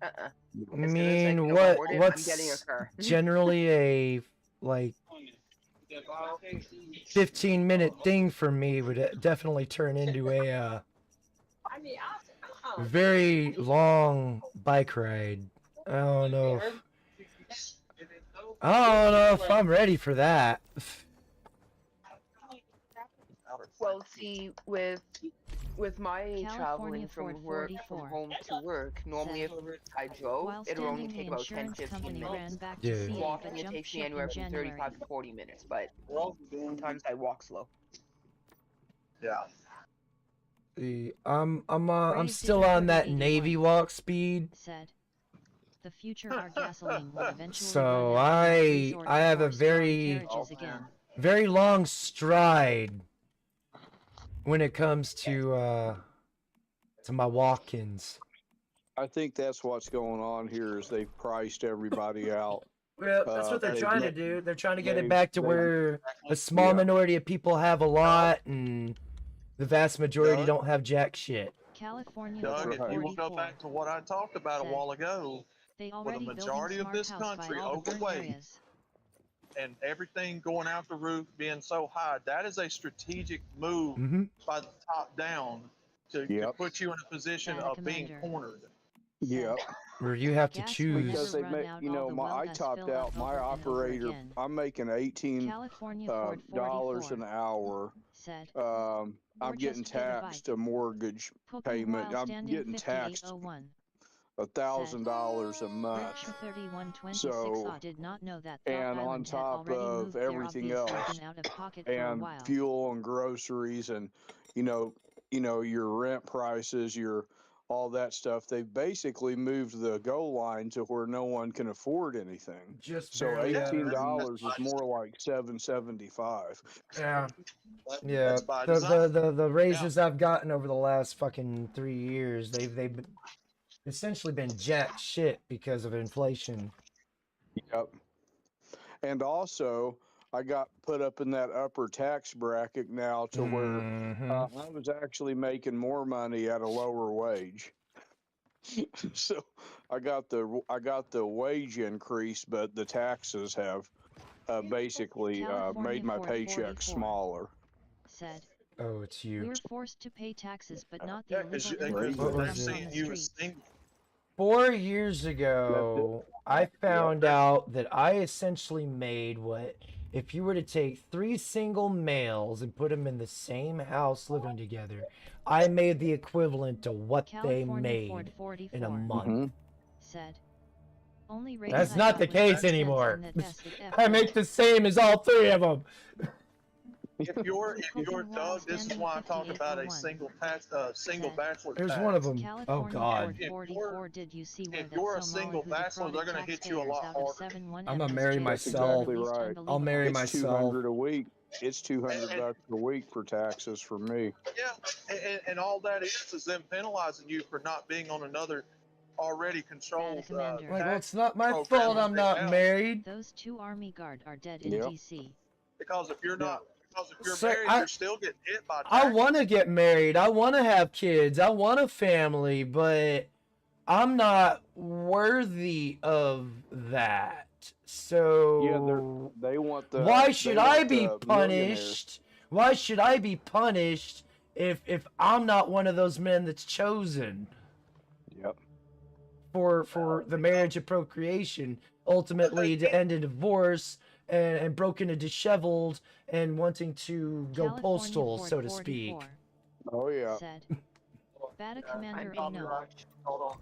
[SPEAKER 4] Uh-uh.
[SPEAKER 1] I
[SPEAKER 4] As soon as I
[SPEAKER 1] mean,
[SPEAKER 4] can
[SPEAKER 1] what
[SPEAKER 4] afford it, I'm getting a
[SPEAKER 1] what's
[SPEAKER 4] car.
[SPEAKER 1] generally a like 15-minute thing for me would definitely turn into a very long bike ride. I don't know. I don't know if I'm ready for that.
[SPEAKER 4] Well, see, with my
[SPEAKER 5] California
[SPEAKER 4] traveling
[SPEAKER 5] Ford
[SPEAKER 4] from work
[SPEAKER 5] 44
[SPEAKER 4] from home to work, normally if
[SPEAKER 5] said,
[SPEAKER 4] I drove,
[SPEAKER 5] While
[SPEAKER 4] it would only
[SPEAKER 5] standing, the
[SPEAKER 4] take about 10,
[SPEAKER 5] insurance
[SPEAKER 4] 15
[SPEAKER 5] company ran
[SPEAKER 4] minutes.
[SPEAKER 5] back to
[SPEAKER 1] Yeah.
[SPEAKER 5] CA but
[SPEAKER 4] Walking, it
[SPEAKER 5] jumped
[SPEAKER 4] takes me
[SPEAKER 5] ship
[SPEAKER 4] anywhere
[SPEAKER 5] in
[SPEAKER 4] from
[SPEAKER 5] January.
[SPEAKER 4] 35 to 40 minutes, but sometimes I walk slow.
[SPEAKER 7] Yeah.
[SPEAKER 1] I'm
[SPEAKER 5] Brave
[SPEAKER 1] still
[SPEAKER 5] Digger
[SPEAKER 1] on that
[SPEAKER 5] 31
[SPEAKER 1] Navy walk speed.
[SPEAKER 5] Said, the future our gasoline will eventually
[SPEAKER 1] So
[SPEAKER 5] run out and we'll resort
[SPEAKER 1] I
[SPEAKER 5] to
[SPEAKER 1] have a
[SPEAKER 5] horse-drawn
[SPEAKER 1] very
[SPEAKER 5] carriages again.
[SPEAKER 1] very long stride when it comes to my walk-ins.
[SPEAKER 2] I think that's what's going on here is they've priced everybody out.
[SPEAKER 1] Well, that's what they're
[SPEAKER 2] they've
[SPEAKER 1] trying to
[SPEAKER 2] let-
[SPEAKER 1] do. They're trying to get it
[SPEAKER 2] they've-
[SPEAKER 1] back to
[SPEAKER 2] they-
[SPEAKER 1] where a small
[SPEAKER 2] Yeah.
[SPEAKER 1] minority of people have a lot and the vast majority
[SPEAKER 7] Doug?
[SPEAKER 1] don't have jack shit.
[SPEAKER 5] California
[SPEAKER 2] That's
[SPEAKER 7] Doug,
[SPEAKER 5] Ford
[SPEAKER 7] if you will
[SPEAKER 5] 44.
[SPEAKER 7] go back to what I talked about a
[SPEAKER 5] Said,
[SPEAKER 7] while ago,
[SPEAKER 5] They
[SPEAKER 7] with a
[SPEAKER 5] already
[SPEAKER 7] majority
[SPEAKER 5] building
[SPEAKER 7] of this
[SPEAKER 5] smart house by
[SPEAKER 7] country
[SPEAKER 5] all the burnt
[SPEAKER 7] overweight,
[SPEAKER 5] areas.
[SPEAKER 7] and everything going out the roof being so high, that is a strategic move
[SPEAKER 1] Mm-hmm.
[SPEAKER 7] by the top down to
[SPEAKER 2] Yep.
[SPEAKER 7] put you in a position
[SPEAKER 5] Bata
[SPEAKER 7] of being
[SPEAKER 5] Commander.
[SPEAKER 7] cornered.
[SPEAKER 2] Yep.
[SPEAKER 1] Where you have to
[SPEAKER 5] Gas will
[SPEAKER 1] choose.
[SPEAKER 2] Because
[SPEAKER 5] never
[SPEAKER 2] they
[SPEAKER 5] run
[SPEAKER 2] make,
[SPEAKER 5] out,
[SPEAKER 2] you
[SPEAKER 5] all
[SPEAKER 2] know,
[SPEAKER 5] the
[SPEAKER 2] I
[SPEAKER 5] well has
[SPEAKER 2] topped
[SPEAKER 5] filled up
[SPEAKER 2] out my
[SPEAKER 5] over and over
[SPEAKER 2] operator.
[SPEAKER 5] again.
[SPEAKER 2] I'm making 18
[SPEAKER 5] California Ford
[SPEAKER 2] dollars
[SPEAKER 5] 44
[SPEAKER 2] an hour.
[SPEAKER 5] said,
[SPEAKER 2] I'm
[SPEAKER 5] Or
[SPEAKER 2] getting
[SPEAKER 5] just get a
[SPEAKER 2] taxed a mortgage
[SPEAKER 5] Pooping
[SPEAKER 2] payment.
[SPEAKER 5] while
[SPEAKER 2] I'm
[SPEAKER 5] standing
[SPEAKER 2] getting taxed
[SPEAKER 5] 5801.
[SPEAKER 2] $1,000 a month.
[SPEAKER 5] Rickshaw 3126
[SPEAKER 2] So,
[SPEAKER 5] I did not know that Thought
[SPEAKER 2] and on
[SPEAKER 5] Island had
[SPEAKER 2] top
[SPEAKER 5] already
[SPEAKER 2] of
[SPEAKER 5] moved there,
[SPEAKER 2] everything
[SPEAKER 5] obviously
[SPEAKER 2] else,
[SPEAKER 5] been out of pocket for a
[SPEAKER 2] and
[SPEAKER 5] while.
[SPEAKER 2] fuel and groceries, and you know your rent prices, your all that stuff. They've basically moved the goal line to where no one can afford anything.
[SPEAKER 1] Just
[SPEAKER 2] So
[SPEAKER 1] barely.
[SPEAKER 2] $18 is more like $7.75.
[SPEAKER 1] Yeah.
[SPEAKER 7] That-
[SPEAKER 1] Yeah,
[SPEAKER 7] That's by design.
[SPEAKER 1] the raises I've gotten over the last fucking 3 years, they've essentially been jack shit because of inflation.
[SPEAKER 2] Yep. And also, I got put up in that upper tax bracket now to where
[SPEAKER 1] Mhm.
[SPEAKER 2] I was actually making more money at a lower wage. So I got the wage increase, but the taxes have basically made my
[SPEAKER 5] California
[SPEAKER 2] paycheck
[SPEAKER 5] 444
[SPEAKER 2] smaller.
[SPEAKER 5] said,
[SPEAKER 1] Oh, it's
[SPEAKER 5] we
[SPEAKER 1] you.
[SPEAKER 5] were forced to pay taxes but not the
[SPEAKER 7] Yeah, because
[SPEAKER 5] illegal
[SPEAKER 2] What
[SPEAKER 5] immigrants
[SPEAKER 1] was
[SPEAKER 5] that
[SPEAKER 1] it?
[SPEAKER 5] come from
[SPEAKER 7] seeing
[SPEAKER 5] the
[SPEAKER 7] you as
[SPEAKER 5] streets.
[SPEAKER 7] single.
[SPEAKER 1] 4 years ago, I found out that I essentially made what, if you were to take 3 single males and put them in the same house living together, I made the equivalent to what they
[SPEAKER 5] California Ford
[SPEAKER 1] made
[SPEAKER 5] 44
[SPEAKER 1] in a month.
[SPEAKER 2] Mhm.
[SPEAKER 5] said, only raise
[SPEAKER 1] That's
[SPEAKER 5] I
[SPEAKER 1] not
[SPEAKER 5] got
[SPEAKER 1] the
[SPEAKER 5] was
[SPEAKER 1] case
[SPEAKER 5] 5 cents
[SPEAKER 1] anymore.
[SPEAKER 5] on that bastard F
[SPEAKER 1] I
[SPEAKER 5] word.
[SPEAKER 1] make the same as all 3 of them.
[SPEAKER 7] If you're
[SPEAKER 5] Cooking while
[SPEAKER 7] Doug, this is
[SPEAKER 5] standing
[SPEAKER 7] why I talk about a
[SPEAKER 5] 5801.
[SPEAKER 7] single
[SPEAKER 5] Said,
[SPEAKER 7] bachelor
[SPEAKER 1] There's
[SPEAKER 7] tax.
[SPEAKER 1] one of them. Oh,
[SPEAKER 5] California
[SPEAKER 1] God.
[SPEAKER 5] Ford
[SPEAKER 7] If
[SPEAKER 5] 44 did you see where
[SPEAKER 7] if
[SPEAKER 5] that
[SPEAKER 7] you're a
[SPEAKER 5] Somali
[SPEAKER 7] single
[SPEAKER 5] who
[SPEAKER 7] bachelor, they're
[SPEAKER 5] defrauded
[SPEAKER 7] gonna hit you a
[SPEAKER 5] taxpayers
[SPEAKER 7] lot
[SPEAKER 5] out of
[SPEAKER 7] harder.
[SPEAKER 5] 7-1
[SPEAKER 1] I'm gonna
[SPEAKER 5] was
[SPEAKER 1] marry
[SPEAKER 5] jailed
[SPEAKER 2] That's
[SPEAKER 5] for
[SPEAKER 1] myself.
[SPEAKER 2] exactly
[SPEAKER 5] released
[SPEAKER 2] right.
[SPEAKER 5] unbelievable.
[SPEAKER 1] I'll marry
[SPEAKER 2] It's
[SPEAKER 1] myself.
[SPEAKER 2] 200 a week. It's 200 bucks a week for taxes for me.
[SPEAKER 7] Yeah, and all that is them penalizing you for not being on another already controlled
[SPEAKER 5] Commander.
[SPEAKER 1] Like, well,
[SPEAKER 7] tax
[SPEAKER 1] it's not my
[SPEAKER 7] program
[SPEAKER 1] fault
[SPEAKER 7] as
[SPEAKER 1] I'm
[SPEAKER 7] they
[SPEAKER 1] not
[SPEAKER 7] have.
[SPEAKER 1] married.
[SPEAKER 5] Those 2 Army Guard are dead in
[SPEAKER 2] Yep.
[SPEAKER 5] DC.
[SPEAKER 7] Because if you're not, because if you're
[SPEAKER 1] So
[SPEAKER 7] married,
[SPEAKER 1] I-
[SPEAKER 7] you're still getting hit by
[SPEAKER 1] I
[SPEAKER 7] taxes.
[SPEAKER 1] want to get married. I want to have kids. I want a family, but I'm not worthy of that. So
[SPEAKER 2] Yeah, they want the.
[SPEAKER 1] why
[SPEAKER 2] they
[SPEAKER 1] should
[SPEAKER 2] want
[SPEAKER 1] I be
[SPEAKER 2] the millionaires.
[SPEAKER 1] punished Why should I be punished if I'm not one of those men that's chosen
[SPEAKER 2] Yep.
[SPEAKER 1] for the marriage of procreation, ultimately to end in divorce and broken and disheveled and wanting to go
[SPEAKER 5] California
[SPEAKER 1] postal,
[SPEAKER 5] Ford
[SPEAKER 1] so to speak.
[SPEAKER 5] 44
[SPEAKER 2] Oh yeah.
[SPEAKER 5] said, Bata Commander
[SPEAKER 4] I'm being
[SPEAKER 5] no.
[SPEAKER 4] watched.
[SPEAKER 6] Hold on.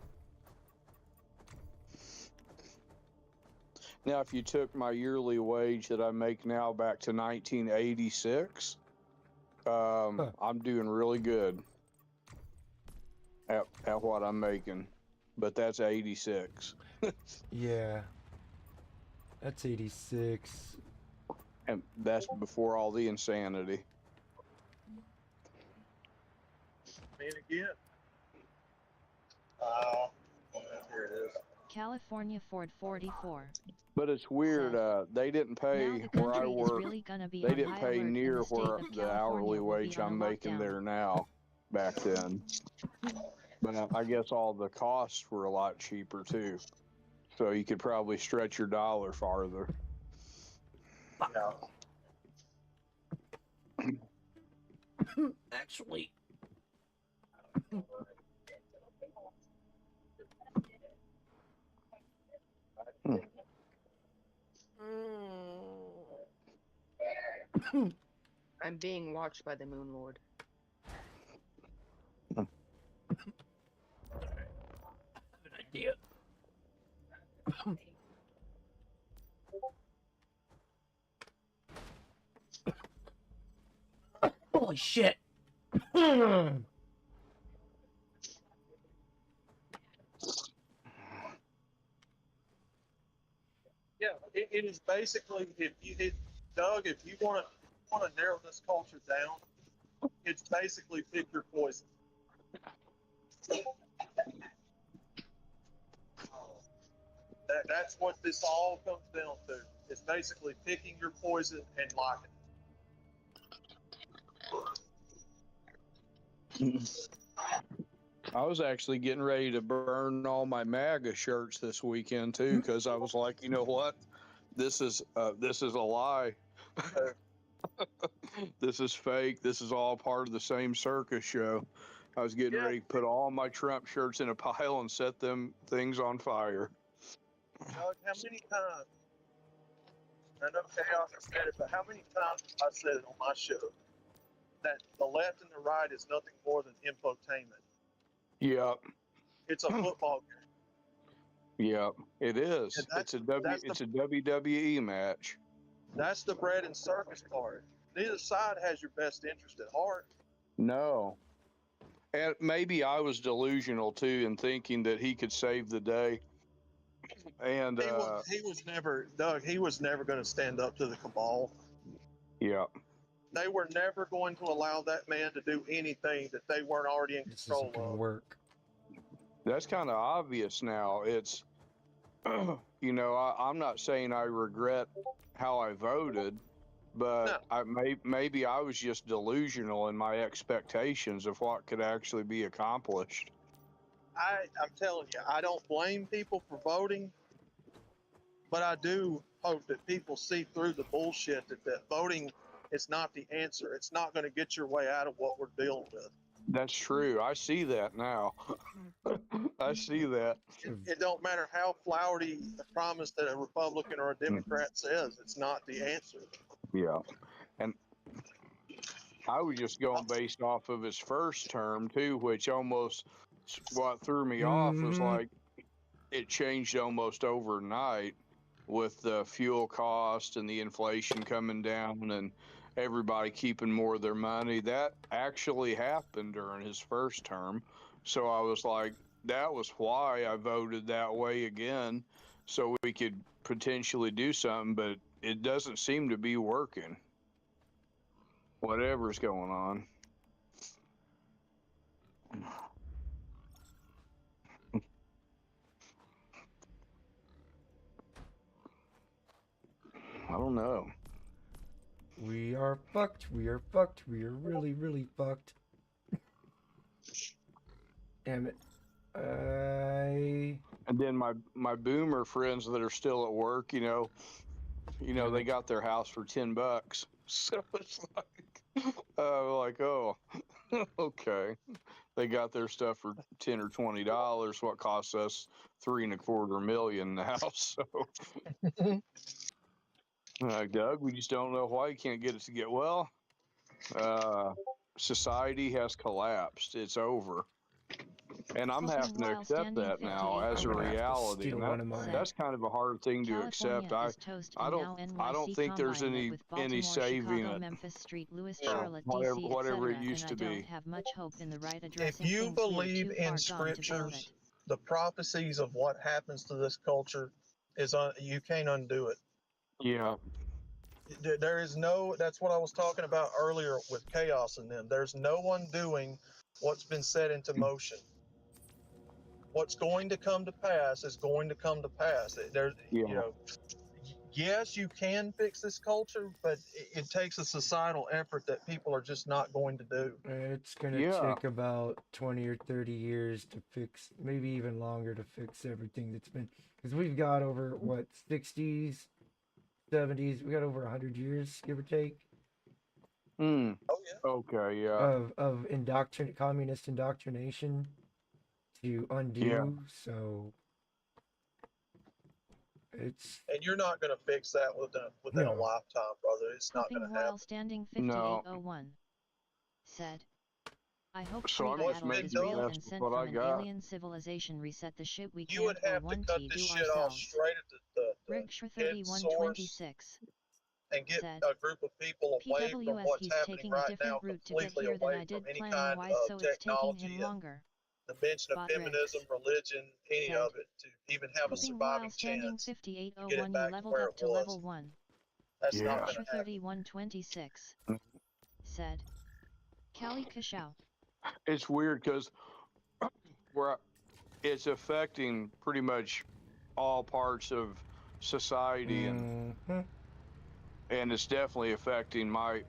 [SPEAKER 2] Now, if you took my yearly wage that I make now back to 1986, I'm doing really good at what I'm making. But that's 86.
[SPEAKER 1] Yeah. That's 86.
[SPEAKER 2] And that's before all the insanity.
[SPEAKER 7] And again. Here it is.
[SPEAKER 5] California Ford 44.
[SPEAKER 2] But it's weird.
[SPEAKER 5] Said,
[SPEAKER 2] they didn't
[SPEAKER 5] Now
[SPEAKER 2] pay
[SPEAKER 5] the
[SPEAKER 2] where I
[SPEAKER 5] country is
[SPEAKER 2] work.
[SPEAKER 5] really gonna be
[SPEAKER 2] They
[SPEAKER 5] on
[SPEAKER 2] didn't
[SPEAKER 5] high
[SPEAKER 2] pay
[SPEAKER 5] alert and
[SPEAKER 2] near
[SPEAKER 5] the state
[SPEAKER 2] where
[SPEAKER 5] of
[SPEAKER 2] the
[SPEAKER 5] California
[SPEAKER 2] hourly
[SPEAKER 5] will be
[SPEAKER 2] wage
[SPEAKER 5] on a
[SPEAKER 2] I'm making
[SPEAKER 5] lockdown.
[SPEAKER 2] there now. Back then. But I guess all the costs were a lot cheaper too. So you could probably stretch your dollar farther.
[SPEAKER 7] Yeah.
[SPEAKER 1] Actually.
[SPEAKER 4] I'm being watched by the Moon Lord.
[SPEAKER 1] Idea. Holy shit.
[SPEAKER 7] Yeah, it is basically Doug, if you want to narrow this culture down, it's basically pick your poison. That's what this all comes down to. It's basically picking your poison and liking it.
[SPEAKER 2] I was actually getting ready to burn all my MAGA shirts this weekend too, because I was like, you know what, this is a lie. This is fake. This is all part of the same circus show. I was getting ready to put all my Trump shirts in a pile and set them things on fire.
[SPEAKER 7] Doug, how many times? I know Chaos has said it, but how many times have I said it on my show that the left and the right is nothing more than infotainment?
[SPEAKER 2] Yep.
[SPEAKER 7] It's a football game.
[SPEAKER 2] Yep. It is.
[SPEAKER 7] And
[SPEAKER 2] It's a WWE match.
[SPEAKER 7] That's the bread and circus part. Neither side has your best interest at heart.
[SPEAKER 2] No. And maybe I was delusional too in thinking that he could save the day. And
[SPEAKER 7] He was never, Doug, he was never going to stand up to the cabal.
[SPEAKER 2] yeah.
[SPEAKER 7] They were never going to allow that man to do anything that they weren't already in
[SPEAKER 1] This
[SPEAKER 7] control
[SPEAKER 1] isn't gonna
[SPEAKER 7] of.
[SPEAKER 1] work.
[SPEAKER 2] That's kind of obvious now. It's, you know, I'm not saying I regret how I voted, but maybe I was just delusional in my expectations of what could actually be accomplished.
[SPEAKER 7] I'm telling you, I don't blame people for voting, but I do hope that people see through the bullshit that voting is not the answer. It's not going to get your way out of what we're dealing with.
[SPEAKER 2] That's true. I see that now. I see that.
[SPEAKER 7] It don't matter how flowery the promise that a Republican or a Democrat says, it's not the answer.
[SPEAKER 2] Yeah. And I was just going based off of his first term too, which almost what threw me off was like it changed almost overnight with the fuel cost and the inflation coming down and everybody keeping more of their money. That actually happened during his first term. So I was like, that was why I voted that way again, so we could potentially do something, but it doesn't seem to be working. Whatever's going on. I don't know.
[SPEAKER 1] We are fucked. We are fucked. We are really, really fucked. Damn it.
[SPEAKER 2] And then my boomer friends that are still at work, you know, they got their house for $10. So it's like, Like, oh, okay. They got their stuff for $10 or $20. What costs us $3.25 million now? So, Doug, we just don't know why you can't get it to get well. Society has collapsed. It's over. And I'm
[SPEAKER 5] Talking
[SPEAKER 2] having to
[SPEAKER 5] while
[SPEAKER 2] accept
[SPEAKER 5] standing
[SPEAKER 2] that now
[SPEAKER 5] 58
[SPEAKER 2] as a
[SPEAKER 1] I'm gonna have to
[SPEAKER 2] reality.
[SPEAKER 1] steal
[SPEAKER 2] And
[SPEAKER 1] one of mine.
[SPEAKER 2] that's kind of a hard thing to accept.
[SPEAKER 5] California is toast
[SPEAKER 2] I
[SPEAKER 5] and
[SPEAKER 2] don't
[SPEAKER 5] now
[SPEAKER 2] I don't
[SPEAKER 5] NYC
[SPEAKER 2] think there's
[SPEAKER 5] combine it
[SPEAKER 2] any
[SPEAKER 5] with Baltimore,
[SPEAKER 2] saving
[SPEAKER 5] Chicago,
[SPEAKER 2] it.
[SPEAKER 5] Memphis, Street, Louis,
[SPEAKER 7] Yeah.
[SPEAKER 5] Charlotte,
[SPEAKER 2] Whatever-
[SPEAKER 5] DC,
[SPEAKER 2] whatever it
[SPEAKER 5] etc.
[SPEAKER 2] used
[SPEAKER 5] And
[SPEAKER 2] to
[SPEAKER 5] I don't
[SPEAKER 2] be.
[SPEAKER 5] have much hope in the right
[SPEAKER 7] If
[SPEAKER 5] addressing
[SPEAKER 7] you
[SPEAKER 5] things. We are
[SPEAKER 7] believe
[SPEAKER 5] too
[SPEAKER 7] in
[SPEAKER 5] far gone to build it.
[SPEAKER 7] scriptures, the prophecies of what happens to this culture you can't undo it.
[SPEAKER 2] Yeah.
[SPEAKER 7] There is no, that's what I was talking about earlier with chaos and them. There's no undoing what's been set into motion. What's going to come to pass is going to come to pass. There's,
[SPEAKER 2] Yeah.
[SPEAKER 7] you know, yes, you can fix this culture, but it takes a societal effort that people are just not going to do.
[SPEAKER 1] It's gonna
[SPEAKER 2] Yeah.
[SPEAKER 1] take about 20 or 30 years to fix, maybe even longer to fix everything that's been, because we've got over what 60s, 70s, we got over 100 years, give or take,
[SPEAKER 2] Hmm.
[SPEAKER 7] Oh yeah.
[SPEAKER 2] Okay. Yeah.
[SPEAKER 1] of communist indoctrination to undo.
[SPEAKER 2] Yeah.
[SPEAKER 1] So it's
[SPEAKER 7] And you're not going to fix that within
[SPEAKER 1] No.
[SPEAKER 7] a lifetime, brother. It's not
[SPEAKER 5] Pooping
[SPEAKER 7] going to
[SPEAKER 5] while
[SPEAKER 7] happen.
[SPEAKER 5] standing
[SPEAKER 2] No.
[SPEAKER 5] 5801 said, I hope
[SPEAKER 2] So I'm
[SPEAKER 5] free
[SPEAKER 2] just
[SPEAKER 5] battle
[SPEAKER 7] making
[SPEAKER 5] is
[SPEAKER 7] the
[SPEAKER 5] real
[SPEAKER 7] best
[SPEAKER 5] and
[SPEAKER 2] with
[SPEAKER 5] sent
[SPEAKER 2] what
[SPEAKER 5] from
[SPEAKER 2] I
[SPEAKER 5] an
[SPEAKER 2] got.
[SPEAKER 5] alien civilization. Reset the shit we
[SPEAKER 7] You would
[SPEAKER 5] can't or
[SPEAKER 7] have to
[SPEAKER 5] one
[SPEAKER 7] cut
[SPEAKER 5] T
[SPEAKER 7] this
[SPEAKER 5] do
[SPEAKER 7] shit off
[SPEAKER 5] ourselves.
[SPEAKER 7] straight at the
[SPEAKER 5] Rigsher
[SPEAKER 7] head source
[SPEAKER 5] 3126
[SPEAKER 7] and get
[SPEAKER 5] said,
[SPEAKER 7] a group of people away from
[SPEAKER 5] PWS
[SPEAKER 7] what's
[SPEAKER 5] he's
[SPEAKER 7] happening
[SPEAKER 5] taking a
[SPEAKER 7] right
[SPEAKER 5] different
[SPEAKER 7] now,
[SPEAKER 5] route to get
[SPEAKER 7] completely
[SPEAKER 5] here than
[SPEAKER 7] away
[SPEAKER 5] I did
[SPEAKER 7] from any
[SPEAKER 5] planning
[SPEAKER 7] kind
[SPEAKER 5] wise,
[SPEAKER 7] of
[SPEAKER 5] so it's taking
[SPEAKER 7] technology
[SPEAKER 5] him
[SPEAKER 7] and
[SPEAKER 5] longer.
[SPEAKER 7] the mention of
[SPEAKER 5] Bot
[SPEAKER 7] feminism,
[SPEAKER 5] Riggs
[SPEAKER 7] religion, any
[SPEAKER 5] said,
[SPEAKER 7] of it, to even have a
[SPEAKER 5] Pooping while
[SPEAKER 7] surviving
[SPEAKER 5] standing
[SPEAKER 7] chance to get it
[SPEAKER 5] 5801 you
[SPEAKER 7] back to
[SPEAKER 5] leveled
[SPEAKER 7] where
[SPEAKER 5] up
[SPEAKER 7] it
[SPEAKER 5] to
[SPEAKER 7] was.
[SPEAKER 5] level 1.
[SPEAKER 7] That's not
[SPEAKER 2] Yeah.
[SPEAKER 7] going
[SPEAKER 5] Rigsher
[SPEAKER 7] to happen.
[SPEAKER 5] 3126 said, Kali Kashow.
[SPEAKER 2] It's weird because it's affecting pretty much all parts of society,
[SPEAKER 1] Mhm.
[SPEAKER 2] and it's definitely affecting my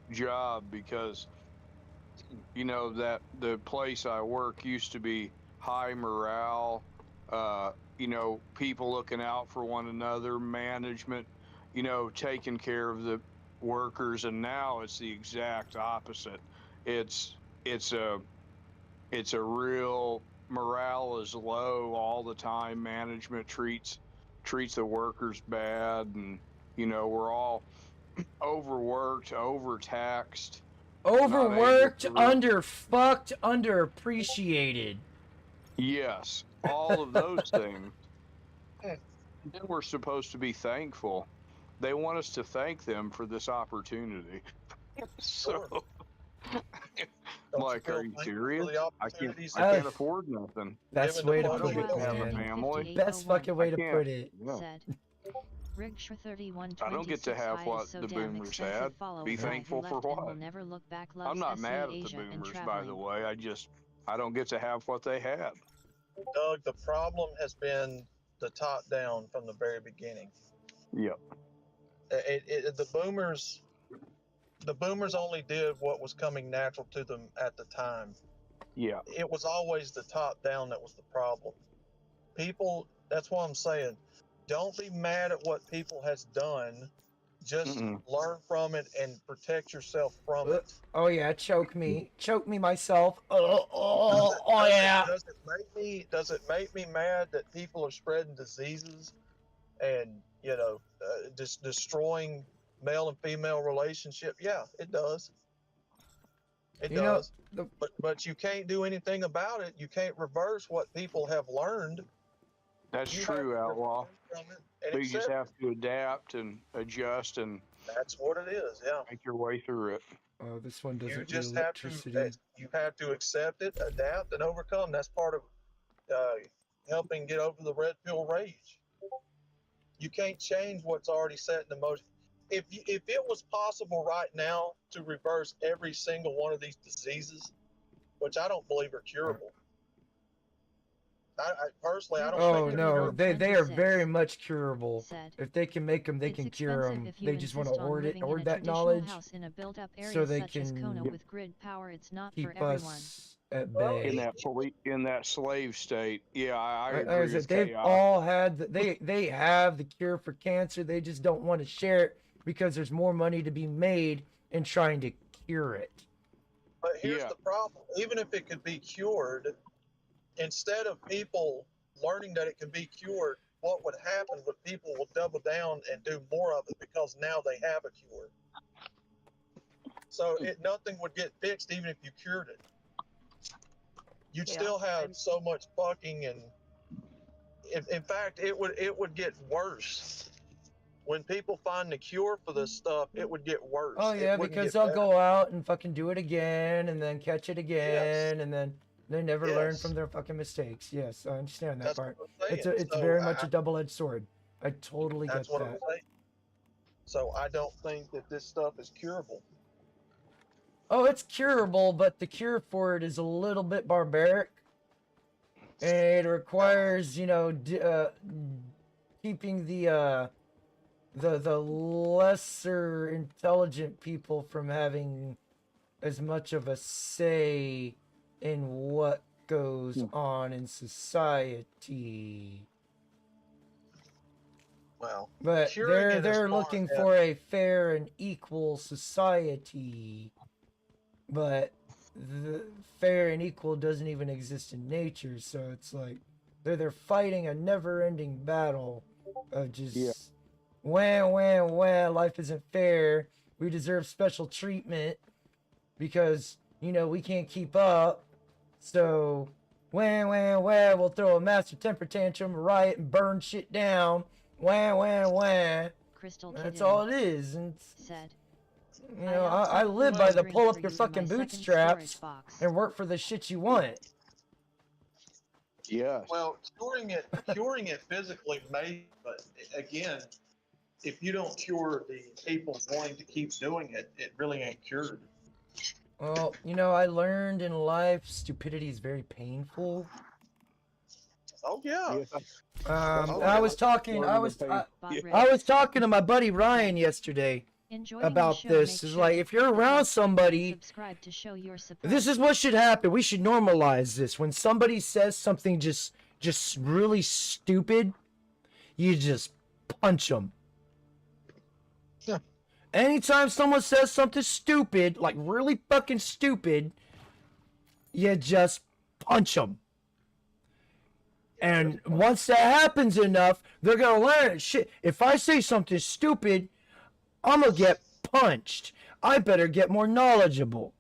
[SPEAKER 2] job because you know that the place I work used to be high morale, you know, people looking out for one another, management, you know, taking care of the workers, and now it's the exact opposite. It's it's a real morale is low all the time. Management treats the workers bad, and you know we're all overworked, overtaxed, not able
[SPEAKER 1] Overworked,
[SPEAKER 2] to
[SPEAKER 1] underfucked, underappreciated.
[SPEAKER 2] yes, all of those things. Then we're supposed to be thankful. They want us to thank them for this opportunity. So,
[SPEAKER 7] Sure.
[SPEAKER 2] I'm
[SPEAKER 7] Don't
[SPEAKER 2] like,
[SPEAKER 7] you
[SPEAKER 2] are
[SPEAKER 7] feel
[SPEAKER 2] you
[SPEAKER 7] thankful
[SPEAKER 2] serious?
[SPEAKER 7] for the
[SPEAKER 2] I
[SPEAKER 7] opportunities
[SPEAKER 2] I
[SPEAKER 7] that
[SPEAKER 2] can't
[SPEAKER 1] Uh,
[SPEAKER 2] afford nothing.
[SPEAKER 1] Best
[SPEAKER 7] Given
[SPEAKER 1] way
[SPEAKER 7] the
[SPEAKER 1] to
[SPEAKER 2] I
[SPEAKER 1] put
[SPEAKER 2] don't
[SPEAKER 1] it,
[SPEAKER 2] get to have a
[SPEAKER 1] man.
[SPEAKER 2] family.
[SPEAKER 1] Best fucking way
[SPEAKER 2] I
[SPEAKER 1] to
[SPEAKER 2] can't.
[SPEAKER 1] put it.
[SPEAKER 2] Yeah.
[SPEAKER 5] Said, Rigsher 3126
[SPEAKER 2] I don't get to have
[SPEAKER 5] high
[SPEAKER 2] what
[SPEAKER 5] is so
[SPEAKER 2] the
[SPEAKER 5] damn
[SPEAKER 2] boomers
[SPEAKER 5] expensive.
[SPEAKER 2] had.
[SPEAKER 5] Follow
[SPEAKER 2] Be
[SPEAKER 5] a guy who
[SPEAKER 2] thankful for
[SPEAKER 5] left and will
[SPEAKER 2] what?
[SPEAKER 5] never look back. Loves
[SPEAKER 2] I'm not
[SPEAKER 5] SE,
[SPEAKER 2] mad at the
[SPEAKER 5] Asia, and
[SPEAKER 2] boomers, by
[SPEAKER 5] traveling.
[SPEAKER 2] the way. I don't get to have what they had.
[SPEAKER 7] Doug, the problem has been the top down from the very beginning.
[SPEAKER 2] Yep.
[SPEAKER 7] The boomers only did what was coming natural to them at the time.
[SPEAKER 2] Yeah.
[SPEAKER 7] It was always the top down that was the problem. People, that's what I'm saying. Don't be mad at what people has done. Just learn from it and protect yourself from it.
[SPEAKER 1] Oh yeah, choke me myself. Yeah.
[SPEAKER 7] Does it make me mad that people are spreading diseases and just destroying male and female relationship? Yeah, it does. It
[SPEAKER 1] You know,
[SPEAKER 7] does. But you can't do anything about it. You can't reverse what people have learned.
[SPEAKER 2] That's
[SPEAKER 7] You
[SPEAKER 2] true,
[SPEAKER 7] have to
[SPEAKER 2] Outlaw.
[SPEAKER 7] learn from it and
[SPEAKER 2] So you just
[SPEAKER 7] accept
[SPEAKER 2] have to adapt and adjust and
[SPEAKER 7] that's what it is. Yeah.
[SPEAKER 2] make your way through it.
[SPEAKER 1] oh, this one
[SPEAKER 7] You
[SPEAKER 1] doesn't
[SPEAKER 7] just
[SPEAKER 1] need
[SPEAKER 7] have to
[SPEAKER 1] electricity.
[SPEAKER 7] you have to accept it, adapt, and overcome. That's part of helping get over the red pill rage. You can't change what's already set in motion. If it was possible right now to reverse every single one of these diseases, which I don't believe are curable. I personally, I don't
[SPEAKER 1] Oh
[SPEAKER 7] think
[SPEAKER 1] no,
[SPEAKER 7] they're
[SPEAKER 1] they are
[SPEAKER 5] 26
[SPEAKER 1] very much curable.
[SPEAKER 5] said,
[SPEAKER 1] If they can make them, they
[SPEAKER 5] it's
[SPEAKER 1] can cure
[SPEAKER 5] expensive
[SPEAKER 1] them.
[SPEAKER 5] if you
[SPEAKER 1] They just want to
[SPEAKER 5] insist on
[SPEAKER 1] hoard
[SPEAKER 5] living
[SPEAKER 1] hoard
[SPEAKER 5] in a
[SPEAKER 1] that
[SPEAKER 5] traditional
[SPEAKER 1] knowledge
[SPEAKER 5] house in a built-up area
[SPEAKER 1] so they
[SPEAKER 5] such as Kona
[SPEAKER 1] can
[SPEAKER 5] with grid power. It's not for
[SPEAKER 1] keep
[SPEAKER 5] everyone.
[SPEAKER 1] us at
[SPEAKER 7] Well,
[SPEAKER 1] bay.
[SPEAKER 2] In that slave state. Yeah, I
[SPEAKER 1] Like I
[SPEAKER 2] agree
[SPEAKER 1] said,
[SPEAKER 2] with
[SPEAKER 1] they've
[SPEAKER 2] Chaos.
[SPEAKER 1] all had they have the cure for cancer. They just don't want to share it because there's more money to be made in trying to cure it.
[SPEAKER 7] But here's
[SPEAKER 2] Yeah.
[SPEAKER 7] the problem. Even if it could be cured, instead of people learning that it can be cured, what would happen would people will double down and do more of it because now they have a cure. So nothing would get fixed even if you cured it. You'd
[SPEAKER 4] Yeah,
[SPEAKER 7] still have so much fucking, and in fact, it would get worse. When people find the cure for this stuff, it would get worse.
[SPEAKER 1] Oh
[SPEAKER 7] It
[SPEAKER 1] yeah,
[SPEAKER 7] wouldn't
[SPEAKER 1] because
[SPEAKER 7] get
[SPEAKER 1] they'll
[SPEAKER 7] better.
[SPEAKER 1] go out and fucking do it again, and then catch it again,
[SPEAKER 7] Yes.
[SPEAKER 1] and then they never learn
[SPEAKER 7] Yes.
[SPEAKER 1] from their fucking mistakes. Yes, I understand that
[SPEAKER 7] That's
[SPEAKER 1] part.
[SPEAKER 7] what I'm saying.
[SPEAKER 1] It's
[SPEAKER 7] So
[SPEAKER 1] very much a double-edged sword. I totally get
[SPEAKER 7] That's what I'm
[SPEAKER 1] that.
[SPEAKER 7] saying. So I don't think that this stuff is curable.
[SPEAKER 1] Oh, it's curable, but the cure for it is a little bit barbaric. And it requires, you know, keeping the lesser intelligent people from having as much of a say in what goes on in society.
[SPEAKER 7] Well,
[SPEAKER 1] But
[SPEAKER 7] curing it as
[SPEAKER 1] they're
[SPEAKER 7] far
[SPEAKER 1] looking
[SPEAKER 7] as-
[SPEAKER 1] for a fair and equal society. But the fair and equal doesn't even exist in nature, so it's like they're fighting a never-ending battle of just wah, life isn't fair. We deserve special treatment because, you know, we can't keep up. So wah, we'll throw a massive temper tantrum, riot, and burn shit down. Wah.
[SPEAKER 5] Crystal
[SPEAKER 1] That's
[SPEAKER 5] Kitten
[SPEAKER 1] all it is. And
[SPEAKER 5] said.
[SPEAKER 1] you know, I live by the
[SPEAKER 5] drink
[SPEAKER 1] pull
[SPEAKER 5] for
[SPEAKER 1] up your
[SPEAKER 5] you in
[SPEAKER 1] fucking
[SPEAKER 5] my second
[SPEAKER 1] bootstraps
[SPEAKER 5] storage box.
[SPEAKER 1] and work for the shit you want.
[SPEAKER 2] Yes.
[SPEAKER 7] Well, curing it physically may, but again, if you don't cure the people wanting to keep doing it, it really ain't cured.
[SPEAKER 1] Well, you know, I learned in life stupidity is very painful.
[SPEAKER 7] Oh yeah.
[SPEAKER 2] Oh,
[SPEAKER 1] I
[SPEAKER 2] yeah.
[SPEAKER 1] was talking
[SPEAKER 2] Learning to pay.
[SPEAKER 5] Bot
[SPEAKER 2] Yeah.
[SPEAKER 5] Red
[SPEAKER 1] I was talking to my buddy Ryan yesterday
[SPEAKER 5] enjoying the
[SPEAKER 1] about
[SPEAKER 5] show,
[SPEAKER 1] this.
[SPEAKER 5] make
[SPEAKER 1] Is
[SPEAKER 5] sure
[SPEAKER 1] like
[SPEAKER 5] to
[SPEAKER 1] if you're
[SPEAKER 5] hit the
[SPEAKER 1] around
[SPEAKER 5] like
[SPEAKER 1] somebody,
[SPEAKER 5] and subscribe to show your support.
[SPEAKER 1] this is what should happen. We should normalize this. When somebody says something just really stupid, you just punch them.
[SPEAKER 7] Yeah.
[SPEAKER 1] Anytime someone says something stupid, like really fucking stupid, you just punch them. And once that happens enough, they're gonna learn shit. If I say something stupid, I'm gonna get punched. I better get more knowledgeable.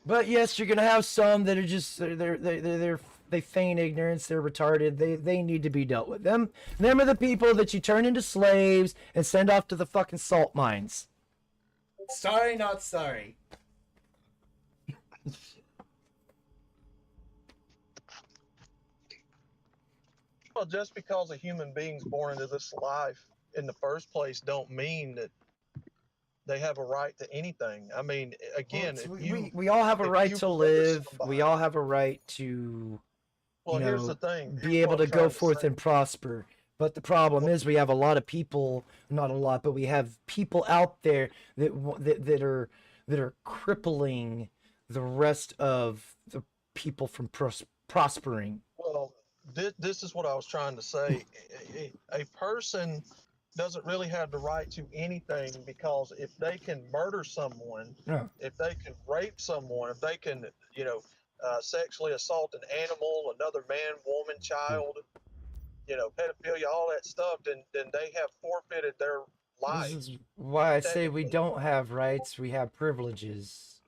[SPEAKER 1] But yes, you're gonna have some that are just they feign ignorance. They're retarded. They need to be dealt with. Them are the people that you turn into slaves and send off to the fucking salt mines. Sorry, not sorry.
[SPEAKER 7] Well, just because a human being's born into this life in the first place don't mean that they have a right to anything. I mean, again,
[SPEAKER 1] Well,
[SPEAKER 7] if you
[SPEAKER 1] we all have a
[SPEAKER 7] if
[SPEAKER 1] right
[SPEAKER 7] you
[SPEAKER 1] to
[SPEAKER 7] murder
[SPEAKER 1] live. We
[SPEAKER 7] somebody-
[SPEAKER 1] all have a right to
[SPEAKER 7] well,
[SPEAKER 1] you
[SPEAKER 7] here's
[SPEAKER 1] know,
[SPEAKER 7] the thing:
[SPEAKER 1] be
[SPEAKER 7] here's
[SPEAKER 1] able
[SPEAKER 7] what
[SPEAKER 1] to
[SPEAKER 7] I'm
[SPEAKER 1] go
[SPEAKER 7] trying
[SPEAKER 1] forth
[SPEAKER 7] say.
[SPEAKER 1] and prosper. But the problem is we have a lot of people, not a lot, but we have people out there that are crippling the rest of the people from prospering.
[SPEAKER 7] Well, this is what I was trying to say. A person doesn't really have the right to anything because if they can murder someone,
[SPEAKER 1] Yeah.
[SPEAKER 7] if they can rape someone, if they can, sexually assault an animal, another man, woman, child, pedophilia, all that stuff, then they have forfeited their life.
[SPEAKER 1] This is why I say we don't have rights, we have privileges.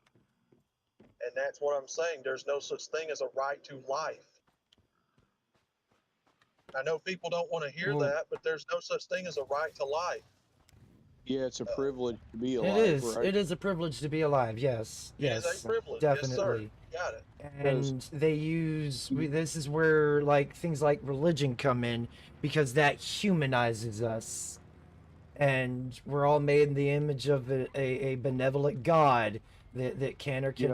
[SPEAKER 7] And that's what I'm saying. There's no such thing as a right to life. I know people don't want to hear
[SPEAKER 1] Well-
[SPEAKER 7] that, but there's no such thing as a right to life.
[SPEAKER 2] Yeah, it's a privilege to be
[SPEAKER 1] It
[SPEAKER 2] alive.
[SPEAKER 1] is.
[SPEAKER 2] Right?
[SPEAKER 1] It is a privilege to be alive. Yes.
[SPEAKER 7] It
[SPEAKER 1] Yes.
[SPEAKER 7] is a privilege.
[SPEAKER 1] Definitely.
[SPEAKER 7] Yes, sir. Got it.
[SPEAKER 1] And they use this is where like things like religion come in because that humanizes us, and we're all made in the image of a benevolent God that can or can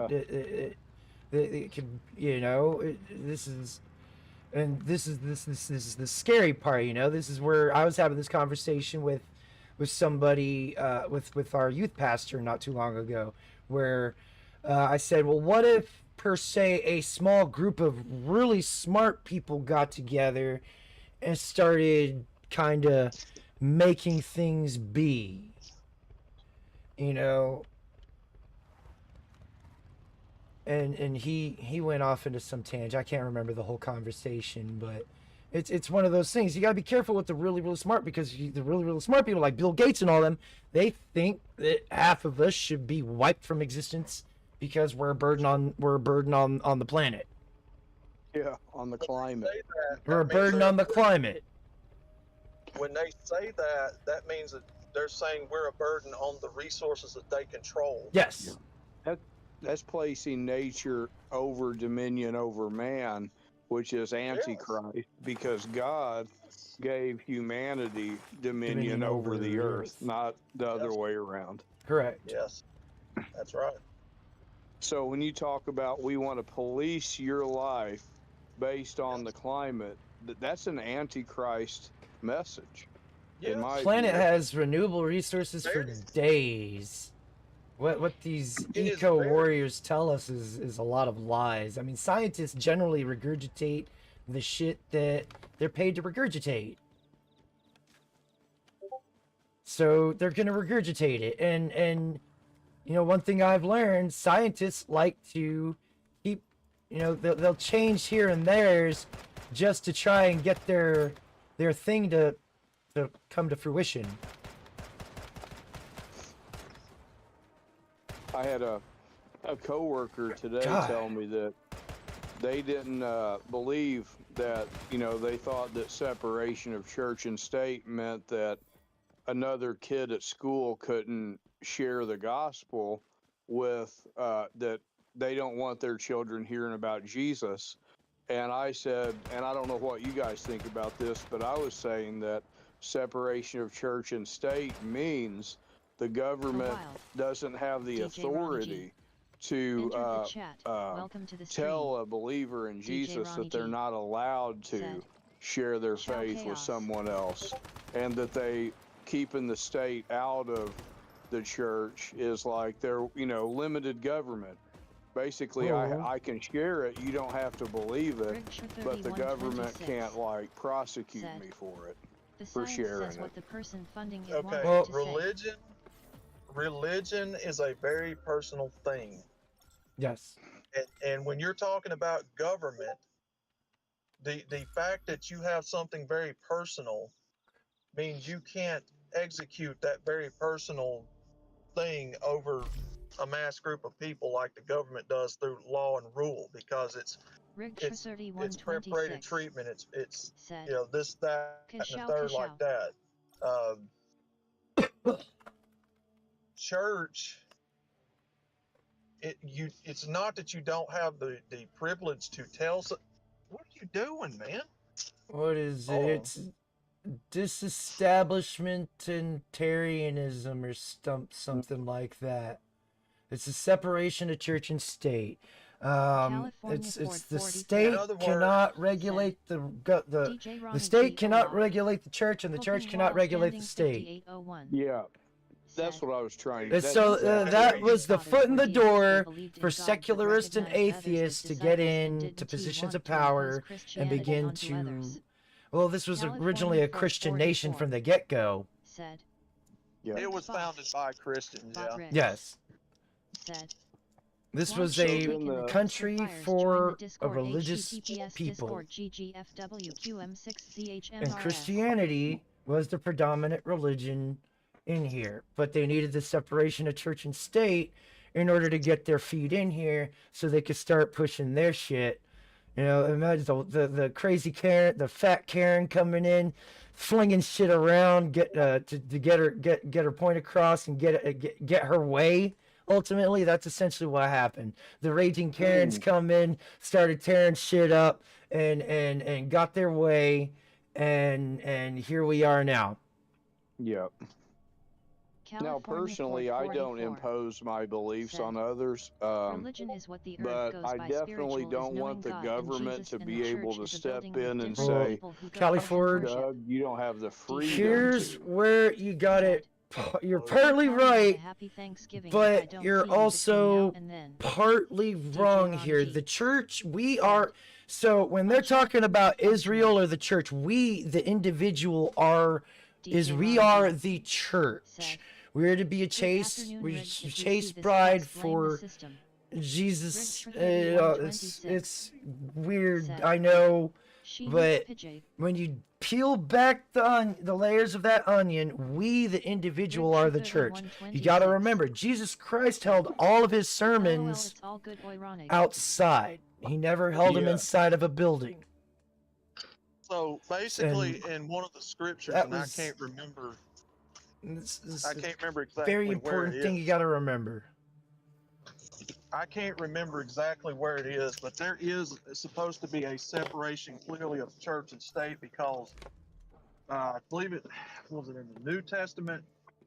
[SPEAKER 1] that can this is the scary part. This is where I was having this conversation with somebody with our youth pastor not too long ago, where I said, well, what if per se a small group of really smart people got together and started kind of making things be, you know, and he went off into some tangent. I can't remember the whole conversation, but it's one of those things. You gotta be careful with the really smart, because the really smart people like Bill Gates and all them, they think that half of us should be wiped from existence because we're a burden on the planet.
[SPEAKER 2] Yeah, on the climate.
[SPEAKER 7] Say that,
[SPEAKER 1] We're a
[SPEAKER 7] that means
[SPEAKER 1] burden
[SPEAKER 7] that
[SPEAKER 1] on the climate.
[SPEAKER 7] when they say that, that means that they're saying we're a burden on the resources that they control.
[SPEAKER 1] Yes.
[SPEAKER 2] That's placing nature over dominion over man, which is Antichrist, because God gave humanity dominion over the earth, not the other
[SPEAKER 7] Yes.
[SPEAKER 2] way around.
[SPEAKER 1] Correct.
[SPEAKER 7] Yes, that's right.
[SPEAKER 2] So when you talk about we want to police your life based on the climate, that's an Antichrist message.
[SPEAKER 7] Yes.
[SPEAKER 2] In my
[SPEAKER 1] Planet
[SPEAKER 2] view.
[SPEAKER 1] has renewable resources for
[SPEAKER 7] Very.
[SPEAKER 1] days. What these
[SPEAKER 7] It is
[SPEAKER 1] eco
[SPEAKER 7] very.
[SPEAKER 1] warriors tell us is a lot of lies. I mean, scientists generally regurgitate the shit that they're paid to regurgitate. So they're gonna regurgitate it, and you know, one thing I've learned, scientists like to keep, you know, they'll change here and there's just to try and get their thing to come to fruition.
[SPEAKER 2] I had a coworker today
[SPEAKER 1] God.
[SPEAKER 2] tell me that they didn't believe that, you know, they thought that separation of church and state meant that another kid at school couldn't share the gospel with that they don't want their children hearing about Jesus. And I said, and I don't know what you guys think about this, but I was saying that separation of church and state means the government
[SPEAKER 5] Wild.
[SPEAKER 2] doesn't have the
[SPEAKER 5] DJ
[SPEAKER 2] authority to
[SPEAKER 5] Entered the chat. Welcome to the stream.
[SPEAKER 2] tell a believer in
[SPEAKER 5] DJ
[SPEAKER 2] Jesus
[SPEAKER 5] Ronnie
[SPEAKER 2] that they're
[SPEAKER 5] G
[SPEAKER 2] not allowed to
[SPEAKER 5] said,
[SPEAKER 2] share their
[SPEAKER 5] "Show
[SPEAKER 2] faith with
[SPEAKER 5] chaos."
[SPEAKER 2] someone else, and that they keeping the state out of the church is like they're, you know, limited government. Basically,
[SPEAKER 1] Oh.
[SPEAKER 2] I can share it, you don't have to believe it,
[SPEAKER 5] Rickshaw
[SPEAKER 2] but the government
[SPEAKER 5] 3126
[SPEAKER 2] can't like prosecute
[SPEAKER 5] said,
[SPEAKER 2] me for it.
[SPEAKER 5] The
[SPEAKER 2] for
[SPEAKER 5] science
[SPEAKER 2] sharing
[SPEAKER 5] says what
[SPEAKER 2] it.
[SPEAKER 5] the person funding it
[SPEAKER 7] Okay,
[SPEAKER 5] wanted to
[SPEAKER 7] religion is a very personal thing.
[SPEAKER 1] Yes.
[SPEAKER 7] And when you're talking about government, the fact that you have something very personal means you can't execute that very personal thing over a mass group of people like the government does through law and rule, because
[SPEAKER 5] say.
[SPEAKER 7] it's preparated
[SPEAKER 5] 3126
[SPEAKER 7] treatment. It's
[SPEAKER 5] said,
[SPEAKER 7] you know, this, that, and the
[SPEAKER 5] Ka-show,
[SPEAKER 7] third,
[SPEAKER 5] ka-show.
[SPEAKER 7] like that. Church, it's not that you don't have the privilege to tell. What are you doing, man?
[SPEAKER 1] What is it?
[SPEAKER 7] Oh.
[SPEAKER 1] It's disestablishmentarianism or something like that. It's a separation of church and state.
[SPEAKER 5] California
[SPEAKER 1] It's
[SPEAKER 5] Ford
[SPEAKER 1] the
[SPEAKER 5] 44
[SPEAKER 1] state
[SPEAKER 7] In other words,
[SPEAKER 1] cannot regulate the
[SPEAKER 5] DJ Ronnie
[SPEAKER 1] state
[SPEAKER 5] G.
[SPEAKER 1] cannot
[SPEAKER 5] Olaf.
[SPEAKER 1] regulate the church, and the church
[SPEAKER 5] Cooking
[SPEAKER 1] cannot
[SPEAKER 5] Wall
[SPEAKER 1] regulate the
[SPEAKER 5] Standing
[SPEAKER 1] state.
[SPEAKER 5] 5801
[SPEAKER 2] Yeah, that's
[SPEAKER 5] said,
[SPEAKER 2] what I was trying
[SPEAKER 1] And
[SPEAKER 2] to
[SPEAKER 1] so
[SPEAKER 2] that's
[SPEAKER 1] that
[SPEAKER 2] exactly-
[SPEAKER 1] was the
[SPEAKER 5] Fathers
[SPEAKER 1] foot in the
[SPEAKER 5] were deists who
[SPEAKER 1] door
[SPEAKER 5] believed in
[SPEAKER 1] for
[SPEAKER 5] God but
[SPEAKER 1] secularists and
[SPEAKER 5] recognized others as
[SPEAKER 1] atheists to get
[SPEAKER 5] disciples and
[SPEAKER 1] into
[SPEAKER 5] didn't
[SPEAKER 1] positions
[SPEAKER 5] want
[SPEAKER 1] of
[SPEAKER 5] to impose
[SPEAKER 1] power and
[SPEAKER 5] Christianity
[SPEAKER 1] begin
[SPEAKER 5] onto
[SPEAKER 1] to.
[SPEAKER 5] others.
[SPEAKER 1] Well, this was originally a
[SPEAKER 5] California
[SPEAKER 1] Christian nation
[SPEAKER 5] 444
[SPEAKER 1] from the get-go.
[SPEAKER 5] said,
[SPEAKER 2] Yeah.
[SPEAKER 7] It was founded by Christians,
[SPEAKER 5] Bob
[SPEAKER 7] yeah.
[SPEAKER 5] Ricks
[SPEAKER 1] Yes,
[SPEAKER 5] said,
[SPEAKER 1] this
[SPEAKER 5] "Want
[SPEAKER 1] was
[SPEAKER 5] to
[SPEAKER 1] a
[SPEAKER 5] take in the
[SPEAKER 1] country
[SPEAKER 5] fires, join
[SPEAKER 1] for
[SPEAKER 5] the Discord,
[SPEAKER 1] religious
[SPEAKER 5] HTTPS
[SPEAKER 1] people.
[SPEAKER 5] Discord, GGFWQM6CHMRF.
[SPEAKER 1] And Christianity was the predominant religion in here, but they needed the separation of church and state in order to get their feet in here so they could start pushing their shit. You know, imagine the crazy Karen, the fat Karen coming in, flinging shit around, to get her point across and get her way. Ultimately, that's essentially what happened. The raging Karens come in, started tearing shit up, and got their way, and here we are now.
[SPEAKER 2] Yeah. Now,
[SPEAKER 5] California
[SPEAKER 2] personally, I don't
[SPEAKER 5] 444
[SPEAKER 2] impose my beliefs
[SPEAKER 5] said,
[SPEAKER 2] on others.
[SPEAKER 5] Religion is what the earth
[SPEAKER 2] But
[SPEAKER 5] goes
[SPEAKER 2] I
[SPEAKER 5] by.
[SPEAKER 2] definitely
[SPEAKER 5] Spiritual is
[SPEAKER 2] don't
[SPEAKER 5] knowing
[SPEAKER 2] want the
[SPEAKER 5] God and
[SPEAKER 2] government
[SPEAKER 5] Jesus,
[SPEAKER 2] to
[SPEAKER 5] and
[SPEAKER 2] be
[SPEAKER 5] the
[SPEAKER 2] able
[SPEAKER 5] church
[SPEAKER 2] to
[SPEAKER 5] is a
[SPEAKER 2] step
[SPEAKER 5] building with
[SPEAKER 2] in and
[SPEAKER 5] different
[SPEAKER 2] say,
[SPEAKER 5] people who go
[SPEAKER 1] Cali
[SPEAKER 5] out and
[SPEAKER 1] Ford,
[SPEAKER 5] worship.
[SPEAKER 2] Doug, you don't have the freedom
[SPEAKER 1] Here's
[SPEAKER 2] to.
[SPEAKER 1] where you got it. You're partly
[SPEAKER 5] Calling it a
[SPEAKER 1] right,
[SPEAKER 5] happy Thanksgiving if I
[SPEAKER 1] but
[SPEAKER 5] don't
[SPEAKER 1] you're
[SPEAKER 5] see you between
[SPEAKER 1] also
[SPEAKER 5] now and then.
[SPEAKER 1] partly wrong
[SPEAKER 5] Ron
[SPEAKER 1] here.
[SPEAKER 5] G.
[SPEAKER 1] The church, we are. So when they're talking about Israel or the church, we, the individual, we
[SPEAKER 5] Ron
[SPEAKER 1] are
[SPEAKER 5] G.
[SPEAKER 1] the church.
[SPEAKER 5] said,
[SPEAKER 1] We're to be a
[SPEAKER 5] Good
[SPEAKER 1] chase,
[SPEAKER 5] afternoon,
[SPEAKER 1] we
[SPEAKER 5] Riggs. If you see
[SPEAKER 1] chase
[SPEAKER 5] this
[SPEAKER 1] bride
[SPEAKER 5] text, blame the
[SPEAKER 1] for
[SPEAKER 5] system.
[SPEAKER 1] Jesus.
[SPEAKER 5] Riggs for 3126
[SPEAKER 1] It's weird,
[SPEAKER 5] said,
[SPEAKER 1] I know,
[SPEAKER 5] She
[SPEAKER 1] but
[SPEAKER 5] PJ.
[SPEAKER 1] when you peel back the layers of that onion, we, the individual, are the church. You got to remember, Jesus Christ held all of his
[SPEAKER 5] LOL,
[SPEAKER 1] sermons
[SPEAKER 5] it's all good ironic.
[SPEAKER 1] outside. He never held them
[SPEAKER 2] Yeah.
[SPEAKER 1] inside of a building.
[SPEAKER 7] So basically, in one of the scriptures,
[SPEAKER 1] that
[SPEAKER 7] and I
[SPEAKER 1] was-
[SPEAKER 7] can't remember,
[SPEAKER 1] This is
[SPEAKER 7] I
[SPEAKER 1] a
[SPEAKER 7] can't remember exactly
[SPEAKER 1] very
[SPEAKER 7] where
[SPEAKER 1] important
[SPEAKER 7] it
[SPEAKER 1] thing
[SPEAKER 7] is.
[SPEAKER 1] you got to remember.
[SPEAKER 7] I can't remember exactly where it is, but there is supposed to be a separation clearly of church and state because I believe it was it in the New Testament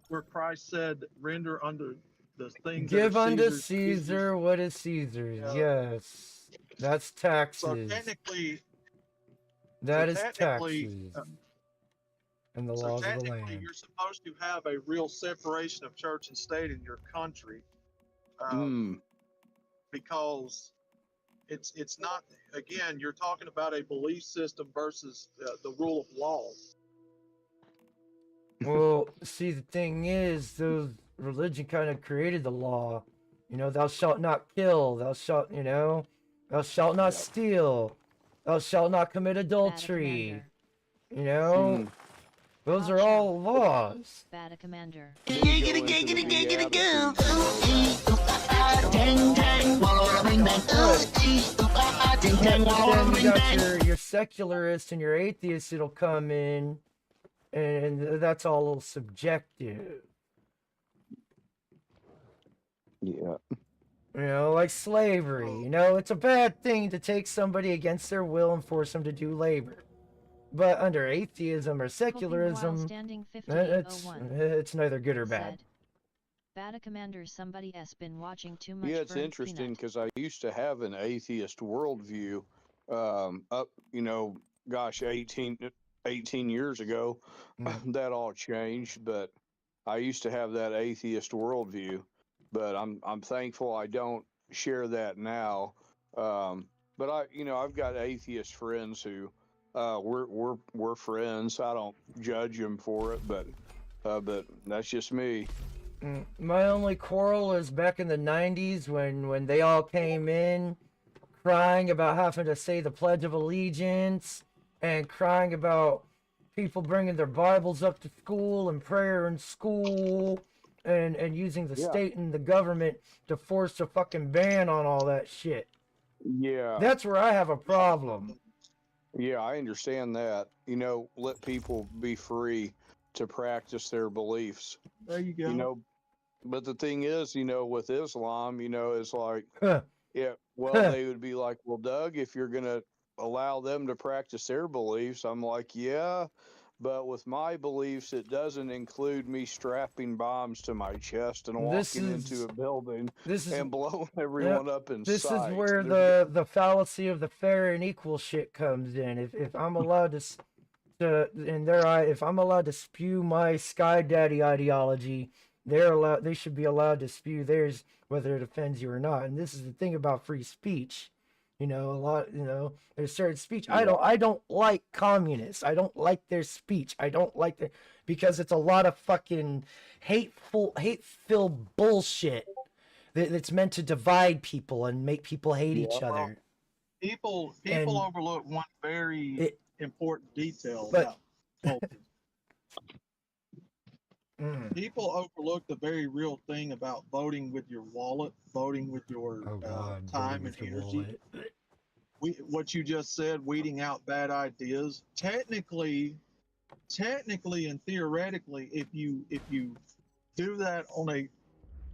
[SPEAKER 7] where Christ said, "Render unto the things that are
[SPEAKER 1] Give unto
[SPEAKER 7] Caesar's,
[SPEAKER 1] Caesar what is Caesar's.
[SPEAKER 7] Yeah.
[SPEAKER 1] Yes, that's
[SPEAKER 7] So
[SPEAKER 1] taxes.
[SPEAKER 7] technically,
[SPEAKER 1] That
[SPEAKER 7] so
[SPEAKER 1] is
[SPEAKER 7] technically,
[SPEAKER 1] taxes. And the
[SPEAKER 7] so
[SPEAKER 1] laws of the
[SPEAKER 7] technically,
[SPEAKER 1] land.
[SPEAKER 7] you're supposed to have a real separation of church and state in your country.
[SPEAKER 2] Mm.
[SPEAKER 7] Because it's not, again, you're talking about a belief system versus the rule of law.
[SPEAKER 1] Well, see, the thing is, those religion kind of created the law. You know, thou shalt not kill. Thou shalt, thou shalt not
[SPEAKER 2] Yep.
[SPEAKER 1] steal. Thou shalt not commit
[SPEAKER 5] Bad
[SPEAKER 1] adultery.
[SPEAKER 5] commander.
[SPEAKER 1] You know,
[SPEAKER 2] Mm.
[SPEAKER 1] those are all laws.
[SPEAKER 5] Bad commander.
[SPEAKER 2] Then we go into the Beatitudes.
[SPEAKER 1] But then you got your secularists and your atheists that'll come in, and that's all a little subjective.
[SPEAKER 2] Yeah.
[SPEAKER 1] You know, like slavery. You know, it's a bad thing to take somebody against their will and force them to do labor. But under atheism or
[SPEAKER 5] Hoping while
[SPEAKER 1] secularism,
[SPEAKER 5] standing
[SPEAKER 1] it's
[SPEAKER 5] 5801
[SPEAKER 1] neither good or bad.
[SPEAKER 5] said, Bad commander, somebody has been watching too much
[SPEAKER 2] Yeah, it's
[SPEAKER 5] Burnt
[SPEAKER 2] interesting
[SPEAKER 5] Peanut.
[SPEAKER 2] because I used to have an atheist worldview up, gosh, 18 years ago.
[SPEAKER 1] Mm.
[SPEAKER 2] That all changed, but I used to have that atheist worldview. But I'm thankful I don't share that now. But I've got atheist friends who we're friends. I don't judge them for it, but that's just me.
[SPEAKER 1] My only quarrel is back in the 90s when they all came in crying about having to say the Pledge of Allegiance and crying about people bringing their Bibles up to school and prayer in school and using the
[SPEAKER 2] Yeah.
[SPEAKER 1] state and the government to force a fucking ban on all that shit.
[SPEAKER 2] Yeah.
[SPEAKER 1] That's where I have a problem.
[SPEAKER 2] Yeah, I understand that. Let people be free to practice their beliefs.
[SPEAKER 7] There you go.
[SPEAKER 2] But the thing is, with Islam, it's like,
[SPEAKER 1] Huh.
[SPEAKER 2] yeah, well, they would be like, well, Doug, if you're going to allow them to practice their beliefs, I'm like, yeah, but with my beliefs, it doesn't include me strapping bombs to my chest and
[SPEAKER 1] This
[SPEAKER 2] walking
[SPEAKER 1] is-
[SPEAKER 2] into a building
[SPEAKER 1] This is
[SPEAKER 2] and blowing everyone up in
[SPEAKER 1] This
[SPEAKER 2] sight.
[SPEAKER 1] is where
[SPEAKER 2] There's-
[SPEAKER 1] the fallacy of the fair and equal shit comes in. If I'm allowed in their eye, if I'm allowed to spew my Sky Daddy ideology, they should be allowed to spew theirs, whether it offends you or not. And this is the thing about free speech. There's certain speech. I don't like communists. I don't like their speech. I don't like because it's a lot of fucking hate-filled bullshit that's meant to divide people and make people hate each
[SPEAKER 2] Yeah.
[SPEAKER 1] other.
[SPEAKER 7] People
[SPEAKER 1] And
[SPEAKER 7] overlook one very important detail
[SPEAKER 1] But-
[SPEAKER 7] about culture.
[SPEAKER 1] Mm.
[SPEAKER 7] People overlook the very real thing about voting with your wallet, voting with your
[SPEAKER 1] Oh God,
[SPEAKER 7] time and energy. What you just said, weeding out bad ideas. Technically and theoretically, if you do that on a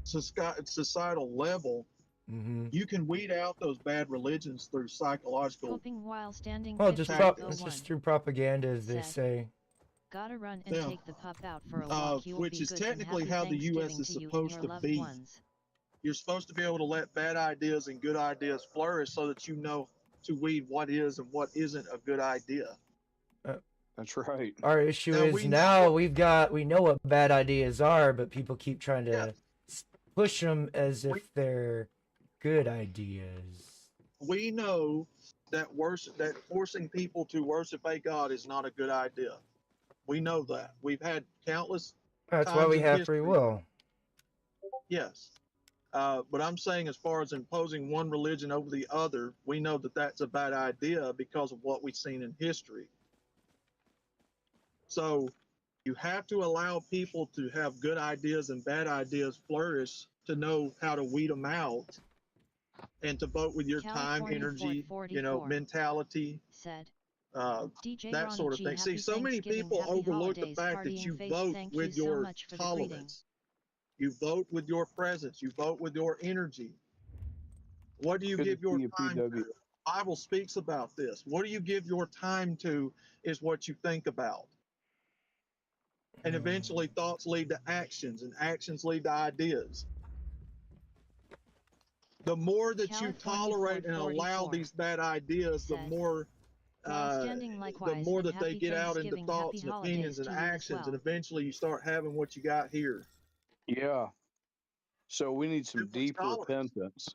[SPEAKER 7] societal level,
[SPEAKER 1] Mm-hmm.
[SPEAKER 7] you can weed out those bad religions through psychological.
[SPEAKER 5] Hoping while standing
[SPEAKER 1] Well,
[SPEAKER 5] 5801
[SPEAKER 1] it's just through propaganda, as they
[SPEAKER 5] said,
[SPEAKER 1] say.
[SPEAKER 5] Gotta run and
[SPEAKER 7] Yeah.
[SPEAKER 5] take the pup out for a walk. You'll
[SPEAKER 7] which
[SPEAKER 5] be
[SPEAKER 7] is
[SPEAKER 5] good and
[SPEAKER 7] technically
[SPEAKER 5] happy
[SPEAKER 7] how the U.S.
[SPEAKER 5] Thanksgiving
[SPEAKER 7] is
[SPEAKER 5] to you and
[SPEAKER 7] supposed
[SPEAKER 5] your
[SPEAKER 7] to
[SPEAKER 5] loved
[SPEAKER 7] be.
[SPEAKER 5] ones.
[SPEAKER 7] You're supposed to be able to let bad ideas and good ideas flourish so that you know to weed what is and what isn't a good idea.
[SPEAKER 2] That's right.
[SPEAKER 1] Our issue
[SPEAKER 7] Now,
[SPEAKER 1] is
[SPEAKER 7] we
[SPEAKER 1] now
[SPEAKER 7] know-
[SPEAKER 1] we know what bad ideas are, but people keep trying to
[SPEAKER 7] Yeah.
[SPEAKER 1] push them as if they're good ideas.
[SPEAKER 7] We know that forcing people to worship a god is not a good idea. We know that. We've had countless
[SPEAKER 1] That's why
[SPEAKER 7] times
[SPEAKER 1] we
[SPEAKER 7] in
[SPEAKER 1] have free
[SPEAKER 7] history.
[SPEAKER 1] will.
[SPEAKER 7] Yes. But I'm saying, as far as imposing one religion over the other, we know that that's a bad idea because of what we've seen in history. So you have to allow people to have good ideas and bad ideas flourish to know how to weed them out and to vote with your time,
[SPEAKER 5] California
[SPEAKER 7] energy,
[SPEAKER 5] Fort
[SPEAKER 7] you know,
[SPEAKER 5] 44
[SPEAKER 7] mentality,
[SPEAKER 5] said.
[SPEAKER 7] that
[SPEAKER 5] DJ Ronnie
[SPEAKER 7] sort of
[SPEAKER 5] G,
[SPEAKER 7] thing. See,
[SPEAKER 5] happy
[SPEAKER 7] so many
[SPEAKER 5] Thanksgiving,
[SPEAKER 7] people
[SPEAKER 5] happy
[SPEAKER 7] overlook the
[SPEAKER 5] holidays,
[SPEAKER 7] fact
[SPEAKER 5] party
[SPEAKER 7] that
[SPEAKER 5] and
[SPEAKER 7] you
[SPEAKER 5] face.
[SPEAKER 7] vote
[SPEAKER 5] Thank
[SPEAKER 7] with
[SPEAKER 5] you so
[SPEAKER 7] your
[SPEAKER 5] much for the greeting.
[SPEAKER 7] tolerance. You vote with your presence. You vote with your energy. What do you
[SPEAKER 2] Good to
[SPEAKER 7] give your
[SPEAKER 2] see you,
[SPEAKER 7] time
[SPEAKER 2] PW.
[SPEAKER 7] to? The Bible speaks about this. What do you give your time to is what you think about. And eventually thoughts lead to actions and actions lead to ideas. The more that you
[SPEAKER 5] California
[SPEAKER 7] tolerate
[SPEAKER 5] Ford
[SPEAKER 7] and allow
[SPEAKER 5] 44
[SPEAKER 7] these bad ideas, the
[SPEAKER 5] said.
[SPEAKER 7] more
[SPEAKER 5] While standing
[SPEAKER 7] the
[SPEAKER 5] likewise,
[SPEAKER 7] more
[SPEAKER 5] and
[SPEAKER 7] that they
[SPEAKER 5] happy
[SPEAKER 7] get out into
[SPEAKER 5] Thanksgiving,
[SPEAKER 7] thoughts
[SPEAKER 5] happy
[SPEAKER 7] and opinions
[SPEAKER 5] holidays
[SPEAKER 7] and
[SPEAKER 5] to you as
[SPEAKER 7] actions, and
[SPEAKER 5] well.
[SPEAKER 7] eventually you start having what you got here.
[SPEAKER 2] Yeah. So we need some
[SPEAKER 7] Too much
[SPEAKER 2] deep
[SPEAKER 7] tolerance.
[SPEAKER 2] repentance.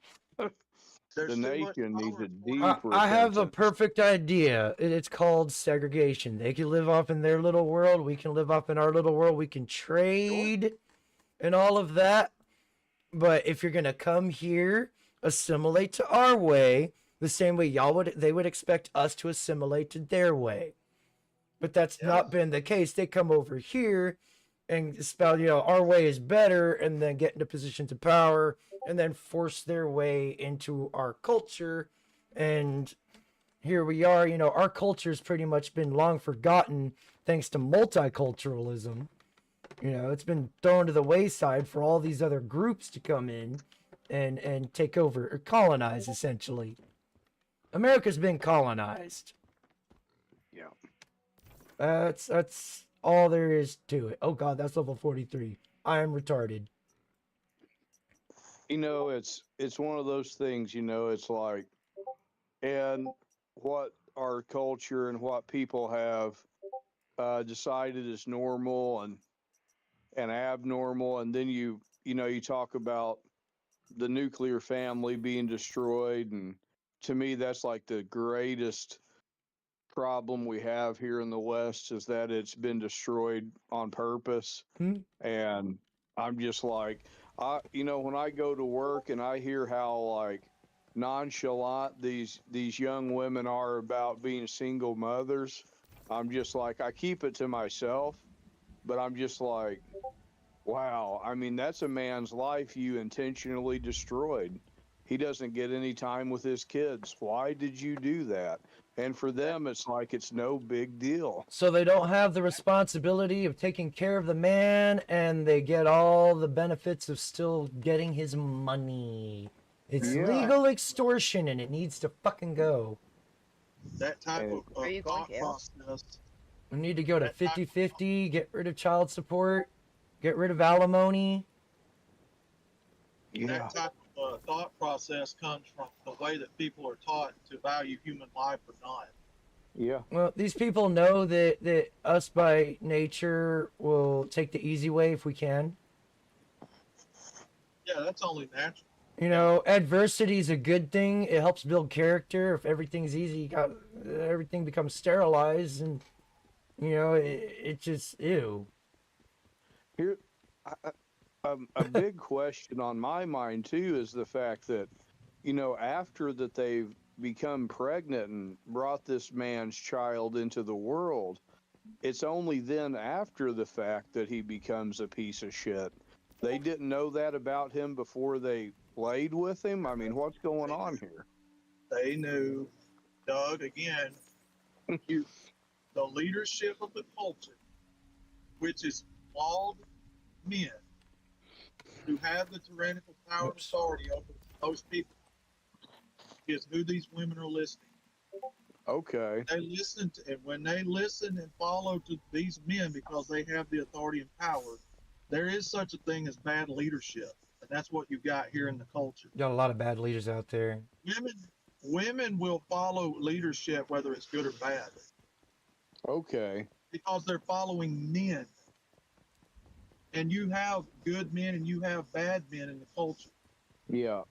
[SPEAKER 7] There's
[SPEAKER 2] The
[SPEAKER 7] too much
[SPEAKER 2] nation needs a
[SPEAKER 7] tolerance.
[SPEAKER 2] deep
[SPEAKER 1] I have the
[SPEAKER 2] repentance.
[SPEAKER 1] perfect idea. It's called segregation. They can live off in their little world. We can live off in our little world. We can trade and all of that. But if you're gonna come here, assimilate to our way, the same way they would expect us to assimilate to their way. But that's not been the case. They come over here and spell, our way is better, and then get into positions of power, and then force their way into our culture. And here we are, our culture's pretty much been long forgotten thanks to multiculturalism. It's been thrown to the wayside for all these other groups to come in and take over or colonize, essentially. America's been colonized.
[SPEAKER 2] Yeah.
[SPEAKER 1] That's all there is to it. Oh god, that's level 43. I am retarded.
[SPEAKER 2] It's one of those things, it's like, and what our culture and what people have decided is normal and abnormal, and then you talk about the nuclear family being destroyed, and to me that's like the greatest problem we have here in the West, is that it's been destroyed on purpose. And I'm just like, when I go to work and I hear how like nonchalant these young women are about being single mothers, I'm just like, I keep it to myself, but I'm just like, wow, I mean, that's a man's life you intentionally destroyed. He doesn't get any time with his kids. Why did you do that? And for them, it's like it's no big deal.
[SPEAKER 1] So they don't have the responsibility of taking care of the man, and they get all the benefits of still getting his money. It's legal extortion, and it needs to fucking go.
[SPEAKER 7] That type of
[SPEAKER 4] Are you going
[SPEAKER 7] thought
[SPEAKER 4] to?
[SPEAKER 7] process.
[SPEAKER 1] We need to go to 50-50, get rid of child support, get rid of alimony.
[SPEAKER 7] That type of thought process comes from the way that people are taught to value human life or not.
[SPEAKER 2] Yeah.
[SPEAKER 1] Well, these people know that us by nature will take the easy way if we can.
[SPEAKER 7] Yeah, that's only natural.
[SPEAKER 1] Adversity is a good thing. It helps build character. If everything's easy, everything becomes sterilized, and it just ew.
[SPEAKER 2] Here, a big question on my mind too is the fact that, after that they've become pregnant and brought this man's child into the world, it's only then after the fact that he becomes a piece of shit. They didn't know that about him before they played with him. I mean, what's going on here?
[SPEAKER 7] They knew, Doug, again, the leadership of the culture, which is flawed men who have the tyrannical power and authority over those people, is who these women are listening.
[SPEAKER 2] Okay.
[SPEAKER 7] They listen to, and when they listen and follow to these men because they have the authority and power, there is such a thing as bad leadership, and that's what you got here in the culture.
[SPEAKER 1] Got a lot of bad leaders out there.
[SPEAKER 7] Women will follow leadership whether it's good or bad.
[SPEAKER 2] Okay.
[SPEAKER 7] Because they're following men. And you have good men and you have bad men in the culture.
[SPEAKER 2] Yeah.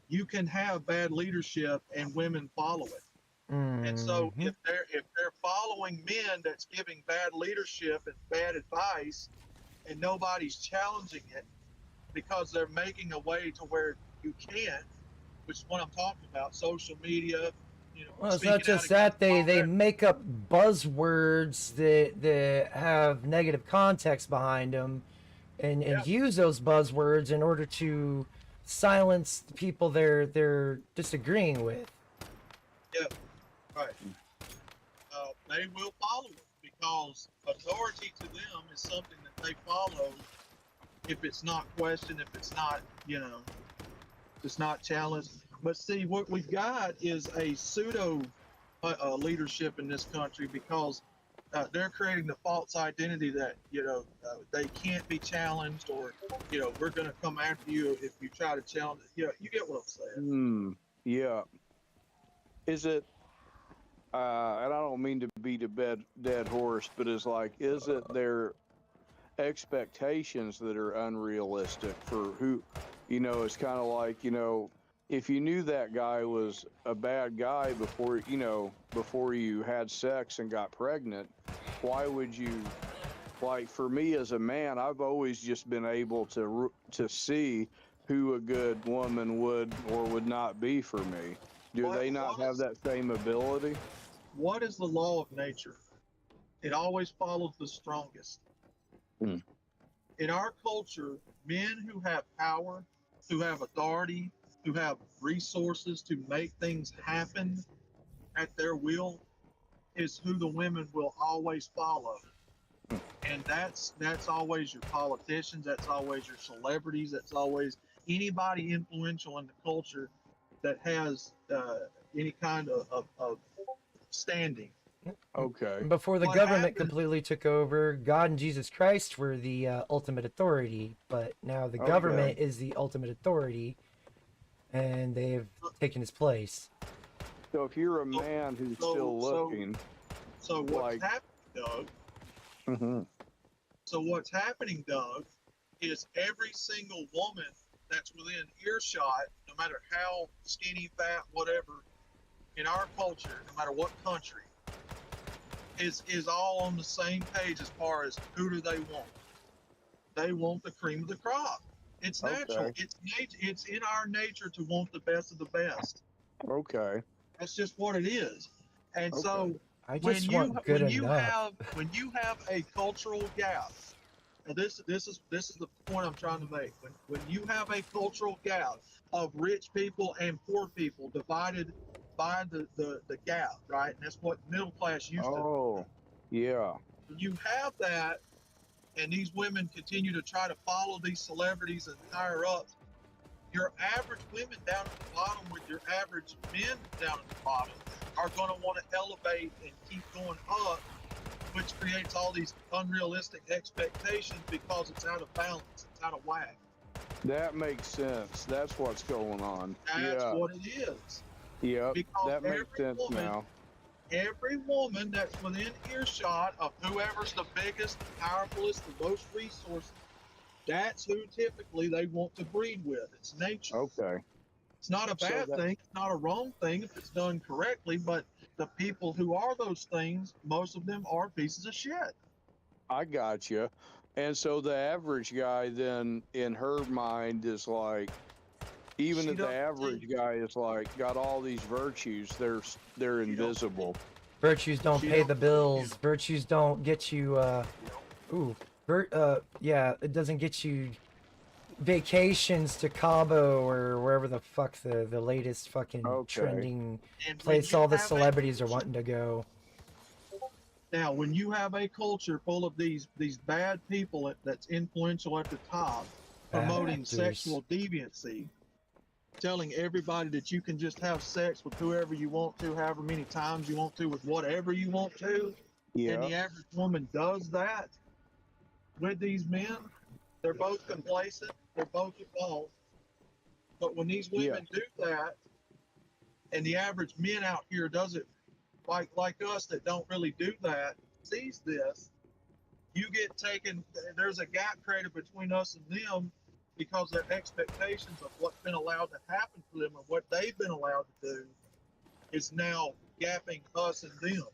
[SPEAKER 7] You can have bad leadership and women follow it. And so if they're following men that's giving bad leadership and bad advice, and nobody's challenging it because they're making a way to where you can't, which is what I'm talking about. Social media,
[SPEAKER 1] Well, it's
[SPEAKER 7] speaking
[SPEAKER 1] not just
[SPEAKER 7] out
[SPEAKER 1] that
[SPEAKER 7] against
[SPEAKER 1] they
[SPEAKER 7] all that.
[SPEAKER 1] make up buzzwords that have negative context behind them, and
[SPEAKER 7] Yeah,
[SPEAKER 1] use those buzzwords in order to silence the people they're disagreeing with.
[SPEAKER 7] yeah, right. They will follow it because authority to them is something that they follow if it's not questioned, if it's not, it's not challenged. But see, what we've got is a pseudo leadership in this country because they're creating the false identity that they can't be challenged, or we're going to come after you if you try to challenge it. You get what I'm saying?
[SPEAKER 2] Hmm. Yeah. Is it? And I don't mean to beat a dead horse, but is it their expectations that are unrealistic for who? It's kind of like, if you knew that guy was a bad guy before you had sex and got pregnant, why would you? Like, for me as a man, I've always just been able to see who a good woman would or would not be for me. Do
[SPEAKER 7] What,
[SPEAKER 2] they not
[SPEAKER 7] what
[SPEAKER 2] have
[SPEAKER 7] is
[SPEAKER 2] that same ability?
[SPEAKER 7] what is the law of nature? It always follows the strongest.
[SPEAKER 2] Hmm.
[SPEAKER 7] In our culture, men who have power, who have authority, who have resources to make things happen at their will, is who the women will always follow. And that's always your politicians, that's always your celebrities, that's always anybody influential in the culture that has any kind of standing.
[SPEAKER 2] Okay.
[SPEAKER 1] Before the
[SPEAKER 7] What
[SPEAKER 1] government
[SPEAKER 7] happens?
[SPEAKER 1] completely took over, God and Jesus Christ were the ultimate authority, but now the
[SPEAKER 2] Okay.
[SPEAKER 1] government is the ultimate authority, and they've taken his place.
[SPEAKER 2] So if you're a man who's
[SPEAKER 7] So
[SPEAKER 2] still
[SPEAKER 7] so
[SPEAKER 2] looking,
[SPEAKER 7] so what's
[SPEAKER 2] like,
[SPEAKER 7] happening, Doug?
[SPEAKER 2] mhm.
[SPEAKER 7] So what's happening, Doug, is every single woman that's within earshot, no matter how skinny, fat, whatever, in our culture, no matter what country, is all on the same page as far as who do they want. They want the cream of the crop. It's natural.
[SPEAKER 2] Okay.
[SPEAKER 7] It's in our nature to want the best of the best.
[SPEAKER 2] Okay.
[SPEAKER 7] That's just what it is. And
[SPEAKER 2] Okay.
[SPEAKER 7] so
[SPEAKER 1] I just want good enough.
[SPEAKER 7] when you have a cultural gap, now this is the point I'm trying to make. When you have a cultural gap of rich people and poor people divided by the gap, right? And that's what middle class used to.
[SPEAKER 2] Oh, yeah.
[SPEAKER 7] When you have that, and these women continue to try to follow these celebrities and higher ups, your average women down at the bottom with your average men down at the bottom are going to want to elevate and keep going up, which creates all these unrealistic expectations because it's out of balance, it's out of whack.
[SPEAKER 2] That makes sense. That's what's going on.
[SPEAKER 7] That's
[SPEAKER 2] Yeah.
[SPEAKER 7] what it is.
[SPEAKER 2] Yep.
[SPEAKER 7] Because
[SPEAKER 2] That makes sense now.
[SPEAKER 7] every woman that's within earshot of whoever's the biggest, the powerfulest, the most resources, that's who typically they want to breed with. It's nature.
[SPEAKER 2] Okay.
[SPEAKER 7] It's not a
[SPEAKER 2] So
[SPEAKER 7] bad
[SPEAKER 2] that
[SPEAKER 7] thing. It's not a wrong thing if it's done correctly. But the people who are those things, most of them are pieces of shit.
[SPEAKER 2] I got you. And so the average guy then in her mind is like, even
[SPEAKER 7] She
[SPEAKER 2] if the
[SPEAKER 7] doesn't
[SPEAKER 2] average
[SPEAKER 7] see.
[SPEAKER 2] guy is like got all these virtues, they're
[SPEAKER 7] She don't.
[SPEAKER 2] invisible.
[SPEAKER 1] Virtues don't
[SPEAKER 7] She
[SPEAKER 1] pay
[SPEAKER 7] don't
[SPEAKER 1] the
[SPEAKER 7] see
[SPEAKER 1] bills. Virtues don't get you. Ooh, yeah, it doesn't get you vacations to Cabo or wherever the fuck the latest fucking
[SPEAKER 2] Okay.
[SPEAKER 1] trending
[SPEAKER 7] And when
[SPEAKER 1] place
[SPEAKER 7] you
[SPEAKER 1] all the
[SPEAKER 7] have a
[SPEAKER 1] celebrities are
[SPEAKER 7] culture,
[SPEAKER 1] wanting to go.
[SPEAKER 7] now, when you have a culture full of these bad people that's influential at the top,
[SPEAKER 1] Bad
[SPEAKER 7] promoting
[SPEAKER 1] actors.
[SPEAKER 7] sexual deviancy, telling everybody that you can just have sex with whoever you want to, however many times you want to, with whatever you want to, and
[SPEAKER 2] Yeah.
[SPEAKER 7] the average woman does that with these men, they're both complacent, they're both involved. But when these
[SPEAKER 2] Yeah.
[SPEAKER 7] women do that, and the average men out here does it like us that don't really do that, sees this, you get taken. There's a gap created between us and them because their expectations of what's been allowed to happen to them and what they've been allowed to do is now gapping us and them.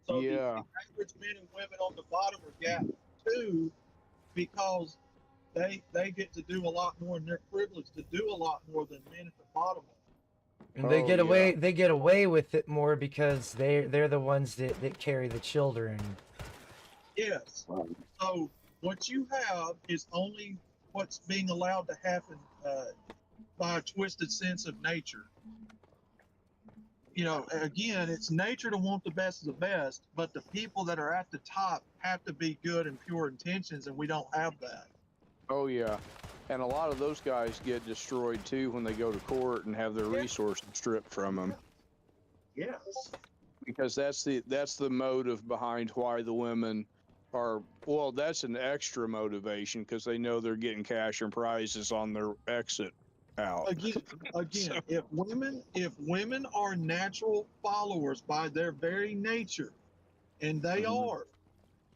[SPEAKER 7] So the
[SPEAKER 2] Yeah.
[SPEAKER 7] average men and women on the bottom are gapped too because they get to do a lot more, and they're privileged to do a lot more than men at the bottom.
[SPEAKER 1] And they
[SPEAKER 2] Oh,
[SPEAKER 1] get
[SPEAKER 2] yeah.
[SPEAKER 1] away. They get away with it more because they're the ones that carry the children.
[SPEAKER 7] Yes. So what you have is only what's being allowed to happen by a twisted sense of nature. You know, again, it's nature to want the best of the best, but the people that are at the top have to be good and pure intentions, and we don't have that.
[SPEAKER 2] Oh yeah, and a lot of those guys get destroyed too when they go to court and have their
[SPEAKER 7] Yeah.
[SPEAKER 2] resources stripped from them.
[SPEAKER 7] Yes.
[SPEAKER 2] Because that's the motive behind why the women are. Well, that's an extra motivation because they know they're getting cash and prizes on their exit out.
[SPEAKER 7] Again,
[SPEAKER 2] So-
[SPEAKER 7] if women are natural followers by their very nature, and they
[SPEAKER 2] Mhm.
[SPEAKER 7] are,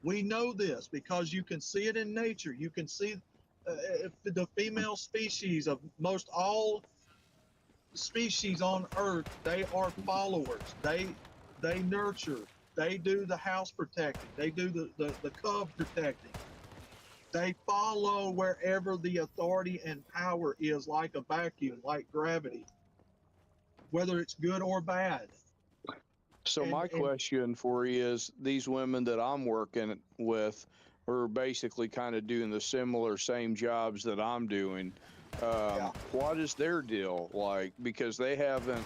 [SPEAKER 7] we know this because you can see it in nature. You can see the female species of most all species on Earth. They are followers. They nurture. They do the house protecting. They do the cub protecting. They follow wherever the authority and power is, like a vacuum, like gravity, whether it's good or bad.
[SPEAKER 2] So
[SPEAKER 7] And-
[SPEAKER 2] my
[SPEAKER 7] and-
[SPEAKER 2] question for you is: these women that I'm working with are basically kind of doing the same jobs that I'm doing. What is their deal like? Because they haven't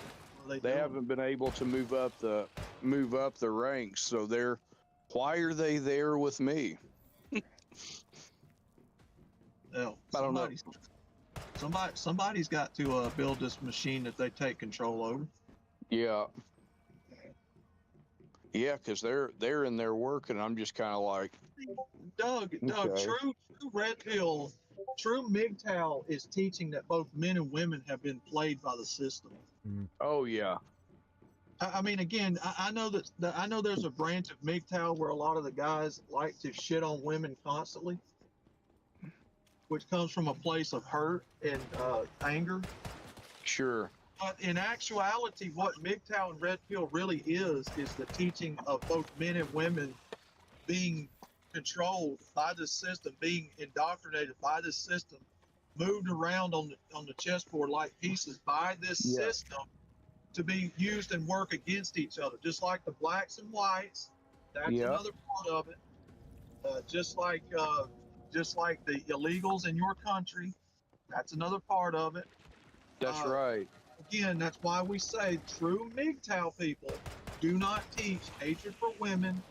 [SPEAKER 2] been able to move up the ranks. So why are they there with me?
[SPEAKER 7] No,
[SPEAKER 2] I don't know.
[SPEAKER 7] Somebody's got to build this machine that they take control over.
[SPEAKER 2] Yeah. Yeah, because they're in there working. I'm just kind of like,
[SPEAKER 7] Doug,
[SPEAKER 2] Okay.
[SPEAKER 7] true red pill, true MGTOW is teaching that both men and women have been played by the system.
[SPEAKER 2] oh yeah,
[SPEAKER 7] I mean, again, I know that I know there's a branch of MGTOW where a lot of the guys like to shit on women constantly, which comes from a place of hurt and anger.
[SPEAKER 2] sure.
[SPEAKER 7] But in actuality, what MGTOW and Red Pill really is the teaching of both men and women being controlled by the system, being indoctrinated by the system, moved around on the chessboard like pieces by this
[SPEAKER 2] Yeah.
[SPEAKER 7] system to be used and work against each other, just like the blacks and whites. That's
[SPEAKER 2] Yeah.
[SPEAKER 7] another part of it. Just like the illegals in your country, that's another part of it.
[SPEAKER 2] That's
[SPEAKER 7] Uh,
[SPEAKER 2] right.
[SPEAKER 7] Again, that's why we say true MGTOW people do not teach hatred for women.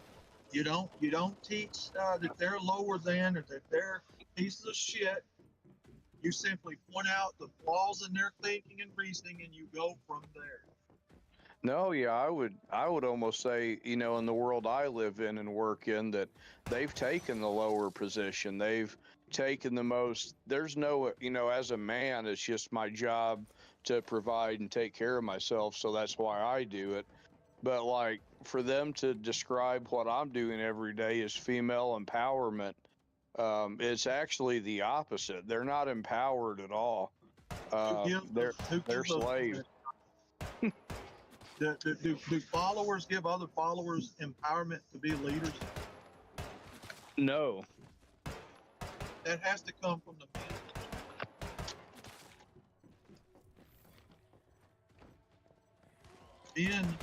[SPEAKER 7] You don't teach that they're lower than or that they're pieces of shit. You simply point out the flaws in their thinking and reasoning, and you go from there.
[SPEAKER 2] No, yeah, I would almost say, in the world I live in and work in, that they've taken the lower position. They've taken the most. There's no, as a man, it's just my job to provide and take care of myself. So that's why I do it. But like for them to describe what I'm doing every day as female empowerment, it's actually the opposite. They're not empowered at all. They're slaves.
[SPEAKER 7] Do followers give other followers empowerment to be leaders?
[SPEAKER 2] No.
[SPEAKER 7] That has to come from the men. Men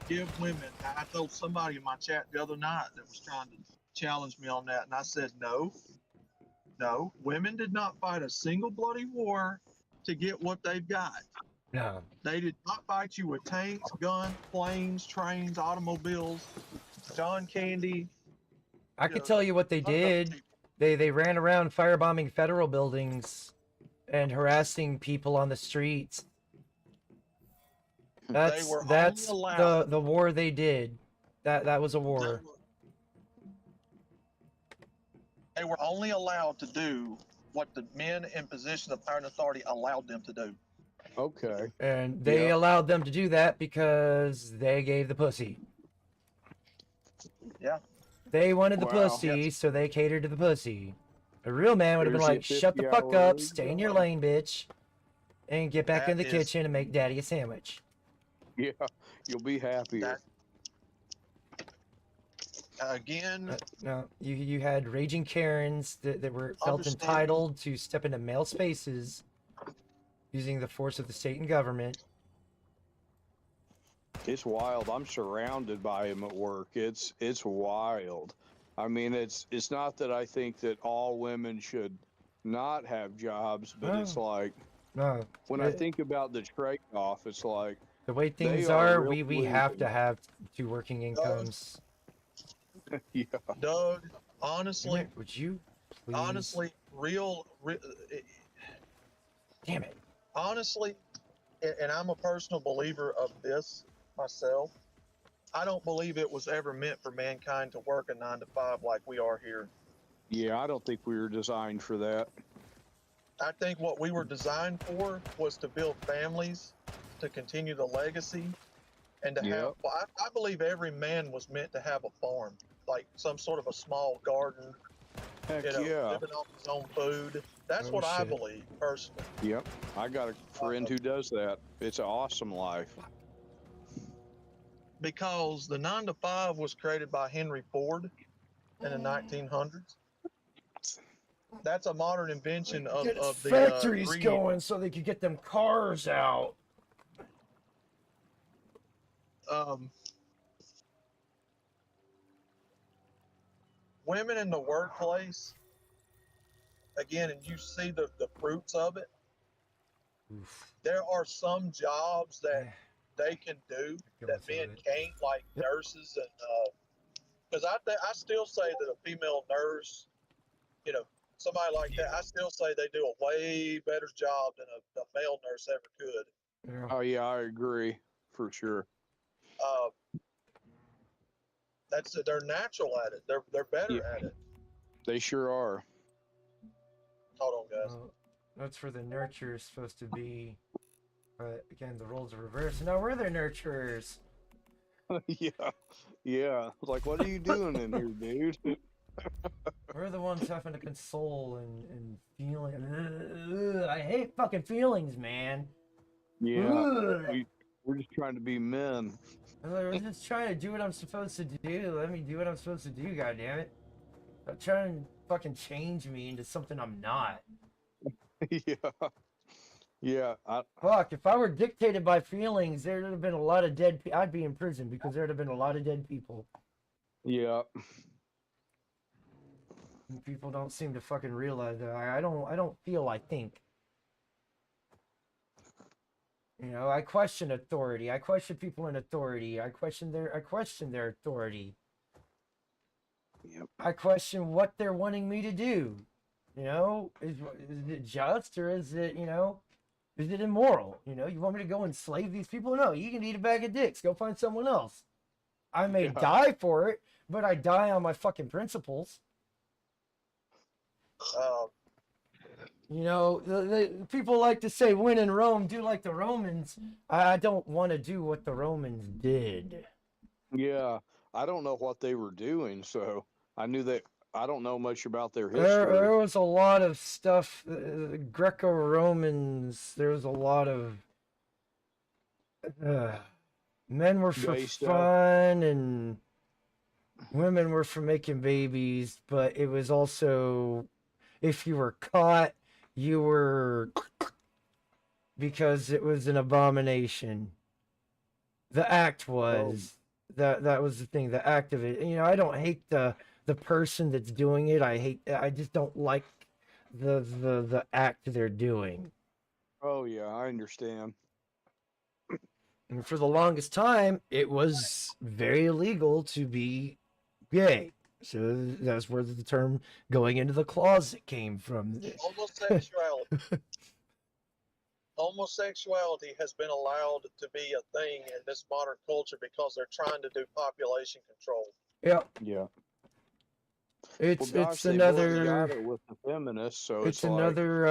[SPEAKER 7] give women. I told somebody in my chat the other night that was trying to challenge me on that, and I said, no, women did not fight a single bloody war to get what they've got.
[SPEAKER 1] No.
[SPEAKER 7] They did not fight you with tanks, guns, planes, trains, automobiles, John Candy.
[SPEAKER 1] I could tell you what they did. They ran around firebombing federal buildings and harassing people on the streets. That's
[SPEAKER 7] were
[SPEAKER 1] that's
[SPEAKER 7] only allowed-
[SPEAKER 1] the war they did. That was a
[SPEAKER 7] They
[SPEAKER 1] war.
[SPEAKER 7] were- They were only allowed to do what the men in position of power and authority allowed them to do.
[SPEAKER 2] Okay.
[SPEAKER 1] And they
[SPEAKER 2] Yeah.
[SPEAKER 1] allowed them to do that because they gave the pussy.
[SPEAKER 7] Yeah.
[SPEAKER 1] They wanted the
[SPEAKER 2] Wow.
[SPEAKER 1] pussy, so they catered to the pussy. A real man would have been
[SPEAKER 2] There's your
[SPEAKER 1] like, shut the fuck
[SPEAKER 2] 50-hour
[SPEAKER 1] up,
[SPEAKER 2] week
[SPEAKER 1] stay in your
[SPEAKER 2] job."
[SPEAKER 1] lane, bitch, and get back in the
[SPEAKER 7] That is-
[SPEAKER 1] kitchen and make daddy a sandwich.
[SPEAKER 2] Yeah, you'll be happier.
[SPEAKER 7] That- Again,
[SPEAKER 1] No, you had raging Karens that were felt
[SPEAKER 7] Understanding.
[SPEAKER 1] entitled to step into male spaces using the force of the state and government.
[SPEAKER 2] It's wild. I'm surrounded by them at work. It's wild. I mean, it's not that I think that all women should not have jobs, but it's
[SPEAKER 1] No.
[SPEAKER 2] like
[SPEAKER 1] No,
[SPEAKER 2] when I
[SPEAKER 1] it-
[SPEAKER 2] think about the trade-off, it's like
[SPEAKER 1] the way
[SPEAKER 2] they
[SPEAKER 1] things
[SPEAKER 2] are
[SPEAKER 1] are, we have to
[SPEAKER 2] really-
[SPEAKER 1] have two working incomes.
[SPEAKER 2] yeah.
[SPEAKER 7] Doug, honestly,
[SPEAKER 1] Emmett, would you please?
[SPEAKER 7] honestly,
[SPEAKER 1] Damn it.
[SPEAKER 7] honestly, and I'm a personal believer of this myself. I don't believe it was ever meant for mankind to work a 9 to 5 like we are here.
[SPEAKER 2] Yeah, I don't think we were designed for that.
[SPEAKER 7] I think what we were designed for was to build families, to continue the legacy, and to have.
[SPEAKER 2] Yep.
[SPEAKER 7] Well, I believe every man was meant to have a farm, like some sort of a small garden,
[SPEAKER 2] Heck
[SPEAKER 7] you know,
[SPEAKER 2] yeah.
[SPEAKER 7] living off his own food. That's
[SPEAKER 1] Oh,
[SPEAKER 7] what I
[SPEAKER 1] shit.
[SPEAKER 7] believe personally.
[SPEAKER 2] Yep. I got a friend who does that. It's an awesome life.
[SPEAKER 7] Because the 9 to 5 was created by Henry Ford in the 1900s. That's a modern invention of
[SPEAKER 1] Get
[SPEAKER 7] the
[SPEAKER 1] factories
[SPEAKER 7] greed.
[SPEAKER 1] going so they could get them cars out.
[SPEAKER 7] Women in the workplace, again, and you see the fruits of it.
[SPEAKER 1] Oof.
[SPEAKER 7] There are some jobs that
[SPEAKER 1] Yeah.
[SPEAKER 7] they can do
[SPEAKER 1] Go
[SPEAKER 7] that
[SPEAKER 1] through
[SPEAKER 7] men
[SPEAKER 1] it.
[SPEAKER 7] can't, like
[SPEAKER 1] Yep.
[SPEAKER 7] nurses, and because I still say that a female nurse, you know, somebody like that, I still say they do a way better job than a male nurse ever could.
[SPEAKER 1] Yeah.
[SPEAKER 2] Oh yeah, I agree for sure.
[SPEAKER 7] Uh, they're natural at it. They're better
[SPEAKER 2] Yeah.
[SPEAKER 7] at it.
[SPEAKER 2] They sure are.
[SPEAKER 7] Hold on, guys.
[SPEAKER 1] Well, that's where the nurturer is supposed to be. But again, the roles are reversed. Now we're the nurturers.
[SPEAKER 2] Yeah. Yeah. It's like, what are you doing in here, dude?
[SPEAKER 1] We're the ones having to console and feeling. Ugh, I hate fucking feelings, man.
[SPEAKER 2] Yeah.
[SPEAKER 1] Ugh.
[SPEAKER 2] We're just trying to be men.
[SPEAKER 1] I'm just trying to do what I'm supposed to do. Let me do what I'm supposed to do, goddammit. Stop trying to fucking change me into something I'm not.
[SPEAKER 2] Yeah. Yeah.
[SPEAKER 1] Fuck, if I were dictated by feelings, there'd have been a lot of dead people. I'd be in prison because there'd have been a lot of dead people.
[SPEAKER 2] Yeah.
[SPEAKER 1] And people don't seem to fucking realize that. I don't feel, I think. You know, I question authority. I question people in authority. I question their authority.
[SPEAKER 2] Yep.
[SPEAKER 1] I question what they're wanting me to do. You know, is it just, or is it, you know, is it immoral? You know, you want me to go enslave these people? No, you can eat a bag of dicks. Go find someone else. I may
[SPEAKER 2] Yeah.
[SPEAKER 1] die for it, but I die on my fucking principles. You know, the people like to say, when in Rome, do like the Romans. I don't want to do what the Romans did.
[SPEAKER 2] Yeah. I don't know what they were doing, so I knew that. I don't know much about their history.
[SPEAKER 1] There was a lot of stuff. Greco-Romans. There was a lot of men were for
[SPEAKER 2] Gay stuff.
[SPEAKER 1] fun and women were for making babies. But it was also, if you were caught, you were, because it was an abomination. The act was that was the thing. The act of it. You know, I don't hate the person that's doing it. I just don't like the act they're doing.
[SPEAKER 2] Oh yeah, I understand.
[SPEAKER 1] And for the longest time, it was very illegal to be gay. So that's where the term going into the closet came from.
[SPEAKER 7] Homosexuality. Homosexuality has been allowed to be a thing in this modern culture because they're trying to do population control.
[SPEAKER 1] Yeah,
[SPEAKER 2] Yeah.
[SPEAKER 1] it's
[SPEAKER 2] Well, gosh,
[SPEAKER 1] it's
[SPEAKER 2] they blurred the
[SPEAKER 1] another
[SPEAKER 2] idol with the feminists, so
[SPEAKER 1] it's
[SPEAKER 2] it's like,
[SPEAKER 1] another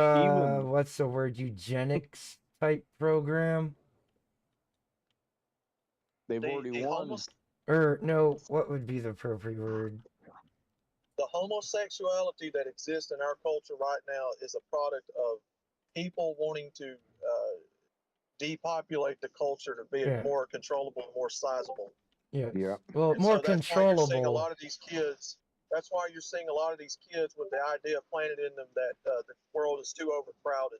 [SPEAKER 2] even-
[SPEAKER 1] what's the word, eugenics type program.
[SPEAKER 2] they've already won.
[SPEAKER 1] Or no, what would be the appropriate word?
[SPEAKER 7] The homosexuality that exists in our culture right now is a product of people wanting to depopulate the culture to be
[SPEAKER 1] Yeah.
[SPEAKER 7] more controllable, more sizable.
[SPEAKER 1] Yeah.
[SPEAKER 2] Yeah.
[SPEAKER 1] Well,
[SPEAKER 7] And
[SPEAKER 1] more
[SPEAKER 7] so that's why you're seeing a
[SPEAKER 1] controllable.
[SPEAKER 7] lot of these kids. That's why you're seeing a lot of these kids with the idea planted in them that the world is too overcrowded.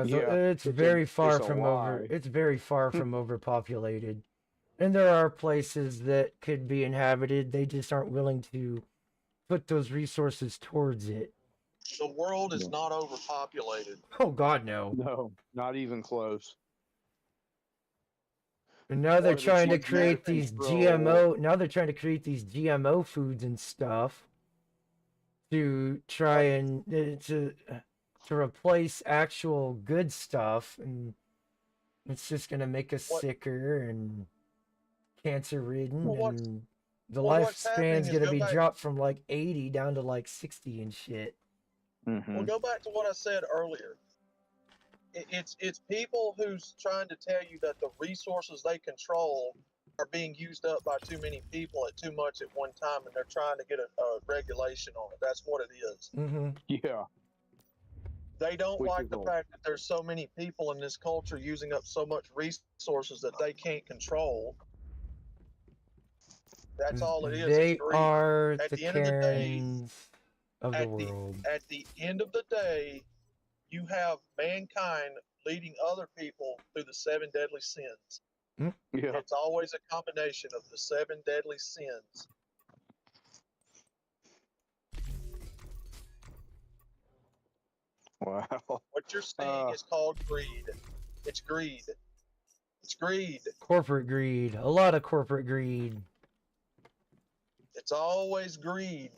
[SPEAKER 2] Yeah.
[SPEAKER 1] It's
[SPEAKER 2] It's
[SPEAKER 1] very far
[SPEAKER 2] a
[SPEAKER 1] from over.
[SPEAKER 2] lie.
[SPEAKER 1] It's very far from overpopulated, and there are places that could be inhabited. They just aren't willing to put those resources towards it.
[SPEAKER 7] The world is
[SPEAKER 2] Yeah.
[SPEAKER 7] not overpopulated.
[SPEAKER 1] Oh God, no!
[SPEAKER 2] No, not even close.
[SPEAKER 1] And now they're
[SPEAKER 2] What if it's
[SPEAKER 1] trying to
[SPEAKER 2] like net
[SPEAKER 1] create these
[SPEAKER 2] control?
[SPEAKER 1] GMO. Now they're trying to create these GMO foods and stuff to try and to replace actual good stuff, and it's just gonna make us
[SPEAKER 7] What-
[SPEAKER 1] sicker and cancer ridden,
[SPEAKER 7] Well, what's-
[SPEAKER 1] and the
[SPEAKER 7] well, what's happening
[SPEAKER 1] lifespan's
[SPEAKER 7] is
[SPEAKER 1] gonna
[SPEAKER 7] go
[SPEAKER 1] be
[SPEAKER 7] back-
[SPEAKER 1] dropped from like 80 down to like 60 and shit.
[SPEAKER 2] Mhm.
[SPEAKER 7] Well, go back to what I said earlier. It's people who's trying to tell you that the resources they control are being used up by too many people at too much at one time, and they're trying to get a regulation on it. That's what it is.
[SPEAKER 1] Mm-hmm.
[SPEAKER 2] Yeah.
[SPEAKER 7] They don't
[SPEAKER 2] Which
[SPEAKER 7] like
[SPEAKER 2] is
[SPEAKER 7] the
[SPEAKER 2] all-
[SPEAKER 7] fact that there's so many people in this culture using up so much resources that they can't control. That's all it is.
[SPEAKER 1] They
[SPEAKER 7] It's greed.
[SPEAKER 1] are
[SPEAKER 7] At
[SPEAKER 1] the
[SPEAKER 7] the end of the day-
[SPEAKER 1] Karens of the world.
[SPEAKER 7] At the end of the day, you have mankind leading other people through the 7 deadly sins.
[SPEAKER 2] Yeah.
[SPEAKER 7] It's always a combination of the 7 deadly sins.
[SPEAKER 2] Wow.
[SPEAKER 7] What you're seeing is called greed. It's greed. It's greed.
[SPEAKER 1] Corporate greed. A lot of corporate greed.
[SPEAKER 7] It's always greed.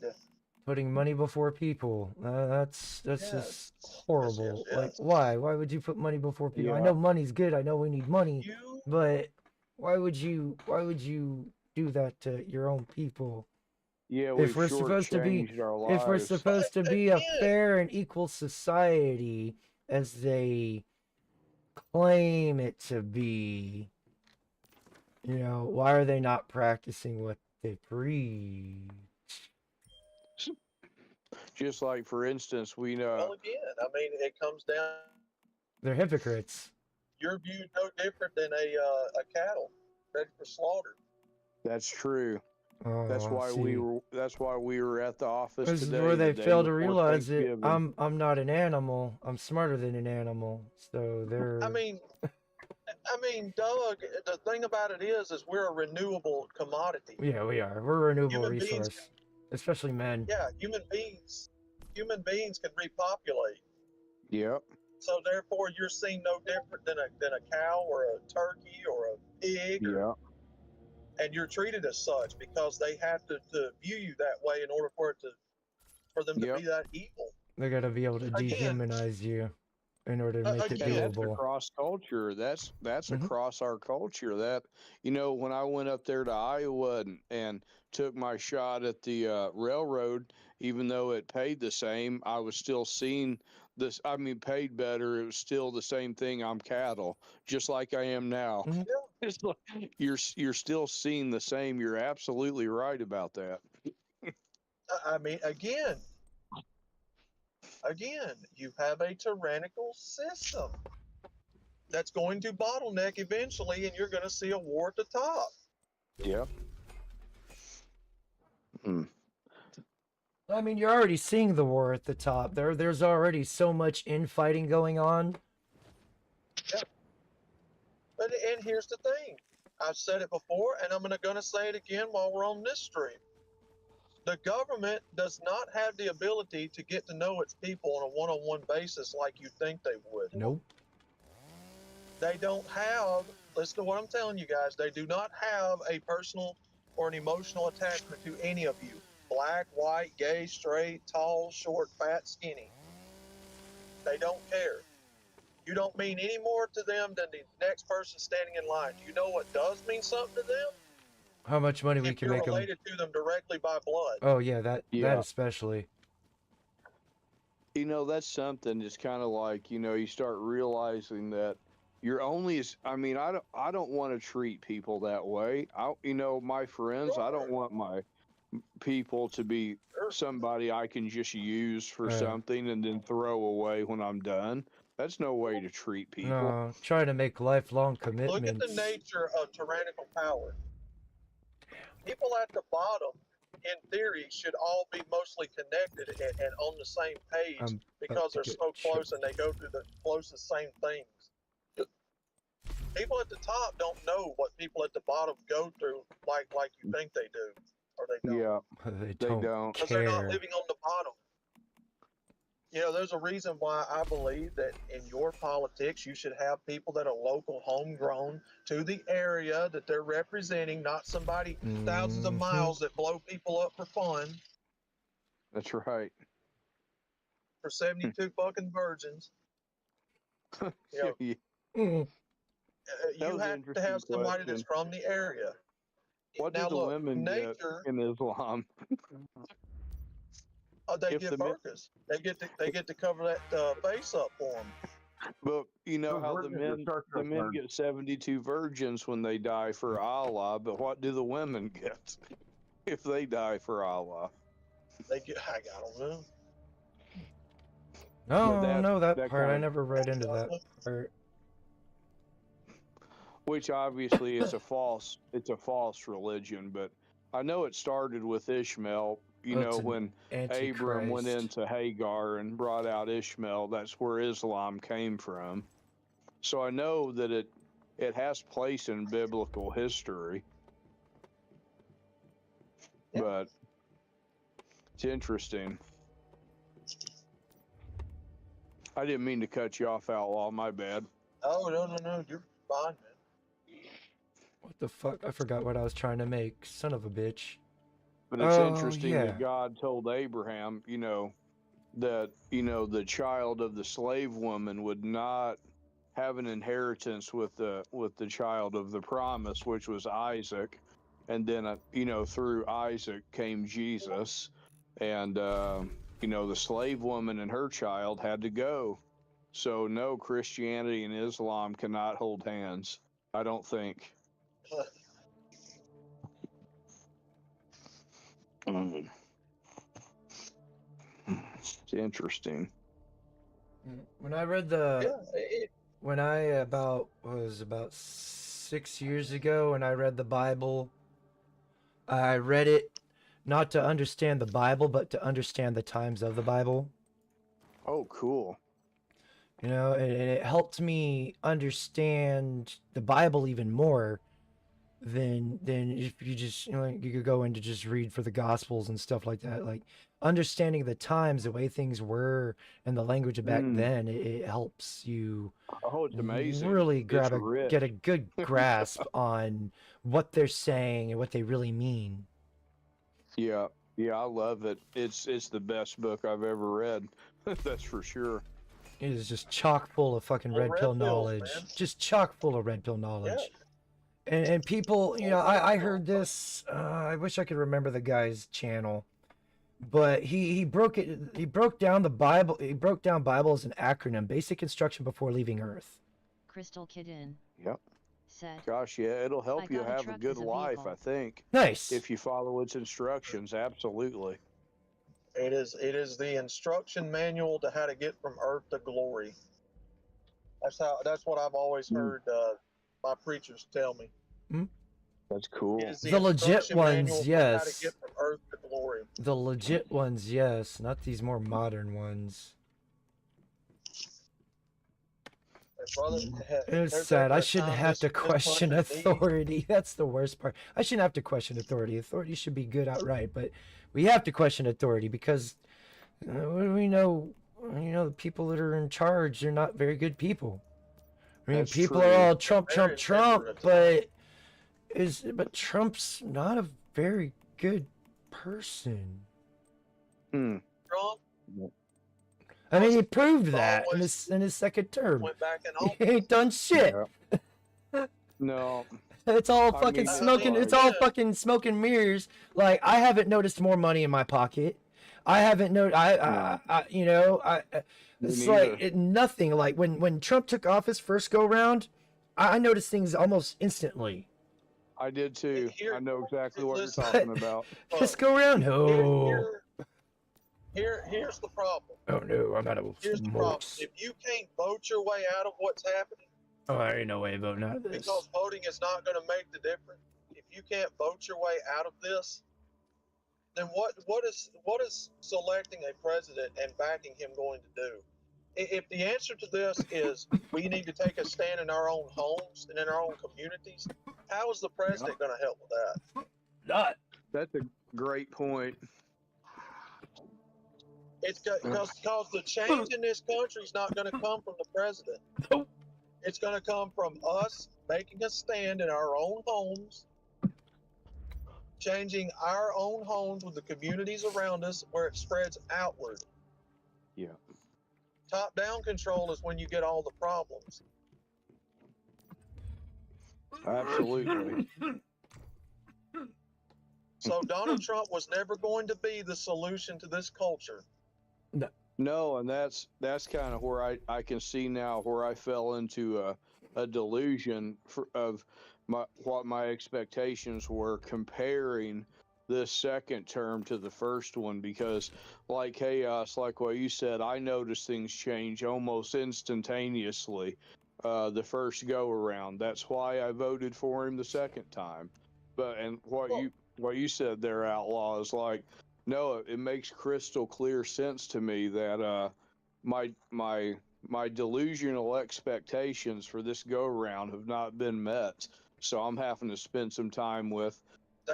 [SPEAKER 1] Putting money before people. That's
[SPEAKER 7] Yes.
[SPEAKER 1] just horrible.
[SPEAKER 7] yes,
[SPEAKER 1] Like,
[SPEAKER 7] yes.
[SPEAKER 1] why? Why would you put money before people? I
[SPEAKER 2] Yeah.
[SPEAKER 1] know money's good. I know we need money,
[SPEAKER 7] You
[SPEAKER 1] but why would you? Why would you do that to your own people?
[SPEAKER 2] Yeah,
[SPEAKER 1] If
[SPEAKER 2] we've
[SPEAKER 1] we're supposed to be-
[SPEAKER 2] shortchanged our lives.
[SPEAKER 1] If we're supposed to be a
[SPEAKER 7] again-
[SPEAKER 1] fair and equal society, as they claim it to be, why are they not practicing what they preach?
[SPEAKER 2] Just like, for instance, we know.
[SPEAKER 7] well again, I mean, it comes down.
[SPEAKER 1] They're hypocrites.
[SPEAKER 7] You're viewed no different than a cattle ready for slaughter.
[SPEAKER 2] That's true.
[SPEAKER 1] Oh,
[SPEAKER 2] That's why
[SPEAKER 1] see.
[SPEAKER 2] we were. That's why we were at the office
[SPEAKER 1] This is
[SPEAKER 2] today.
[SPEAKER 1] where they
[SPEAKER 2] the day
[SPEAKER 1] fail to
[SPEAKER 2] before
[SPEAKER 1] realize it.
[SPEAKER 2] Thanksgiving.
[SPEAKER 1] I'm not an animal. I'm smarter than an animal. So they're.
[SPEAKER 7] I mean, Doug, the thing about it is we're a renewable commodity.
[SPEAKER 1] Yeah, we are. We're a renewable
[SPEAKER 7] Human beings
[SPEAKER 1] resource, especially men.
[SPEAKER 7] Yeah, human beings can repopulate.
[SPEAKER 2] Yep.
[SPEAKER 7] So therefore, you're seen no different than a cow or a turkey or a pig,
[SPEAKER 2] Yeah.
[SPEAKER 7] and you're treated as such because they have to view you that way in order for them to
[SPEAKER 2] Yep.
[SPEAKER 7] be that evil.
[SPEAKER 1] They gotta be able to
[SPEAKER 7] Again.
[SPEAKER 1] dehumanize you in order to make it
[SPEAKER 7] Again.
[SPEAKER 2] And that's
[SPEAKER 1] doable.
[SPEAKER 2] across culture. That's
[SPEAKER 1] Mhm.
[SPEAKER 2] across our culture. That when I went up there to Iowa and took my shot at the railroad, even though it paid the same, I was still seeing this. I mean, paid better. It was still the same thing. I'm cattle, just like I am now.
[SPEAKER 1] Mhm.
[SPEAKER 2] It's like you're still seeing the same. You're absolutely right about that.
[SPEAKER 7] I mean, again, you have a tyrannical system that's going to bottleneck eventually, and you're going to see a war at the top.
[SPEAKER 2] Yep.
[SPEAKER 1] I mean, you're already seeing the war at the top. There's already so much infighting going on.
[SPEAKER 7] And here's the thing. I've said it before, and I'm gonna say it again while we're on this stream. The government does not have the ability to get to know its people on a one-on-one basis like you think they would.
[SPEAKER 1] Nope.
[SPEAKER 7] They don't have, listen to what I'm telling you guys, they do not have a personal or an emotional attachment to any of you. Black, white, gay, straight, tall, short, fat, skinny. They don't care. You don't mean any more to them than the next person standing in line. Do you know what does mean something to them?
[SPEAKER 1] How much money we
[SPEAKER 7] If
[SPEAKER 1] can
[SPEAKER 7] you're
[SPEAKER 1] make them.
[SPEAKER 7] related to them directly by blood.
[SPEAKER 1] Oh yeah, that
[SPEAKER 2] Yeah.
[SPEAKER 1] especially.
[SPEAKER 2] That's something. It's kind of like you start realizing that you're only as. I mean, I don't want to treat people that way. My friends. I don't want my people to be somebody I can just use for
[SPEAKER 1] Right.
[SPEAKER 2] something and then throw away when I'm done. That's no way to treat people.
[SPEAKER 1] No, trying to make lifelong
[SPEAKER 7] Look
[SPEAKER 1] commitments.
[SPEAKER 7] at the nature of tyrannical power. people at the bottom, in theory, should all be mostly connected and on the same page
[SPEAKER 1] I'm
[SPEAKER 7] because
[SPEAKER 1] about to
[SPEAKER 7] they're
[SPEAKER 1] get
[SPEAKER 7] so close
[SPEAKER 1] choked.
[SPEAKER 7] and they go through the closest same things. People at the top don't know what people at the bottom go through like you think they do, or they don't,
[SPEAKER 2] Yeah,
[SPEAKER 1] They
[SPEAKER 2] they
[SPEAKER 1] don't
[SPEAKER 2] don't.
[SPEAKER 7] because they're not
[SPEAKER 1] care.
[SPEAKER 7] living on the bottom. You know, there's a reason why I believe that in your politics, you should have people that are local, homegrown to the area that they're representing, not somebody thousands of
[SPEAKER 1] Mhm.
[SPEAKER 7] miles that blow people up for fun
[SPEAKER 2] That's right.
[SPEAKER 7] for 72 fucking virgins. You know,
[SPEAKER 2] Yeah,
[SPEAKER 1] Mm.
[SPEAKER 2] that
[SPEAKER 7] you
[SPEAKER 2] was an
[SPEAKER 7] have to
[SPEAKER 2] interesting
[SPEAKER 7] have somebody that's
[SPEAKER 2] question.
[SPEAKER 7] from the area.
[SPEAKER 2] What do
[SPEAKER 7] Now,
[SPEAKER 2] the
[SPEAKER 7] look,
[SPEAKER 2] women get
[SPEAKER 7] nature,
[SPEAKER 2] in Islam?
[SPEAKER 7] they
[SPEAKER 2] If
[SPEAKER 7] get
[SPEAKER 2] the men,
[SPEAKER 7] burkas. They get to cover that face up for them.
[SPEAKER 2] but you know
[SPEAKER 3] Those
[SPEAKER 2] how the
[SPEAKER 3] virgins are Star
[SPEAKER 2] the
[SPEAKER 3] Trek
[SPEAKER 2] men
[SPEAKER 3] nerds.
[SPEAKER 2] get 72 virgins when they die for Allah, but what do the women get if they die for Allah?
[SPEAKER 7] They get, I don't know.
[SPEAKER 1] No,
[SPEAKER 2] that-
[SPEAKER 1] no, that
[SPEAKER 2] that
[SPEAKER 1] part I
[SPEAKER 2] kind-
[SPEAKER 1] never read into that part.
[SPEAKER 2] Which obviously it's a false religion, but I know it started with Ishmael. You
[SPEAKER 1] Oh, it's
[SPEAKER 2] know,
[SPEAKER 1] an
[SPEAKER 2] when Abram went
[SPEAKER 1] Antichrist.
[SPEAKER 2] into Hagar and brought out Ishmael, that's where Islam came from. So I know that it has place in biblical history.
[SPEAKER 7] Yeah.
[SPEAKER 2] But it's interesting. I didn't mean to cut you off, Outlaw. My bad.
[SPEAKER 7] Oh, no, you're fine, man.
[SPEAKER 1] What the fuck? I forgot what I was trying to make. Son of a bitch.
[SPEAKER 2] But it's
[SPEAKER 1] Oh,
[SPEAKER 2] interesting
[SPEAKER 1] yeah.
[SPEAKER 2] that God told Abraham, that, the child of the slave woman would not have an inheritance with the child of the promise, which was Isaac. And then, through Isaac came Jesus. And, the slave woman and her child had to go. So, no, Christianity and Islam cannot hold hands. I don't think. It's interesting.
[SPEAKER 1] When I read the
[SPEAKER 7] Yeah,
[SPEAKER 1] when I was about 6 years ago, when I read the Bible, I read it not to understand the Bible, but to understand the times of the Bible.
[SPEAKER 2] Oh, cool.
[SPEAKER 1] And it helped me understand the Bible even more than if you just you could go in to just read for the Gospels and stuff like that. Like understanding the times, the way things were, and the language of back then, it helps you
[SPEAKER 2] Oh, it's amazing.
[SPEAKER 1] really
[SPEAKER 2] It's rich.
[SPEAKER 1] get a good grasp on what they're saying and what they really mean.
[SPEAKER 2] Yeah, I love it. It's the best book I've ever read. That's for sure.
[SPEAKER 1] It is just chock full of fucking
[SPEAKER 7] Well,
[SPEAKER 1] red
[SPEAKER 7] red
[SPEAKER 1] pill
[SPEAKER 7] pills,
[SPEAKER 1] knowledge.
[SPEAKER 7] man.
[SPEAKER 1] Just chock full of red pill knowledge. And people, I heard this. I wish I could remember the guy's channel, but he broke down the Bible. He broke down Bible as an acronym: basic instruction before leaving Earth.
[SPEAKER 5] Crystal Kid in
[SPEAKER 2] Yep.
[SPEAKER 5] said,
[SPEAKER 2] Gosh, yeah, it'll help
[SPEAKER 5] I
[SPEAKER 2] you
[SPEAKER 5] got a
[SPEAKER 2] have a
[SPEAKER 5] truck
[SPEAKER 2] good
[SPEAKER 5] as a
[SPEAKER 2] life,
[SPEAKER 5] vehicle.
[SPEAKER 2] I think,
[SPEAKER 1] Nice.
[SPEAKER 2] if you follow its instructions. Absolutely.
[SPEAKER 7] it is the instruction manual to how to get from earth to glory. That's what I've always heard my preachers tell me.
[SPEAKER 2] That's cool.
[SPEAKER 7] It is
[SPEAKER 1] The legit
[SPEAKER 7] instruction manual
[SPEAKER 1] ones,
[SPEAKER 7] for how to
[SPEAKER 1] yes.
[SPEAKER 7] get from earth to glory.
[SPEAKER 1] The legit ones, yes, not these more modern ones.
[SPEAKER 7] And brother,
[SPEAKER 1] It's
[SPEAKER 7] there's
[SPEAKER 1] sad.
[SPEAKER 7] ever
[SPEAKER 1] I
[SPEAKER 7] a
[SPEAKER 1] shouldn't
[SPEAKER 7] time
[SPEAKER 1] have to
[SPEAKER 7] this
[SPEAKER 1] question
[SPEAKER 7] country needs-
[SPEAKER 1] authority. That's the worst part. I shouldn't have to question authority. Authority should be good outright, but we have to question authority because we know, the people that are in charge, they're not very good people. I mean,
[SPEAKER 2] That's
[SPEAKER 1] people
[SPEAKER 2] true.
[SPEAKER 1] are all Trump,
[SPEAKER 7] Very
[SPEAKER 1] Trump,
[SPEAKER 7] ignorant.
[SPEAKER 1] but Trump's not a very good person.
[SPEAKER 2] Hmm.
[SPEAKER 7] Trump
[SPEAKER 1] I mean, he proved that in
[SPEAKER 7] always
[SPEAKER 1] his second term.
[SPEAKER 7] went back in
[SPEAKER 1] He
[SPEAKER 7] office.
[SPEAKER 1] ain't done shit.
[SPEAKER 2] No.
[SPEAKER 1] It's all
[SPEAKER 2] I
[SPEAKER 1] fucking
[SPEAKER 2] mean,
[SPEAKER 1] smoking.
[SPEAKER 2] like-
[SPEAKER 1] It's all fucking smoke and mirrors. Like I haven't noticed more money in my pocket. I haven't noticed.
[SPEAKER 2] Me
[SPEAKER 1] It's
[SPEAKER 2] neither.
[SPEAKER 1] like nothing. Like when Trump took office first go round, I noticed things almost instantly.
[SPEAKER 2] I did too.
[SPEAKER 7] Here-
[SPEAKER 2] I know exactly what
[SPEAKER 7] listen.
[SPEAKER 2] you're talking about.
[SPEAKER 1] This go round, no.
[SPEAKER 7] Here's the problem.
[SPEAKER 1] Oh no, I'm out of
[SPEAKER 7] Here's the problem.
[SPEAKER 1] smokes.
[SPEAKER 7] If you can't vote your way out of what's happening,
[SPEAKER 1] Oh, there ain't no way voting out of this.
[SPEAKER 7] because voting is not going to make the difference. If you can't vote your way out of this, then what is selecting a president and backing him going to do? If the answer to this is we need to take a stand in our own homes and in our own communities, how is the president going to help with that?
[SPEAKER 1] Not.
[SPEAKER 2] That's a great point.
[SPEAKER 7] It's because the change in this country is not going to come from the president.
[SPEAKER 1] Nope.
[SPEAKER 7] It's going to come from us making a stand in our own homes, changing our own homes with the communities around us where it spreads outward.
[SPEAKER 2] Yeah.
[SPEAKER 7] Top-down control is when you get all the problems.
[SPEAKER 2] Absolutely.
[SPEAKER 7] So Donald Trump was never going to be the solution to this culture.
[SPEAKER 2] No, and that's kind of where I can see now where I fell into a delusion of what my expectations were comparing this second term to the first one, because like Chaos, like what you said, I noticed things change almost instantaneously the first go around. That's why I voted for him the second time. But and what you said there, Outlaw, is like, no, it makes crystal clear sense to me that my delusional expectations for this go around have not been met. So I'm having to spend some time with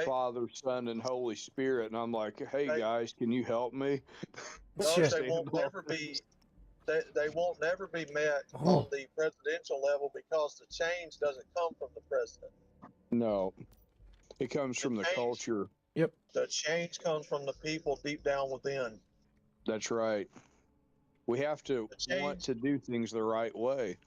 [SPEAKER 2] Father, Son, and Holy Spirit, and I'm like, hey guys, can you help me?
[SPEAKER 7] Those they won't never be. They won't never be met on the presidential level because the change doesn't come from the president.
[SPEAKER 2] No, it comes from the culture.
[SPEAKER 1] Yep.
[SPEAKER 7] The change comes from the people deep down within.
[SPEAKER 2] That's right. We have to want to do things the right way.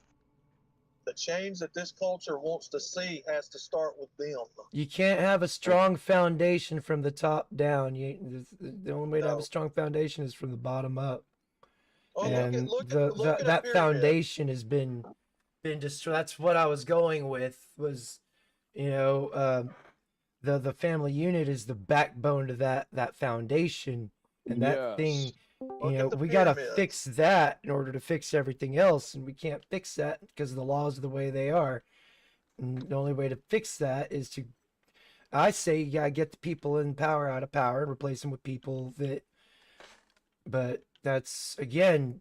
[SPEAKER 7] The change that this culture wants to see has to start with them.
[SPEAKER 1] You can't have a strong foundation from the top down. The only way to have a strong foundation is from the bottom up.
[SPEAKER 7] Oh,
[SPEAKER 1] And
[SPEAKER 7] look at
[SPEAKER 1] that
[SPEAKER 7] pyramid.
[SPEAKER 1] foundation has been destroyed. That's what I was going with. Was, the family unit is the backbone to that foundation, and that thing. We gotta fix that in order to fix everything else, and we can't fix that because the laws are the way they are. And the only way to fix that is to, I say, you gotta get the people in power out of power and replace them with people that. But that's, again,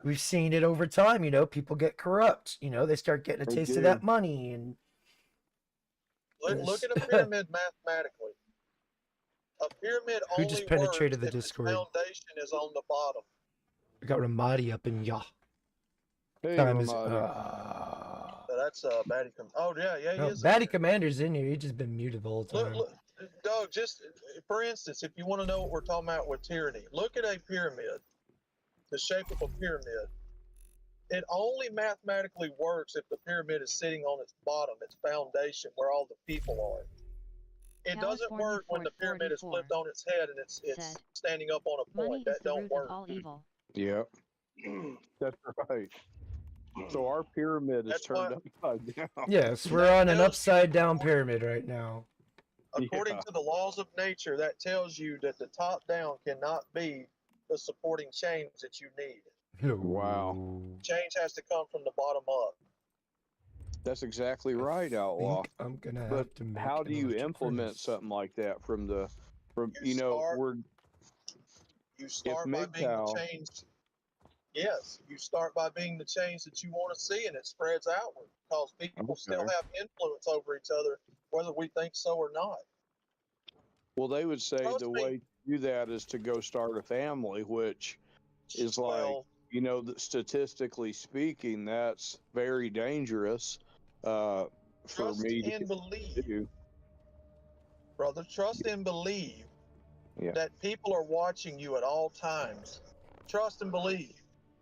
[SPEAKER 1] we've seen it over time. People get corrupt. They start getting a taste of that money, and
[SPEAKER 7] look at a pyramid mathematically. A pyramid
[SPEAKER 1] Who
[SPEAKER 7] only
[SPEAKER 1] just penetrated
[SPEAKER 7] works
[SPEAKER 1] the
[SPEAKER 7] if
[SPEAKER 1] Discord?
[SPEAKER 7] its foundation is on the bottom.
[SPEAKER 1] We got Ramadi up in ya.
[SPEAKER 2] Hey,
[SPEAKER 1] Time is.
[SPEAKER 2] Ramadi.
[SPEAKER 7] So that's Batty. Oh yeah, he
[SPEAKER 1] No,
[SPEAKER 7] is.
[SPEAKER 1] Batty Commander's in here. He's just been muted the whole time.
[SPEAKER 7] Look, Doug. Just for instance, if you want to know what we're talking about with tyranny, look at a pyramid. The shape of a pyramid. It only mathematically works if the pyramid is sitting on its bottom, its foundation, where all the people are. It doesn't
[SPEAKER 5] California
[SPEAKER 7] work when the pyramid is
[SPEAKER 5] 44
[SPEAKER 7] flipped on its head and it's
[SPEAKER 5] said,
[SPEAKER 7] standing up on a
[SPEAKER 5] money
[SPEAKER 7] point.
[SPEAKER 5] is
[SPEAKER 7] That
[SPEAKER 5] the
[SPEAKER 7] don't
[SPEAKER 5] root
[SPEAKER 7] work.
[SPEAKER 5] of all evil.
[SPEAKER 2] Yep. That's right. So our pyramid is
[SPEAKER 7] That's
[SPEAKER 2] turned upside down.
[SPEAKER 1] Yes, we're on an upside down pyramid right now.
[SPEAKER 7] According to the laws of nature, that tells you that the top down cannot be the supporting change that you need.
[SPEAKER 2] Wow.
[SPEAKER 7] Change has to come from the bottom up.
[SPEAKER 2] That's exactly right, Outlaw.
[SPEAKER 1] I'm gonna
[SPEAKER 2] But
[SPEAKER 1] have to make
[SPEAKER 2] how do you
[SPEAKER 1] an
[SPEAKER 2] implement
[SPEAKER 1] furnace.
[SPEAKER 2] something like that from
[SPEAKER 7] You start-
[SPEAKER 2] we're
[SPEAKER 7] You start by being the change. Yes, you start by being the change that you want to see, and it spreads outward because people still have influence over each other, whether we think so or not.
[SPEAKER 2] well, they would say
[SPEAKER 7] Trust
[SPEAKER 2] the
[SPEAKER 7] me.
[SPEAKER 2] way to do that is to go start a family, which is like,
[SPEAKER 7] Well,
[SPEAKER 2] statistically speaking, that's very dangerous for
[SPEAKER 7] trust
[SPEAKER 2] me to
[SPEAKER 7] and believe,
[SPEAKER 2] do.
[SPEAKER 7] brother. Trust and believe
[SPEAKER 2] Yeah.
[SPEAKER 7] that people are watching you at all times. Trust and believe.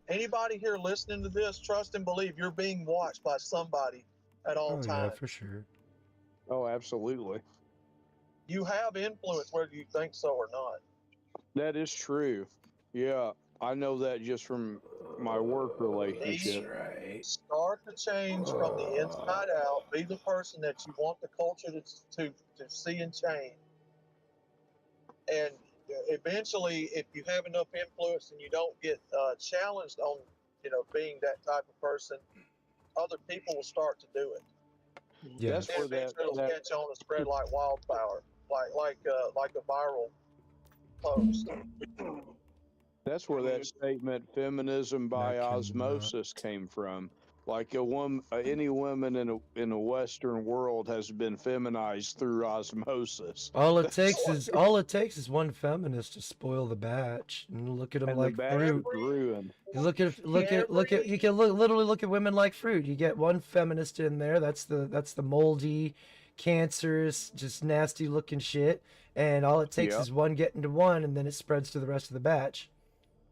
[SPEAKER 7] Anybody here listening to this, trust and believe you're being watched by somebody at all
[SPEAKER 1] Oh yeah,
[SPEAKER 7] times.
[SPEAKER 1] for sure.
[SPEAKER 2] Oh, absolutely.
[SPEAKER 7] You have influence whether you think so or not.
[SPEAKER 2] That is true. Yeah, I know that just from my work relationship.
[SPEAKER 1] Right.
[SPEAKER 7] Start the change from the inside out. Be the person that you want the culture to see and change. And eventually, if you have enough influence and you don't get challenged on, being that type of person, other people will start to do it.
[SPEAKER 1] Yeah.
[SPEAKER 2] That's where
[SPEAKER 7] It'll
[SPEAKER 2] that
[SPEAKER 7] catch on and spread like wildfire, like a viral post.
[SPEAKER 2] That's where that statement "feminism by
[SPEAKER 1] That cannot-
[SPEAKER 2] osmosis" came from. Like any woman in a Western world has been feminized through osmosis.
[SPEAKER 1] All it takes is one feminist to spoil the batch, and look at them
[SPEAKER 2] And
[SPEAKER 1] like
[SPEAKER 2] the batch
[SPEAKER 1] fruit.
[SPEAKER 2] is ruined.
[SPEAKER 1] You look at you can literally look at women like fruit. You get one feminist in there, that's the moldy, cancerous, just nasty looking shit, and all it takes
[SPEAKER 2] Yep.
[SPEAKER 1] is one getting to one, and then it spreads to the rest of the batch.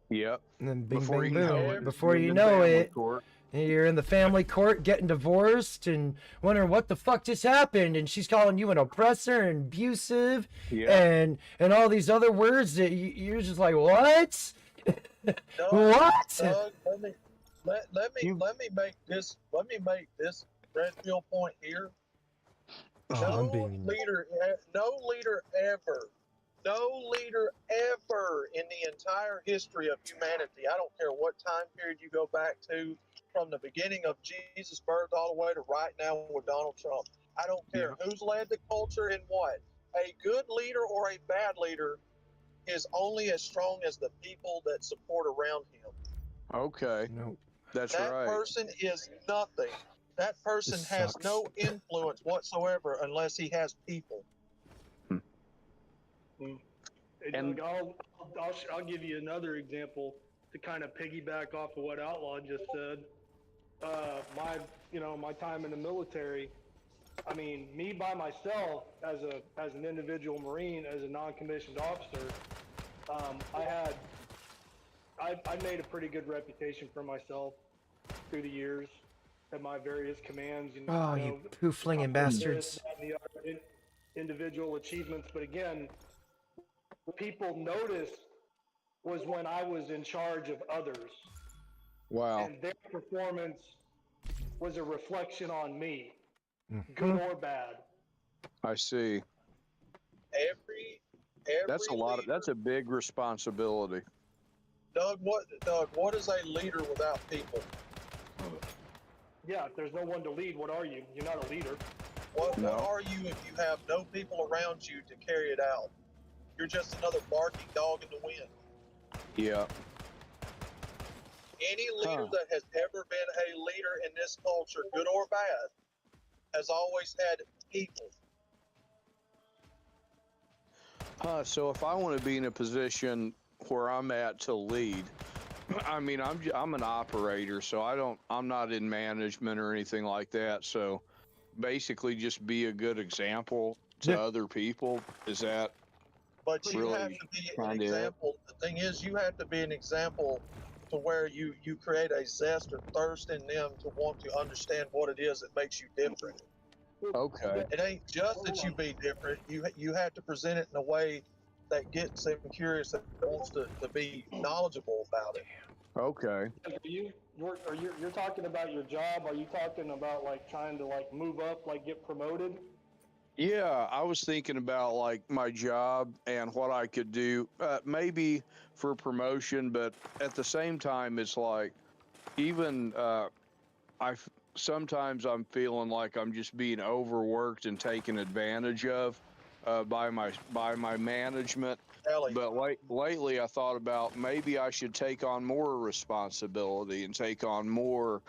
[SPEAKER 2] Yep.
[SPEAKER 1] And then bing
[SPEAKER 2] Before
[SPEAKER 1] bang
[SPEAKER 2] you know
[SPEAKER 1] boom.
[SPEAKER 2] it,
[SPEAKER 1] Before you
[SPEAKER 2] women
[SPEAKER 1] know
[SPEAKER 2] family
[SPEAKER 1] it,
[SPEAKER 2] court.
[SPEAKER 1] you're in the family court getting divorced and wondering what the fuck just happened, and she's calling you an oppressor and abusive
[SPEAKER 2] Yeah.
[SPEAKER 1] and all these other words that you're just like, what?
[SPEAKER 7] Doug,
[SPEAKER 1] What?
[SPEAKER 7] Doug, let
[SPEAKER 2] You-
[SPEAKER 7] me make this red pill point here.
[SPEAKER 1] Oh,
[SPEAKER 7] No
[SPEAKER 1] I'm being
[SPEAKER 7] leader ever in the entire history of humanity, I don't care what time period you go back to, from the beginning of Jesus' birth all the way to right now with Donald Trump. I don't care who's led the culture and what. A good leader or a bad leader is only as strong as the people that support around him.
[SPEAKER 2] Okay.
[SPEAKER 1] no.
[SPEAKER 2] That's
[SPEAKER 7] That
[SPEAKER 2] right.
[SPEAKER 7] person is nothing. That person
[SPEAKER 1] This
[SPEAKER 7] has
[SPEAKER 1] sucks.
[SPEAKER 7] no influence whatsoever unless he has people.
[SPEAKER 8] Hey,
[SPEAKER 2] And-
[SPEAKER 8] Doug, I'll give you another example to kind of piggyback off of what Outlaw just said. My time in the military. I mean, me by myself as an individual Marine, as a non-commissioned officer, I made a pretty good reputation for myself through the years at my various commands. And,
[SPEAKER 1] Oh, you poo flinging bastards.
[SPEAKER 8] that, and the other individual achievements. But again, what people noticed was when I was in charge of others,
[SPEAKER 2] Wow.
[SPEAKER 8] and their performance was a reflection on me,
[SPEAKER 1] Mhm.
[SPEAKER 8] good or bad.
[SPEAKER 2] I see.
[SPEAKER 7] Every
[SPEAKER 2] That's a lot of.
[SPEAKER 7] leader-
[SPEAKER 2] That's a big responsibility.
[SPEAKER 7] Doug, what is a leader without people?
[SPEAKER 8] Yeah, if there's no one to lead, what are you? You're not a leader.
[SPEAKER 7] What
[SPEAKER 2] No.
[SPEAKER 7] are you if you have no people around you to carry it out? You're just another barking dog in the wind.
[SPEAKER 2] Yeah.
[SPEAKER 7] Any leader
[SPEAKER 2] Huh.
[SPEAKER 7] that has ever been a leader in this culture, good or bad, has always had people.
[SPEAKER 2] So if I want to be in a position where I'm at to lead, I mean, I'm an operator, so I'm not in management or anything like that. So basically, just be a good example to
[SPEAKER 1] Yeah.
[SPEAKER 2] other people. Is that
[SPEAKER 7] But you
[SPEAKER 2] Really
[SPEAKER 7] have to be an
[SPEAKER 2] trying to-
[SPEAKER 7] example. The thing is, you have to be an example to where you create a zest or thirst in them to want to understand what it is that makes you different.
[SPEAKER 2] okay?
[SPEAKER 7] It ain't just that you be different. You have to present it in a way that gets them curious, that wants to be knowledgeable about it.
[SPEAKER 2] Okay.
[SPEAKER 8] You're talking about your job? Are you talking about like trying to like move up, like get promoted?
[SPEAKER 2] Yeah, I was thinking about like my job and what I could do, maybe for promotion, but at the same time, it's like even sometimes I'm feeling like I'm just being overworked and taken advantage of by my management.
[SPEAKER 7] Ellie,
[SPEAKER 2] But lately, I thought about maybe I should take on more responsibility and take on more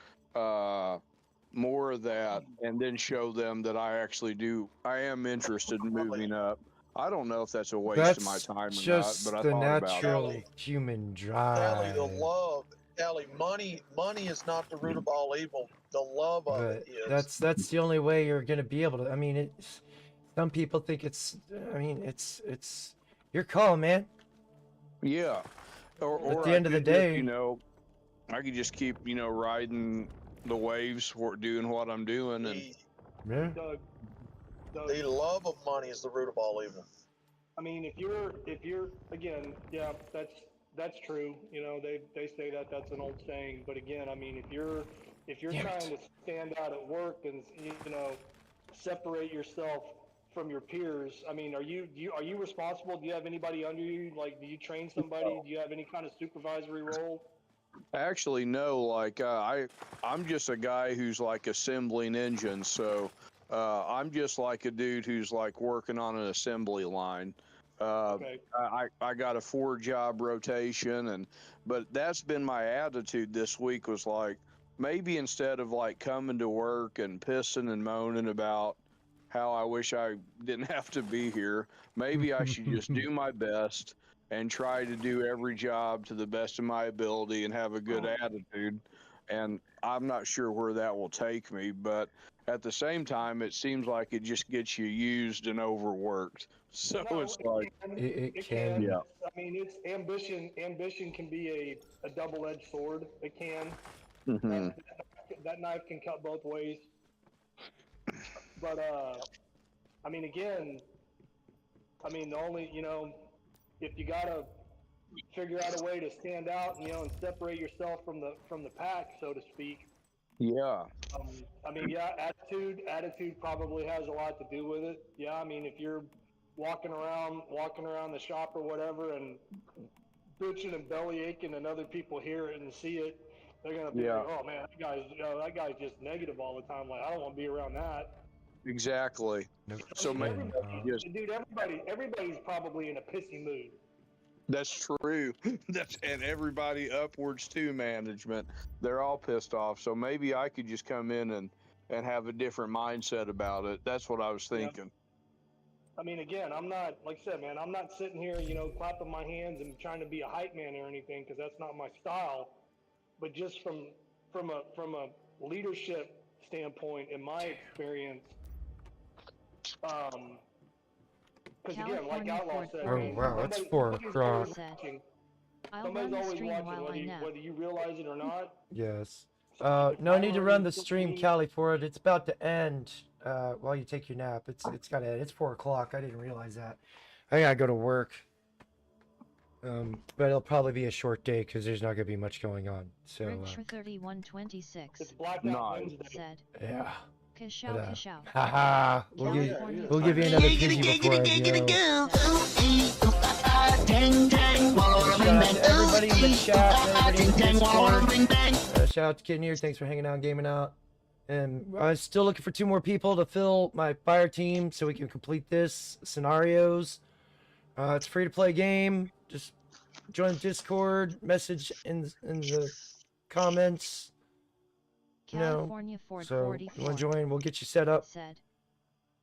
[SPEAKER 2] of that, and then show them that I am interested in moving up. I don't know if that's a waste of my
[SPEAKER 1] That's
[SPEAKER 2] time or
[SPEAKER 1] just
[SPEAKER 2] not, but I
[SPEAKER 1] the
[SPEAKER 2] thought about it.
[SPEAKER 1] natural human
[SPEAKER 7] Ellie,
[SPEAKER 1] drive.
[SPEAKER 7] the love. Ellie, money is not the root of all evil. The love of
[SPEAKER 1] But
[SPEAKER 7] it is.
[SPEAKER 1] that's the only way you're gonna be able to. I mean, some people think it's. I mean, it's your call, man.
[SPEAKER 2] Yeah. Or
[SPEAKER 1] the
[SPEAKER 2] I
[SPEAKER 1] end of the
[SPEAKER 2] could just,
[SPEAKER 1] day-
[SPEAKER 2] I could just keep, riding the waves for doing what I'm doing, and
[SPEAKER 1] Yeah.
[SPEAKER 8] Doug,
[SPEAKER 7] The love of money is the root of all evil.
[SPEAKER 8] I mean, if you're again, yeah, that's true. You know, they say that's an old saying, but again, I mean, if you're
[SPEAKER 1] Damn
[SPEAKER 8] trying
[SPEAKER 1] it.
[SPEAKER 8] to stand out at work and separate yourself from your peers, I mean, are you responsible? Do you have anybody under you? Like, do you train somebody? Do you have any kind of supervisory role?
[SPEAKER 2] actually no, like I'm just a guy who's like assembling engines, so I'm just like a dude who's like working on an assembly line.
[SPEAKER 8] Okay.
[SPEAKER 2] I got a 4-job rotation, but that's been my attitude this week, was like, maybe instead of like coming to work and pissing and moaning about how I wish I didn't have to be here, maybe I should just do my best and try to do every job to the best of my ability and have a good attitude. And I'm not sure where that will take me, but at the same time, it seems like it just gets you used and overworked. So
[SPEAKER 8] No,
[SPEAKER 2] it's like,
[SPEAKER 1] It
[SPEAKER 8] it
[SPEAKER 1] can.
[SPEAKER 8] can.
[SPEAKER 2] Yeah.
[SPEAKER 8] I mean, it's ambition. Ambition can be a double-edged sword. It can.
[SPEAKER 2] mhm.
[SPEAKER 8] That knife can cut both ways. But I mean, again, I mean, the only, if you gotta figure out a way to stand out, and separate yourself from the pack, so to speak.
[SPEAKER 2] Yeah.
[SPEAKER 8] I mean, yeah, attitude probably has a lot to do with it. Yeah, I mean, if you're walking around the shop or whatever and bitching and belly aching, and other people hear it and see it, they're gonna be
[SPEAKER 2] Yeah.
[SPEAKER 8] like, "Oh man, that guy's just negative all the time. Like, I don't want to be around that."
[SPEAKER 2] Exactly.
[SPEAKER 1] No
[SPEAKER 2] So
[SPEAKER 1] kidding,
[SPEAKER 8] everybody,
[SPEAKER 1] huh?
[SPEAKER 8] dude, everybody's probably in a pissy mood.
[SPEAKER 2] That's true. And everybody upwards to management, they're all pissed off. So maybe I could just come in and have a different mindset about it. That's what I was thinking.
[SPEAKER 8] I mean, again, I'm not, like I said, man, I'm not sitting here, clapping my hands and trying to be a hype man or anything, because that's not my style. But just from a leadership standpoint, in my experience, because again, like
[SPEAKER 5] California
[SPEAKER 8] Outlaw
[SPEAKER 5] Ford
[SPEAKER 8] said,
[SPEAKER 1] Oh,
[SPEAKER 8] man,
[SPEAKER 1] wow, it's
[SPEAKER 8] somebody-
[SPEAKER 1] 4
[SPEAKER 8] somebody's
[SPEAKER 1] o'clock.
[SPEAKER 8] always
[SPEAKER 5] Said.
[SPEAKER 8] watching.
[SPEAKER 5] I'll
[SPEAKER 8] Somebody's
[SPEAKER 5] run the
[SPEAKER 8] always
[SPEAKER 5] stream
[SPEAKER 8] watching,
[SPEAKER 5] while I nap.
[SPEAKER 8] whether you realize it or not.
[SPEAKER 1] Yes.
[SPEAKER 8] So
[SPEAKER 1] No
[SPEAKER 8] if
[SPEAKER 1] need to
[SPEAKER 8] I'm
[SPEAKER 1] run the
[SPEAKER 8] social
[SPEAKER 1] stream,
[SPEAKER 8] media-
[SPEAKER 1] Cali, for it. It's about to end. While you take your nap, it's gotta end. It's 4 o'clock. I didn't realize that. I gotta go to work. But it'll probably be a short day because there's not gonna be much going on. So
[SPEAKER 5] Richter 3126
[SPEAKER 8] It's Blackout
[SPEAKER 2] Nice.
[SPEAKER 8] Wednesday.
[SPEAKER 5] said,
[SPEAKER 1] yeah.
[SPEAKER 5] Kashow
[SPEAKER 1] But,
[SPEAKER 5] kashow.
[SPEAKER 1] Haha. We'll give
[SPEAKER 5] California
[SPEAKER 1] we'll give you another piggy before I go. Shout out to everybody in the chat, everybody in the Discord. Shout out to Kid here. Thanks for hanging out and gaming out. And I'm still looking for 2 more people to fill my fire team so we can complete this scenarios. It's free to play game. Just join the Discord. Message in the comments.
[SPEAKER 5] California Ford
[SPEAKER 1] So you
[SPEAKER 5] 44
[SPEAKER 1] want to join? We'll get you set up.
[SPEAKER 5] said,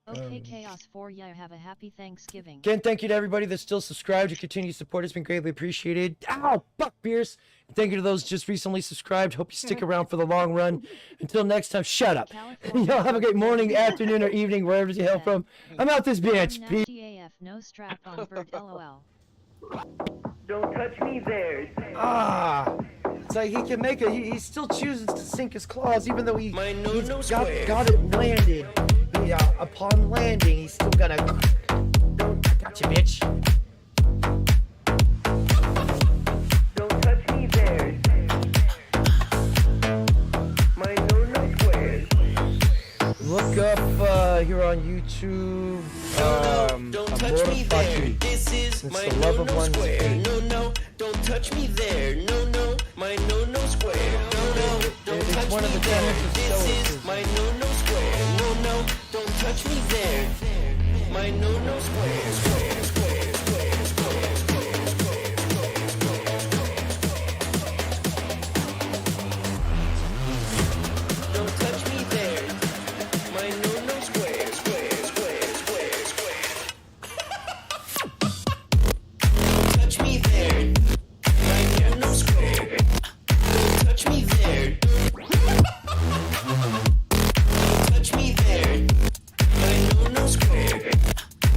[SPEAKER 5] okay,
[SPEAKER 1] Um,
[SPEAKER 5] Chaos 4, yeah, have a happy Thanksgiving.
[SPEAKER 1] Again, thank you to everybody that's still subscribed. Your continued support has been greatly appreciated. Ow, fuck, Pierce. And thank you to those just recently subscribed. Hope you stick around for the long run. Until next time, shut up. Y'all have a great morning, afternoon, or evening, wherever you hail from. I'm out this bitch.
[SPEAKER 5] I'm
[SPEAKER 1] Peace.
[SPEAKER 5] nasty AF, no strap on bird, lol.
[SPEAKER 4] Don't touch me there.
[SPEAKER 1] Ah. It's like he can make a. He still chooses to sink his claws, even though he's got it landed. Yeah, upon landing, he's still gonna. Gotcha, bitch.
[SPEAKER 4] Don't touch me there. My no squares.
[SPEAKER 1] Look up here on YouTube.
[SPEAKER 9] Don't touch me there. This is my no square. No, don't touch me there. No, my no square. No, don't touch me there. This is my no square. No, don't touch me there. My no square. Don't touch me there. My no square. Don't touch me there. My no square. Don't touch me there. Don't touch me there. My no square.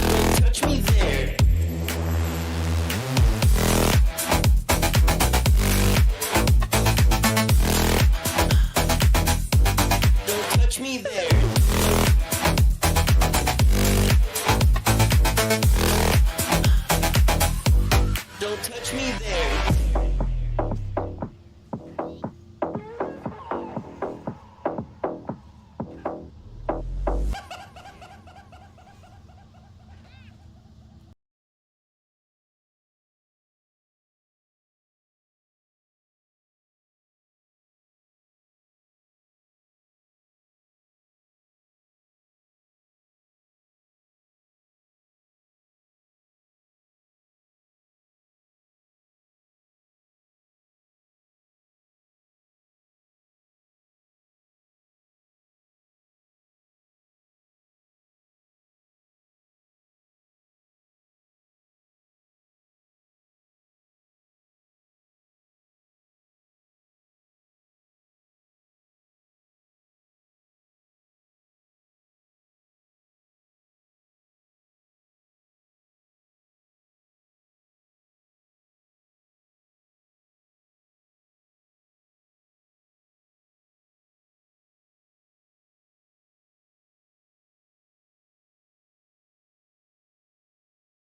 [SPEAKER 9] Don't touch me there. Don't touch me there. Don't touch me there.